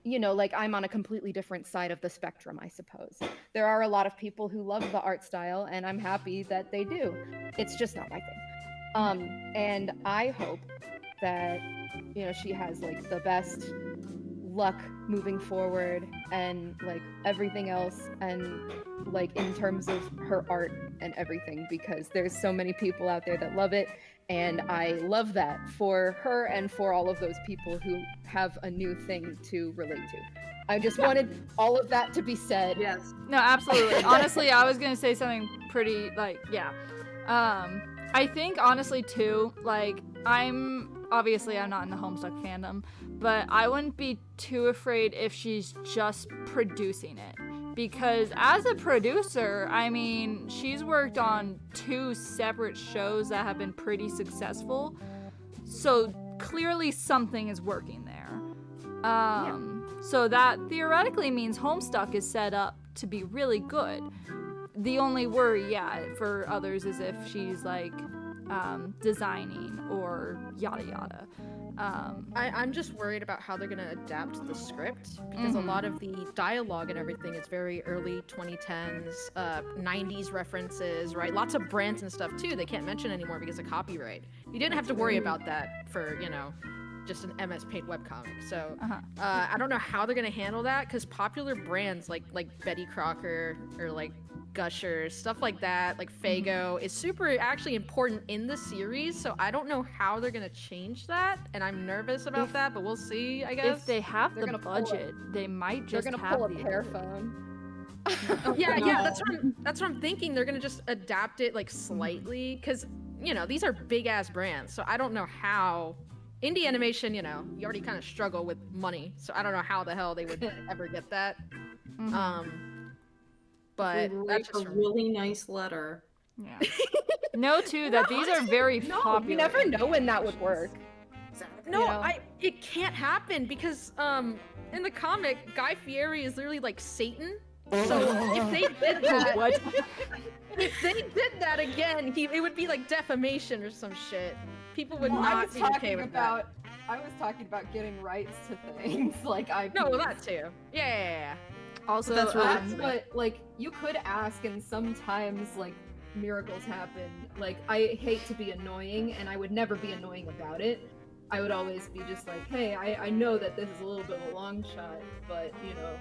you know, like I'm on a completely different side of the spectrum, I suppose. There are a lot of people who love the art style, and I'm happy that they do. It's just not my thing. And I hope that, you know, she has like the best luck moving forward and like everything else, and like in terms of her art and everything, because there's so many people out there that love it, and I love that for her and for all of those people who have a new thing to relate to. I just wanted all of that to be said. Yes. No, absolutely. Honestly, I was gonna say something pretty yeah. I think honestly too, like I'm not in the Homestuck fandom, but I wouldn't be too afraid if she's just producing it. Because as a producer, I mean, she's worked on 2 separate shows that have been pretty successful. So clearly something is working there. So that theoretically means Homestuck is set up to be really good. The only worry, for others is if she's like designing or yada yada. I'm just worried about how they're gonna adapt the script because a lot of the dialogue and everything is very early 2010s, 90s references, right? Lots of brands and stuff too. They can't mention anymore because of copyright. You didn't have to worry about that for, you know, just an MS Paint webcomic. So I don't know how they're gonna handle that because popular brands like Betty Crocker or like Gushers, stuff like that, like Fago, is super actually important in the series. So I don't know how they're gonna change that, and I'm nervous about that. But we'll see. I guess If they have They're the gonna pull a- budget, they might They're just gonna have pull a the pear phone. yeah, that's what I'm thinking. They're gonna just adapt it like slightly because you know these are big ass brands. So I don't know how indie animation, you know, you already kind of struggle with money, so I don't know how the hell they would ever get that. But We that's write just a from me. really nice letter. Yeah. Know too that these are very No, popular. you never know when that would work. No, You know? it can't happen because in the comic, Guy Fieri is literally like Satan. So if they did that, What? if they did that again, it would be like defamation or some shit. People would Well, I not was be okay talking with about. I was talking about getting rights to things like IP. that. No, well, that too. Yeah. Also, That's really That's what, like, you could ask, and sometimes, like, miracles happen. Like, I hate to be annoying, and I would never be annoying about it. I would always be just like, hey, I know that this is a little bit of a long shot, but, you know,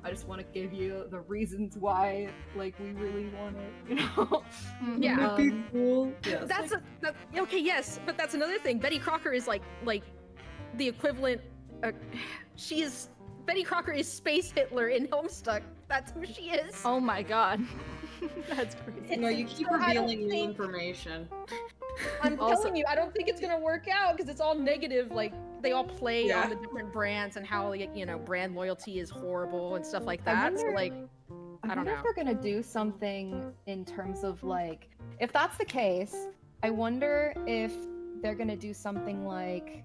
I just want to give you the reasons why, like, we really want it, you know? Yeah. Cool. Yes. That's okay. Yes, but that's another thing. Betty Crocker is like the equivalent. Betty Crocker is Space Hitler in Homestuck. That's who she is. oh my god. That's crazy. No, you keep So I don't revealing new think- information. I'm Also- telling you, I don't think it's gonna work out because it's all negative. Like they all play Yeah. on the different brands and how like, you know, brand loyalty is horrible and stuff like I that. So wonder- like, I I don't wonder know. if they're gonna do something in terms of like, if that's the case, I wonder if they're gonna do something like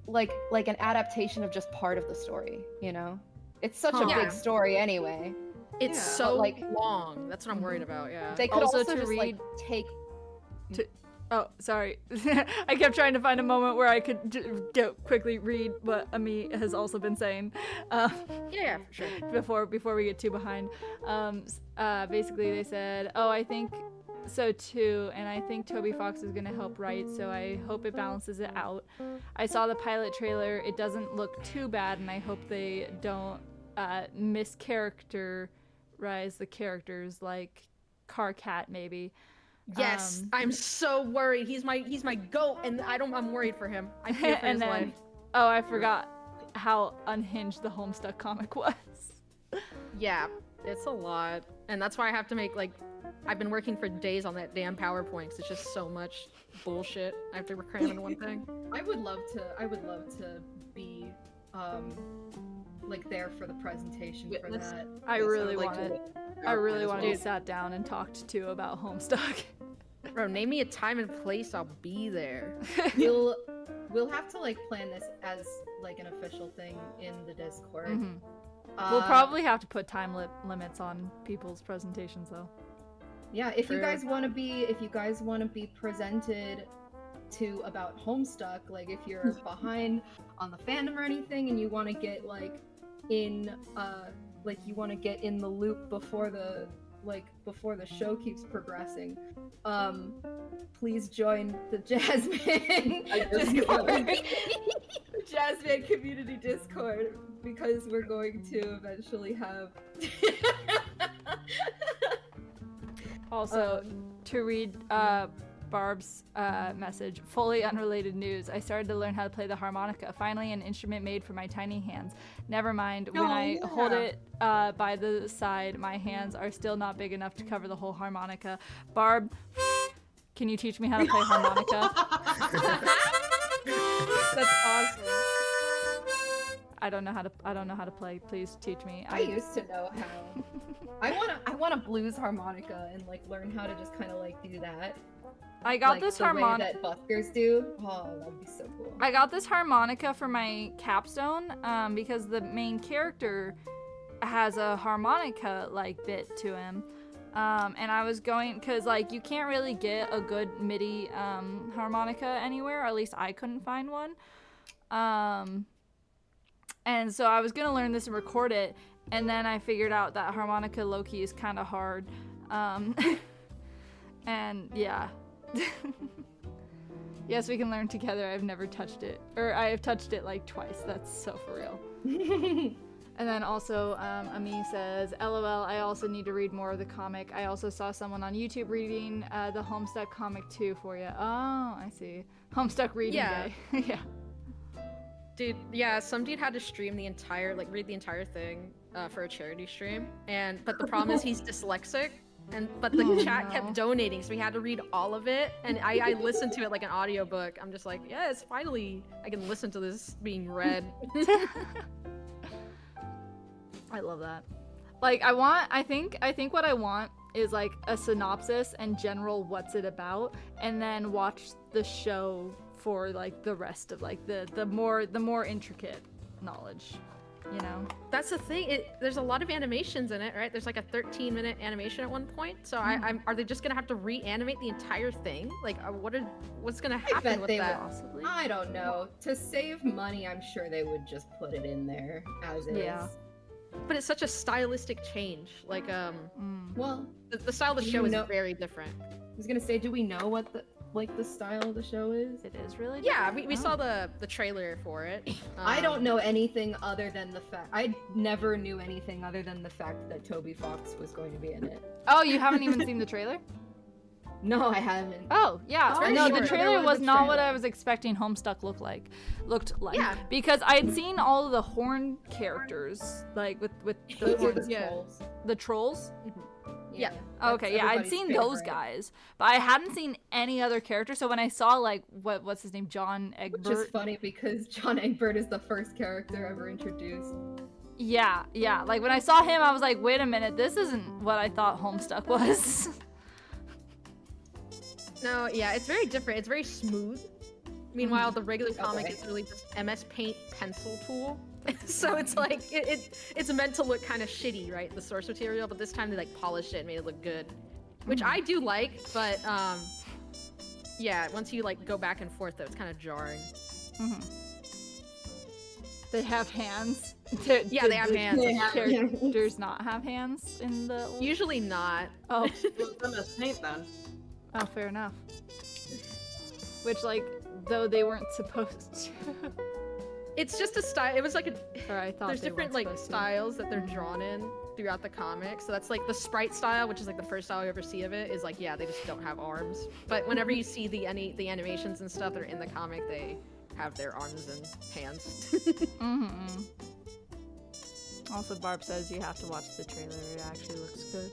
an adaptation of just part of the story. You know, it's such a Yeah. big story anyway. It's Yeah. so But, like- long. That's what I'm worried about. Yeah. They could Also also, to just like read- take. Oh, sorry. I kept trying to find a moment where I could quickly read what Ami has also been saying. Yeah, for sure. Before we get too behind. Basically they said, oh, I think so too, and I think Toby Fox is gonna help write, so I hope it balances it out. I saw the pilot trailer, it doesn't look too bad, and I hope they don't mischaracterize the characters like Carcat maybe. Yes, I'm so worried. He's my goat, and I'm worried for him. I fear for And his then, life. oh, I forgot how unhinged the Homestuck comic was. Yeah, it's a lot, and that's why I have to make like. I've been working for days on that damn PowerPoint 'cause it's just so much bullshit. I have to cram into one thing. I would love to be like there for the presentation for Witness. that. I Yes, really would like want to it. look I really as want to well. be sat down and talked to about Homestuck. Bro, name me a time and place. I'll be there. We'll have to like plan this as like an official thing in the Discord. Mhm. We'll probably have to put time limits on people's presentations though. Yeah, if you True. guys want to be presented to about Homestuck, like if you're behind on the fandom or anything and you want to get like in the loop before the show keeps progressing, please join the Jasmine Discord. Jasmine community Discord, because we're going to eventually have Also, to read Barb's message, fully unrelated news. I started to learn how to play the harmonica. Finally, an instrument made for my tiny hands. Never mind, when I hold it by the side, my hands are still not big enough to cover the whole harmonica. Barb, can you teach me how to play harmonica? That's awesome. I don't know how to play. Please teach me. I used to know how. I want a blues harmonica and like learn how to just kind of like do that. I got like, this the way harmonica. that buskers do. Oh, that would be so cool. I got this harmonica for my capstone because the main character has a harmonica like bit to him. And I was going, cause like you can't really get a good MIDI harmonica anywhere, or at least I couldn't find one. And so I was gonna learn this and record it, and then I figured out that harmonica low-key is kind of hard. And yeah. Yes, we can learn together. I've never touched it, or I have touched it like twice. That's so for real. And then also, Ami says, LOL, I also need to read more of the comic. I also saw someone on YouTube reading the Homestuck comic too for you. Oh, I see. Homestuck reading Yeah. day. Yeah. Dude, yeah, some dude had to stream the entire, like, read the entire thing for a charity stream. But the problem is he's dyslexic, but the Oh, chat no. kept donating, so we had to read all of it. And I listened to it like an audiobook. I'm just like, yes, finally I can listen to this being read. I love that. Like I think what I want is like a synopsis and general what's it about, and then watch the show for like the rest of like the more intricate knowledge, you know? That's the thing. There's a lot of animations in it, right? There's like a 13-minute animation at one point. So are they just gonna have to reanimate the entire thing? Like, what's gonna happen bet with they that? Possibly. I don't know. To save money, I'm sure they would just put it in there as is. Yeah. But it's such a stylistic change. Like, Well, the style of the Do show you is know- very different. I was gonna say, do we know what the style of the show is? It is really Yeah, different? we Oh. saw the trailer for it. I don't know anything other than the fact. I never knew anything other than the fact that Toby Fox was going to be in it. Oh, you haven't even seen the trailer? No, I haven't. Oh, yeah. very No, short. the There trailer was was a not what trailer. I was expecting Homestuck looked like. Yeah. Because I had seen all of the horn characters, like with the Those are horns. the Yeah. trolls. The trolls. Yeah. Oh, okay, yeah, I'd everybody's seen those favorite. guys, but I hadn't seen any other characters. So when I saw like what's his name, John Which is Egbert. funny because John Egbert is the first character ever introduced. Yeah. Like when I saw him, I was like, wait a minute, this isn't what I thought Homestuck was. No, yeah, it's very different. It's very smooth. Meanwhile, the regular comic Okay. is really just MS Paint pencil tool. So it's like it's meant to look kind of shitty, right? The source material, but this time they like polished it and made it look good, which I do like. But yeah, once you like go back and forth, though, it's kind of jarring. They have hands. Yeah, they have hands. The They have characters not have hands in the. Usually not. Oh, MS Paint then. oh, fair enough. Which, like, though they weren't supposed to. It's just a style. It was like a. Or I thought There's they different weren't like supposed to. styles that they're drawn in throughout the comic. So that's like the sprite style, which is like the first style you ever see of it. Is like, yeah, they just don't have arms. But whenever you see the animations and stuff that are in the comic, they have their arms and hands. Mm-hmm. Also, Barb says you have to watch the trailer. It actually looks good.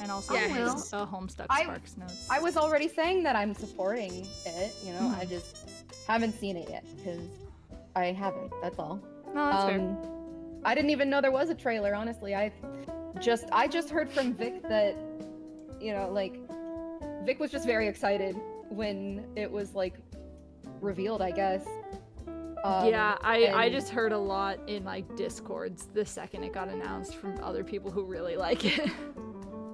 And also, Yeah, his Homestuck I- Sparks notes. I was already saying that I'm supporting it, you know, Mhm. I just haven't seen it yet because I haven't, that's all. No, that's fair. I didn't even know there was a trailer, honestly. I just heard from Vic that, you know, like, Vic was just very excited when it was, like, revealed, I guess. Yeah, I and- just heard a lot in like Discords the second it got announced from other people who really like it.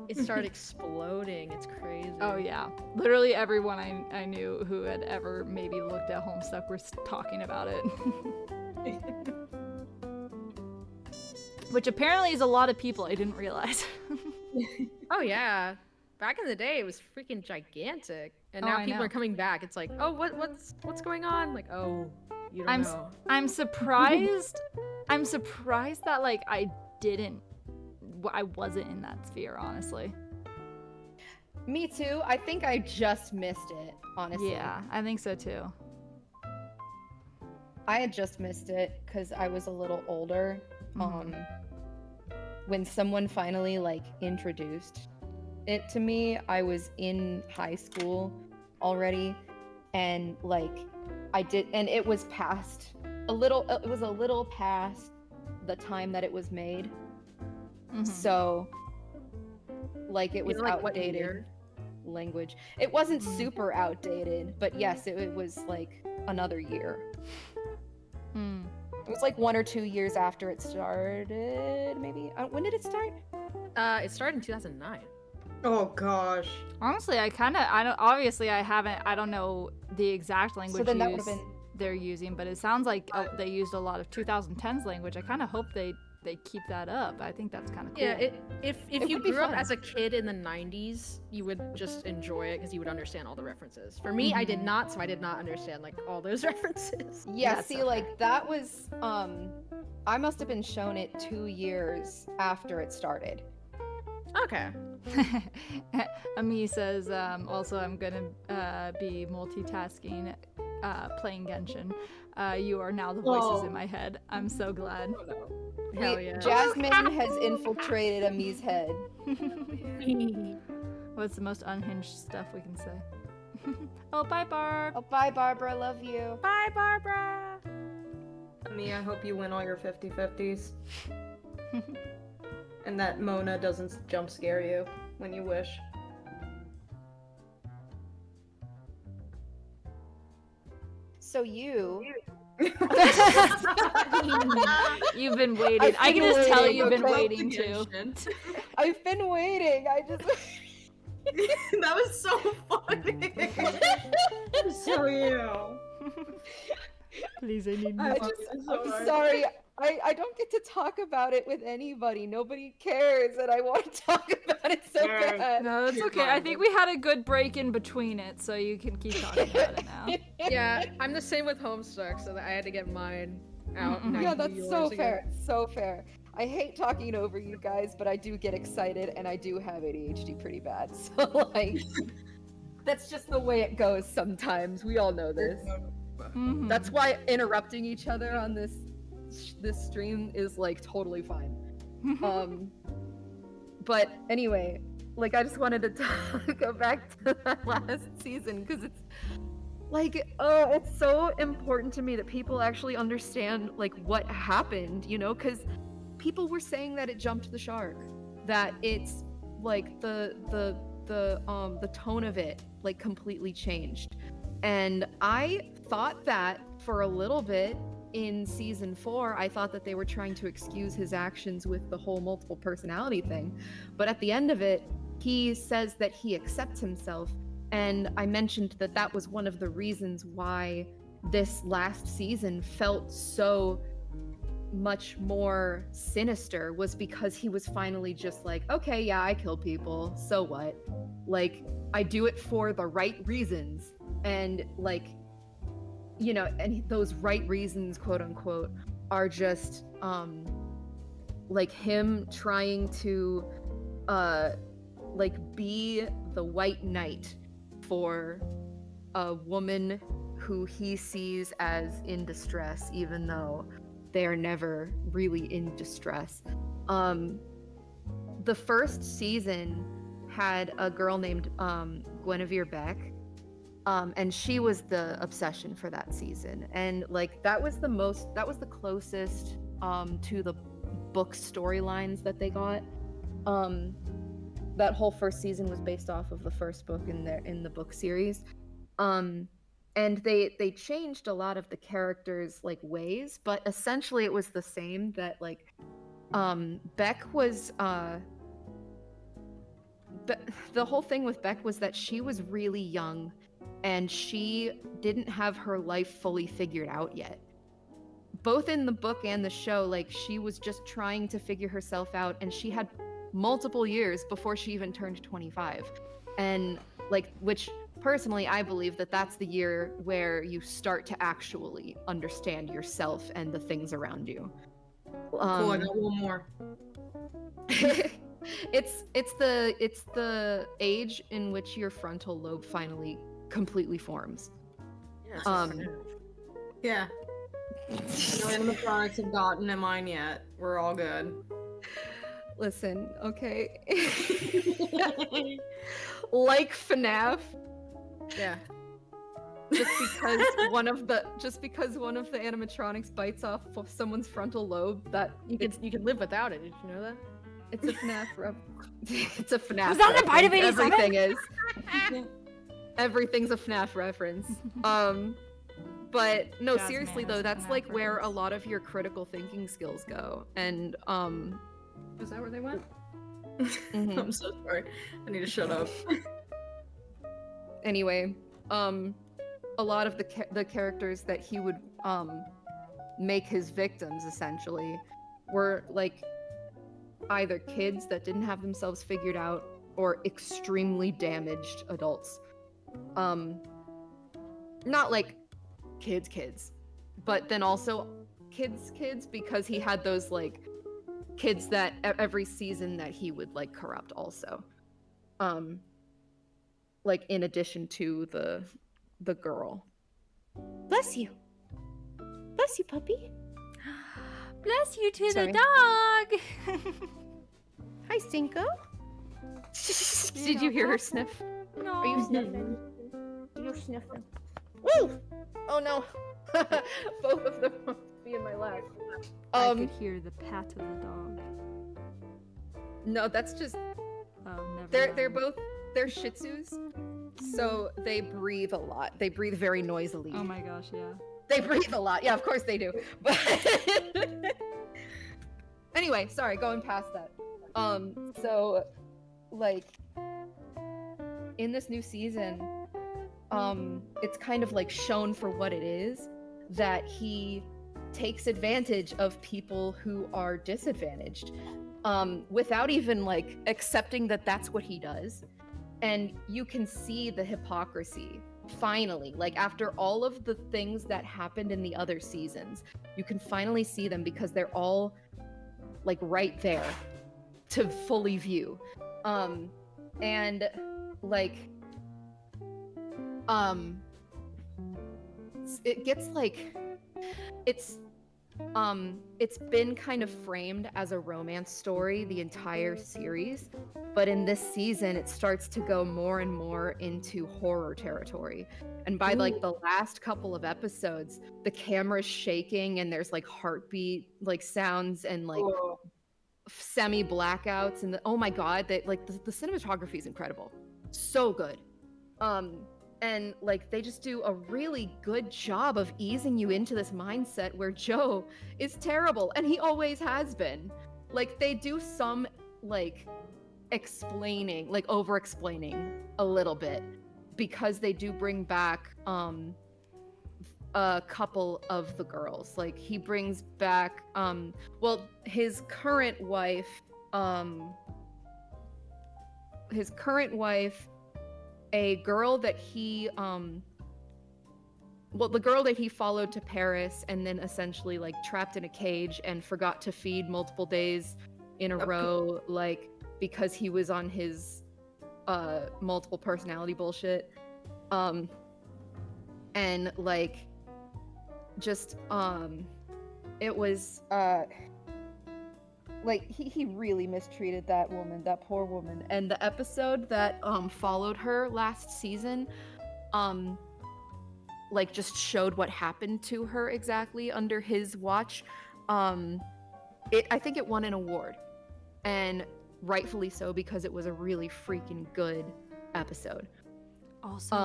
It started exploding. It's crazy. Oh yeah, literally everyone I knew who had ever maybe looked at Homestuck were talking about it. Which apparently is a lot of people. I didn't realize. Oh yeah. Back in the day, it was freaking gigantic, and Oh, now I people know. are coming back. It's like, oh, what's going on? Like, oh, you don't know. I'm surprised. I'm surprised that like I wasn't in that sphere, honestly. Me too. I think I just missed it, honestly. Yeah, I think so too. I had just missed it because I was a little older. Mhm. When someone finally like introduced it to me, I was in high school already, and like it was past it was a little past the time that it was made. Mhm. So like it You was know, like, what outdated year? language. It wasn't super outdated, but yes, it was like another year. Hmm. It was like 1 or 2 years after it started, maybe. When did it start? It started in 2009. Oh gosh. Honestly, I don't know the exact language So then that would have use been. they're using, but it sounds like they used a lot of 2010s language. I kind of hope they keep that up. I think that's kind of cool. Yeah, if It you would be grew up fun. as a kid in the 90s, you would just enjoy it because you would understand all the references. For me, I did not, so I did not understand like all those references. Yeah, That's see, okay. like that was. I must have been shown it 2 years after it started. Okay. Ami says, also I'm gonna be multitasking. playing Genshin. You are now the voices Oh. in my head. I'm so glad. Hell yeah. Jasmine has infiltrated Ami's head. What's the most unhinged stuff we can say? Oh, bye, Barb. Oh, bye, Barbara. Love you. Bye, Barbara. Me, I hope you win all your 50-50s. And that Mona doesn't jump scare you when you wish. So you. You've been waiting. I can just tell you've been Okay. waiting too. I've been waiting. I just. That was so funny. So you. Please, I need I more. love you so I'm much. sorry. I don't get to talk about it with anybody. Nobody cares, and I want to talk about it so Alright. bad. No, it's okay. I think we had a good break in between it, so you can keep talking about it now. Yeah, I'm the same with Homestuck, so I had to get mine out. and I Yeah, can do that's yours so again. fair. So fair. I hate talking over you guys, but I do get excited, and I do have ADHD pretty bad. So like, that's just the way it goes sometimes. We all know this. Mhm. That's why interrupting each other on this stream is like totally fine. But anyway, like I just wanted to go back to that last season because it's like it's so important to me that people actually understand like what happened, you know, because people were saying that it jumped the shark, that it's like the tone of it like completely changed. And I thought that for a little bit in season 4, I thought that they were trying to excuse his actions with the whole multiple personality thing. But at the end of it, he says that he accepts himself. And I mentioned that that was one of the reasons why this last season felt so much more sinister, was because he was finally just like, okay, yeah, I kill people. So what? Like, I do it for the right reasons. And like, you know, and those right reasons, quote unquote, are just like him trying to like be the white knight for a woman who he sees as in distress, even though they are never really in distress. The first season had a girl named Guinevere Beck. And she was the obsession for that season. And like that was the closest to the book storylines that they got. That whole first season was based off of the first book in the book series. And they changed a lot of the characters' like ways, but essentially it was the same. That like Beck was the whole thing with Beck was that she was really young and she didn't have her life fully figured out yet. Both in the book and the show, like she was just trying to figure herself out, and she had multiple years before she even turned 25. And like, which personally I believe that that's the year where you start to actually understand yourself and the things around you. Cool, I got one more. it's the age in which your frontal lobe finally completely forms. Yeah, Yeah. No animatronics have gotten to mine yet. We're all good. Listen, okay. Like FNAF, yeah. just because one of the animatronics bites off someone's frontal lobe, that You can live without it. Did you know that? it's a FNAF it's a FNAF. Was that a bite of reference. 87? Everything is. Everything's a FNAF reference. But no, Jazz seriously Man though, is a that's FNAF like where a reference. lot of your critical thinking skills go. And Is that where they went? mhm. I'm so sorry. I need to shut up. Anyway, a lot of the characters that he would make his victims essentially were like either kids that didn't have themselves figured out or extremely damaged adults. Not like kids, but then also kids because he had those like kids that every season that he would like corrupt also. Like in addition to the girl. Bless you. Bless you, puppy. Bless you to Sorry. the dog. Hi, Cinco. Did you hear her sniff? No. Are you sniffing? You're sniffing. Woo! Oh no. Both of them want to be in my lap. I could hear the pat of the dog. No, that's just Oh, never. they're mind. they're Shih Tzus, so they breathe a lot. They breathe very noisily. Oh my gosh, yeah. They breathe a lot. Yeah, of course they do. But anyway, sorry, going past that. So like in this new season, it's kind of like shown for what it is, that he takes advantage of people who are disadvantaged, without even like accepting that that's what he does. And you can see the hypocrisy finally, like after all of the things that happened in the other seasons, you can finally see them because they're all like right there to fully view. And like it gets like it's been kind of framed as a romance story the entire series, but in this season it starts to go more and more into horror territory. And by like the last couple of episodes, the camera's shaking and there's like heartbeat like sounds and like semi blackouts, and oh my god, that like the cinematography is incredible, so good. And like they just do a really good job of easing you into this mindset where Joe is terrible, and he always has been. Like they do some like explaining, like over explaining a little bit, because they do bring back a couple of the girls. Like he brings back well, his current wife, a girl that he the girl that he followed to Paris and then essentially like trapped in a cage and forgot to feed multiple days in a row, like because he was on his multiple personality bullshit. And like just it was like he really mistreated that woman, that poor woman. And the episode that followed her last season like just showed what happened to her exactly under his watch. I think it won an award, and rightfully so, because it was a really freaking good episode. Also,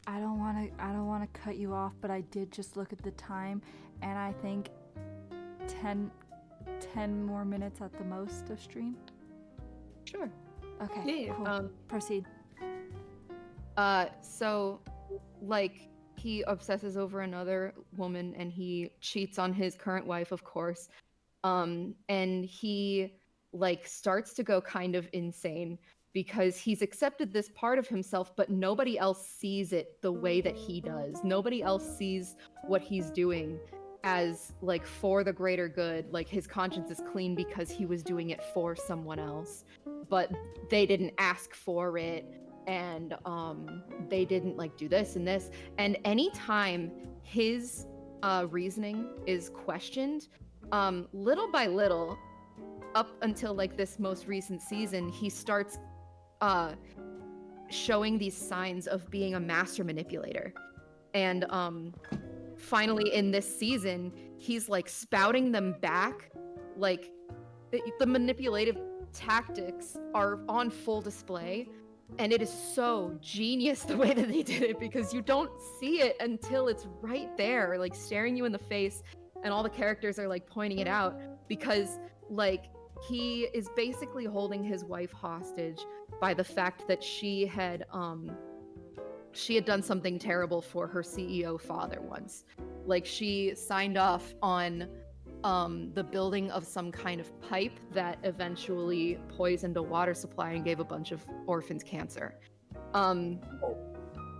I don't want to cut you off, but I did just look at the time, and I think 10 more minutes at the most of stream. Sure. Okay. Yeah. Cool. Proceed. So like he obsesses over another woman and he cheats on his current wife, of course. And he like starts to go kind of insane because he's accepted this part of himself, but nobody else sees it the way that he does. Nobody else sees what he's doing as like for the greater good. Like his conscience is clean because he was doing it for someone else, but they didn't ask for it, and they didn't like do this and this. And anytime his reasoning is questioned, little by little, up until like this most recent season, he starts showing these signs of being a master manipulator. And finally in this season, he's like spouting them back. Like the manipulative tactics are on full display, and it is so genius the way that they did it, because you don't see it until it's right there, like staring you in the face, and all the characters are like pointing it out, because like he is basically holding his wife hostage by the fact that she had done something terrible for her CEO father once. Like she signed off on the building of some kind of pipe that eventually poisoned a water supply and gave a bunch of orphans cancer.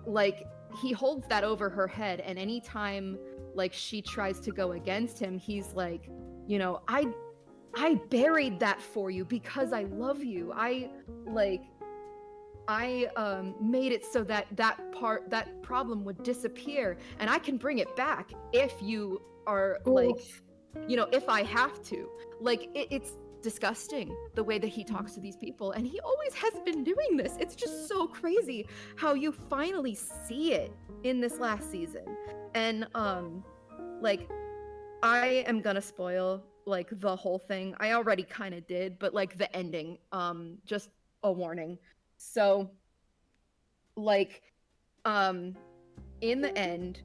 Like he holds that over her head, and anytime like she tries to go against him, he's like, you know, I buried that for you because I love you. I made it so that that problem would disappear, and I can bring it back if you are like, if I have to. Like it's disgusting the way that he talks to these people, and he always has been doing this. It's just so crazy how you finally see it in this last season. And like I am gonna spoil like the whole thing. I already kind of did, but like the ending, just a warning. So like in the end,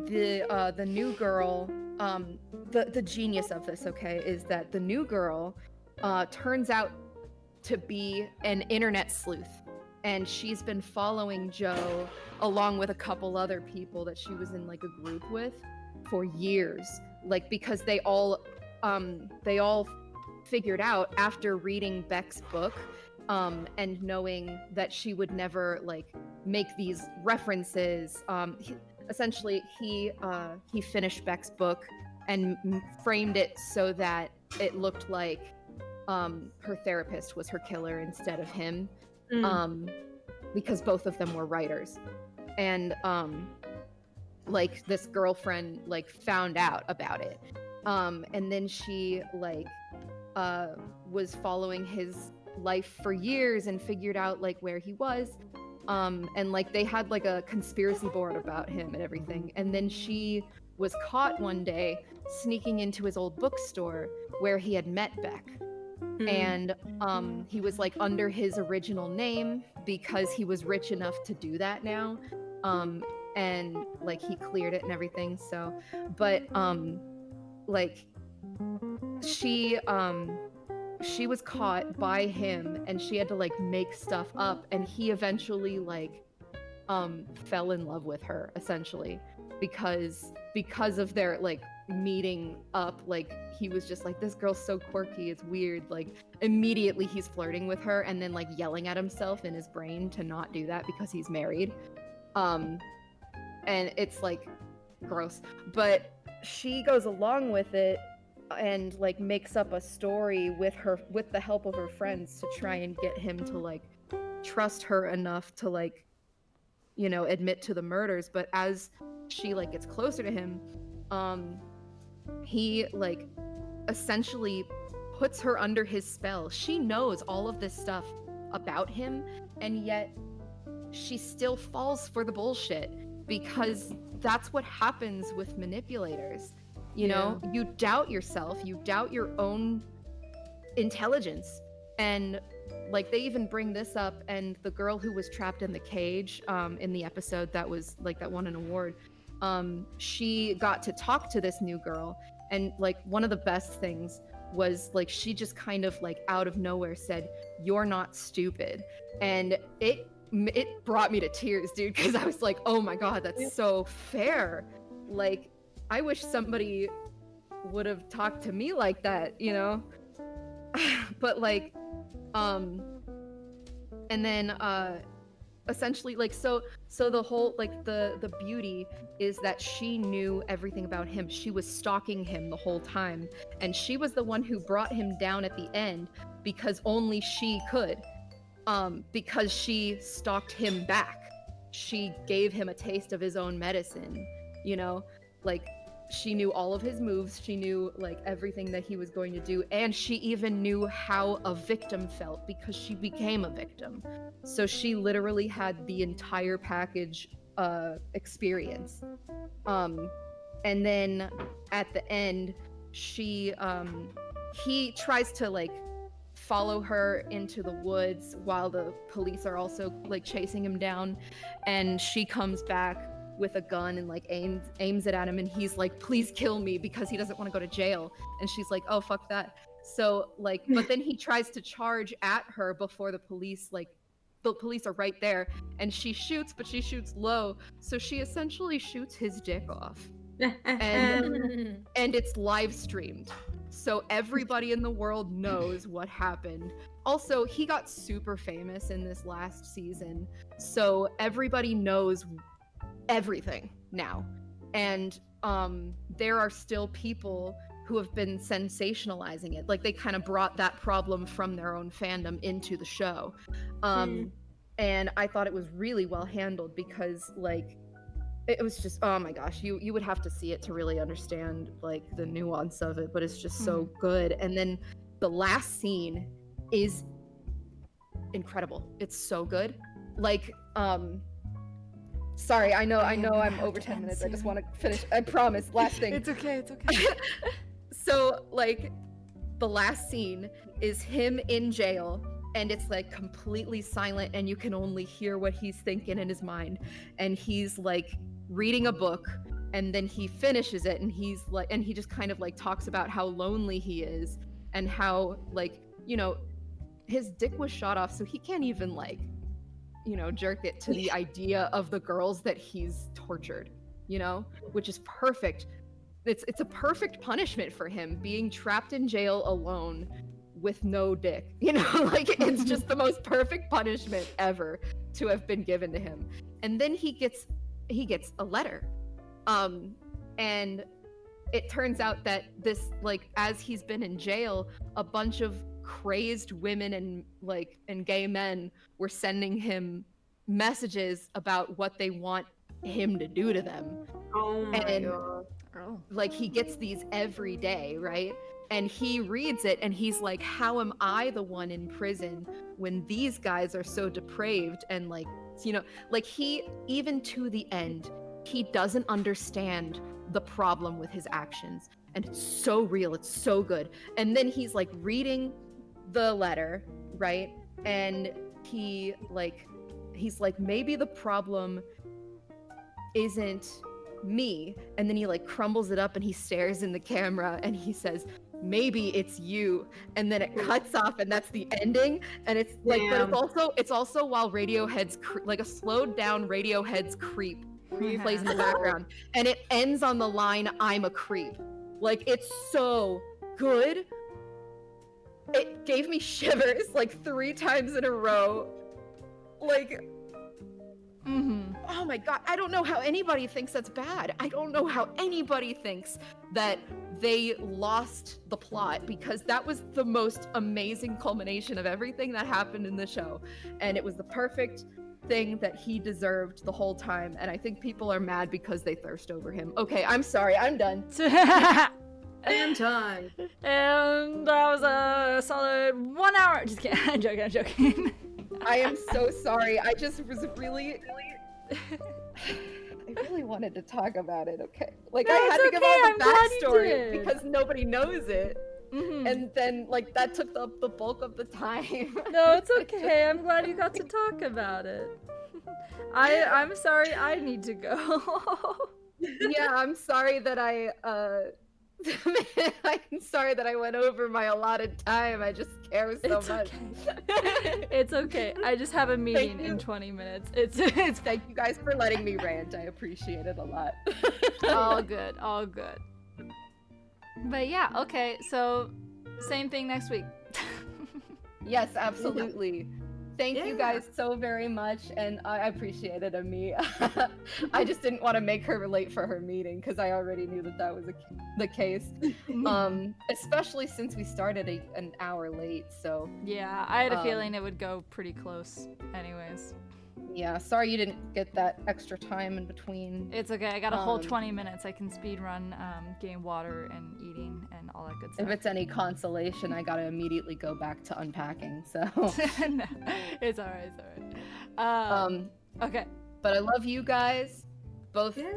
the new girl, the genius of this, okay, is that the new girl turns out to be an internet sleuth, and she's been following Joe along with a couple other people that she was in like a group with for years, like because they all figured out after reading Beck's book, and knowing that she would never like make these references. Essentially, he finished Beck's book and framed it so that it looked like her therapist was her killer instead of him, because both of them were writers. And like this girlfriend like found out about it, and then she like was following his life for years and figured out like where he was, and like they had like a conspiracy board about him and everything. And then she was caught one day sneaking into his old bookstore where he had met Beck. And he was like under his original name because he was rich enough to do that now, and like he cleared it and everything. So but like she was caught by him, and she had to like make stuff up, and he eventually like fell in love with her essentially because of their like meeting up. Like he was just like, this girl's so quirky, it's weird. Like immediately he's flirting with her and then like yelling at himself in his brain to not do that because he's married. And it's like gross, but she goes along with it and like makes up a story with the help of her friends to try and get him to like trust her enough to like, you know, admit to the murders. But as she like gets closer to him, he like essentially puts her under his spell. She knows all of this stuff about him, and yet she still falls for the bullshit because that's what happens with manipulators. You know, you doubt yourself, you doubt your own intelligence. And like they even bring this up, and the girl who was trapped in the cage in the episode that was like that won an award, she got to talk to this new girl, and like one of the best things was like she just kind of like out of nowhere said, "You're not stupid." And it brought me to tears, dude, because I was like, oh my god, that's so fair. Like I wish somebody would have talked to me like that, you know? But like, and then essentially like so the whole like the beauty is that she knew everything about him. She was stalking him the whole time, and she was the one who brought him down at the end because only she could, because she stalked him back. She gave him a taste of his own medicine, you know? Like she knew all of his moves, she knew like everything that he was going to do, and she even knew how a victim felt because she became a victim. So she literally had the entire package experience. And then at the end, he tries to like follow her into the woods while the police are also like chasing him down, and she comes back with a gun and like aims it at him, and he's like, please kill me, because he doesn't want to go to jail. And she's like, oh fuck that. So like, but then he tries to charge at her before the police are right there, and she shoots, but she shoots low, so she essentially shoots his dick off. and it's live streamed, so everybody in the world knows what happened. Also, he got super famous in this last season, so everybody knows everything now. And there are still people who have been sensationalizing it. Like they kind of brought that problem from their own fandom into the show. and I thought it was really well handled because like it was just, oh my gosh, you would have to see it to really understand like the nuance of it, but it's just so good. And then the last scene is incredible. It's so good. Like sorry, I know I'm over 10 minutes. I just want to finish. I promise. Last thing. It's okay. It's okay. So like the last scene is him in jail, and it's like completely silent, and you can only hear what he's thinking in his mind, and he's like reading a book, and then he finishes it, and he's like, and he just kind of like talks about how lonely he is, and how like, you know, his dick was shot off, so he can't even like, you know, jerk it to the idea of the girls that he's tortured, you know, which is perfect. It's a perfect punishment for him, being trapped in jail alone with no dick, you know. Like it's just the most perfect punishment ever to have been given to him. And then he gets a letter, and it turns out that this, like, as he's been in jail, a bunch of crazed women and gay men were sending him messages about what they want him to do to them. Oh my And god. like he gets these every day, right? And he reads it and he's like, how am I the one in prison when these guys are so depraved? And like, you know, like he, even to the end, he doesn't understand the problem with his actions, and it's so real, it's so good. And then he's like reading the letter, right? And he's like, maybe the problem isn't me. And then he like crumbles it up and he stares in the camera and he says, maybe it's you. And then it cuts off, and that's the ending. And it's like, Damn. but it's also while Radiohead's like a slowed down Radiohead's Creep plays in the background, and it ends on the line, I'm a creep. Like it's so good. It gave me shivers like 3 times in a row. Like, oh my god, I don't know how anybody thinks that's bad. I don't know how anybody thinks that they lost the plot, because that was the most amazing culmination of everything that happened in the show. And it was the perfect thing that he deserved the whole time. And I think people are mad because they thirst over him. Okay, I'm sorry, I'm done. And time. And that was a solid 1 hour. Just kidding. I'm joking. I am so sorry. I just was really I really wanted to talk about it, okay? Like, No, I had it's to give okay, all I'm the glad you backstory did. because nobody knows it. Mhm. And then, like, that took the bulk of the time. No, it's okay. I'm glad you got to talk about it. I'm sorry I need to go. Yeah, I'm sorry that I'm sorry that I went over my allotted time. I just care so It's much. okay. It's okay. I just have a meeting you. in 20 minutes. It's Thank you guys for letting me rant. I appreciate it a lot. all good. All good. But yeah, okay. So same thing next week. Yes, absolutely. Thank you Yeah. guys so very much, and I appreciate it of me. I just didn't want to make her late for her meeting because I already knew that was the case. Especially since we started an hour late, so Yeah, I had a feeling it would go pretty close anyways. yeah, sorry you didn't get that extra time in between. It's okay. I got a whole Um, 20 minutes. I can speed run getting water and eating and all that good stuff. If it's any consolation, I gotta immediately go back to unpacking, so. No, it's alright. It's alright. Okay. But I love you guys, both Yeah.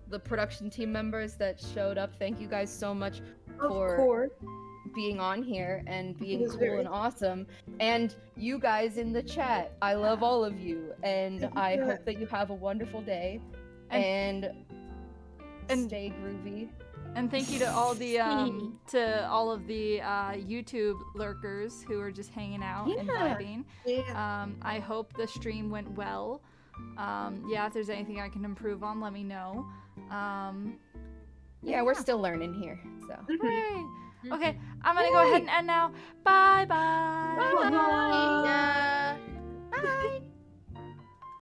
the production team members that showed up. Thank you guys so much Of for course. being on here and being was cool very- and awesome. And you guys in the chat, I love all of you, and I Yeah. hope that you have a wonderful day and stay groovy. And thank you to all the YouTube lurkers who are just hanging out and Yeah. vibing. Yeah. I hope the stream went well. Yeah, if there's anything I can improve on, let me know. Yeah, we're still learning here, so. Hooray. Okay, I'm gonna go ahead and end now. Bye bye. Bye. Bye.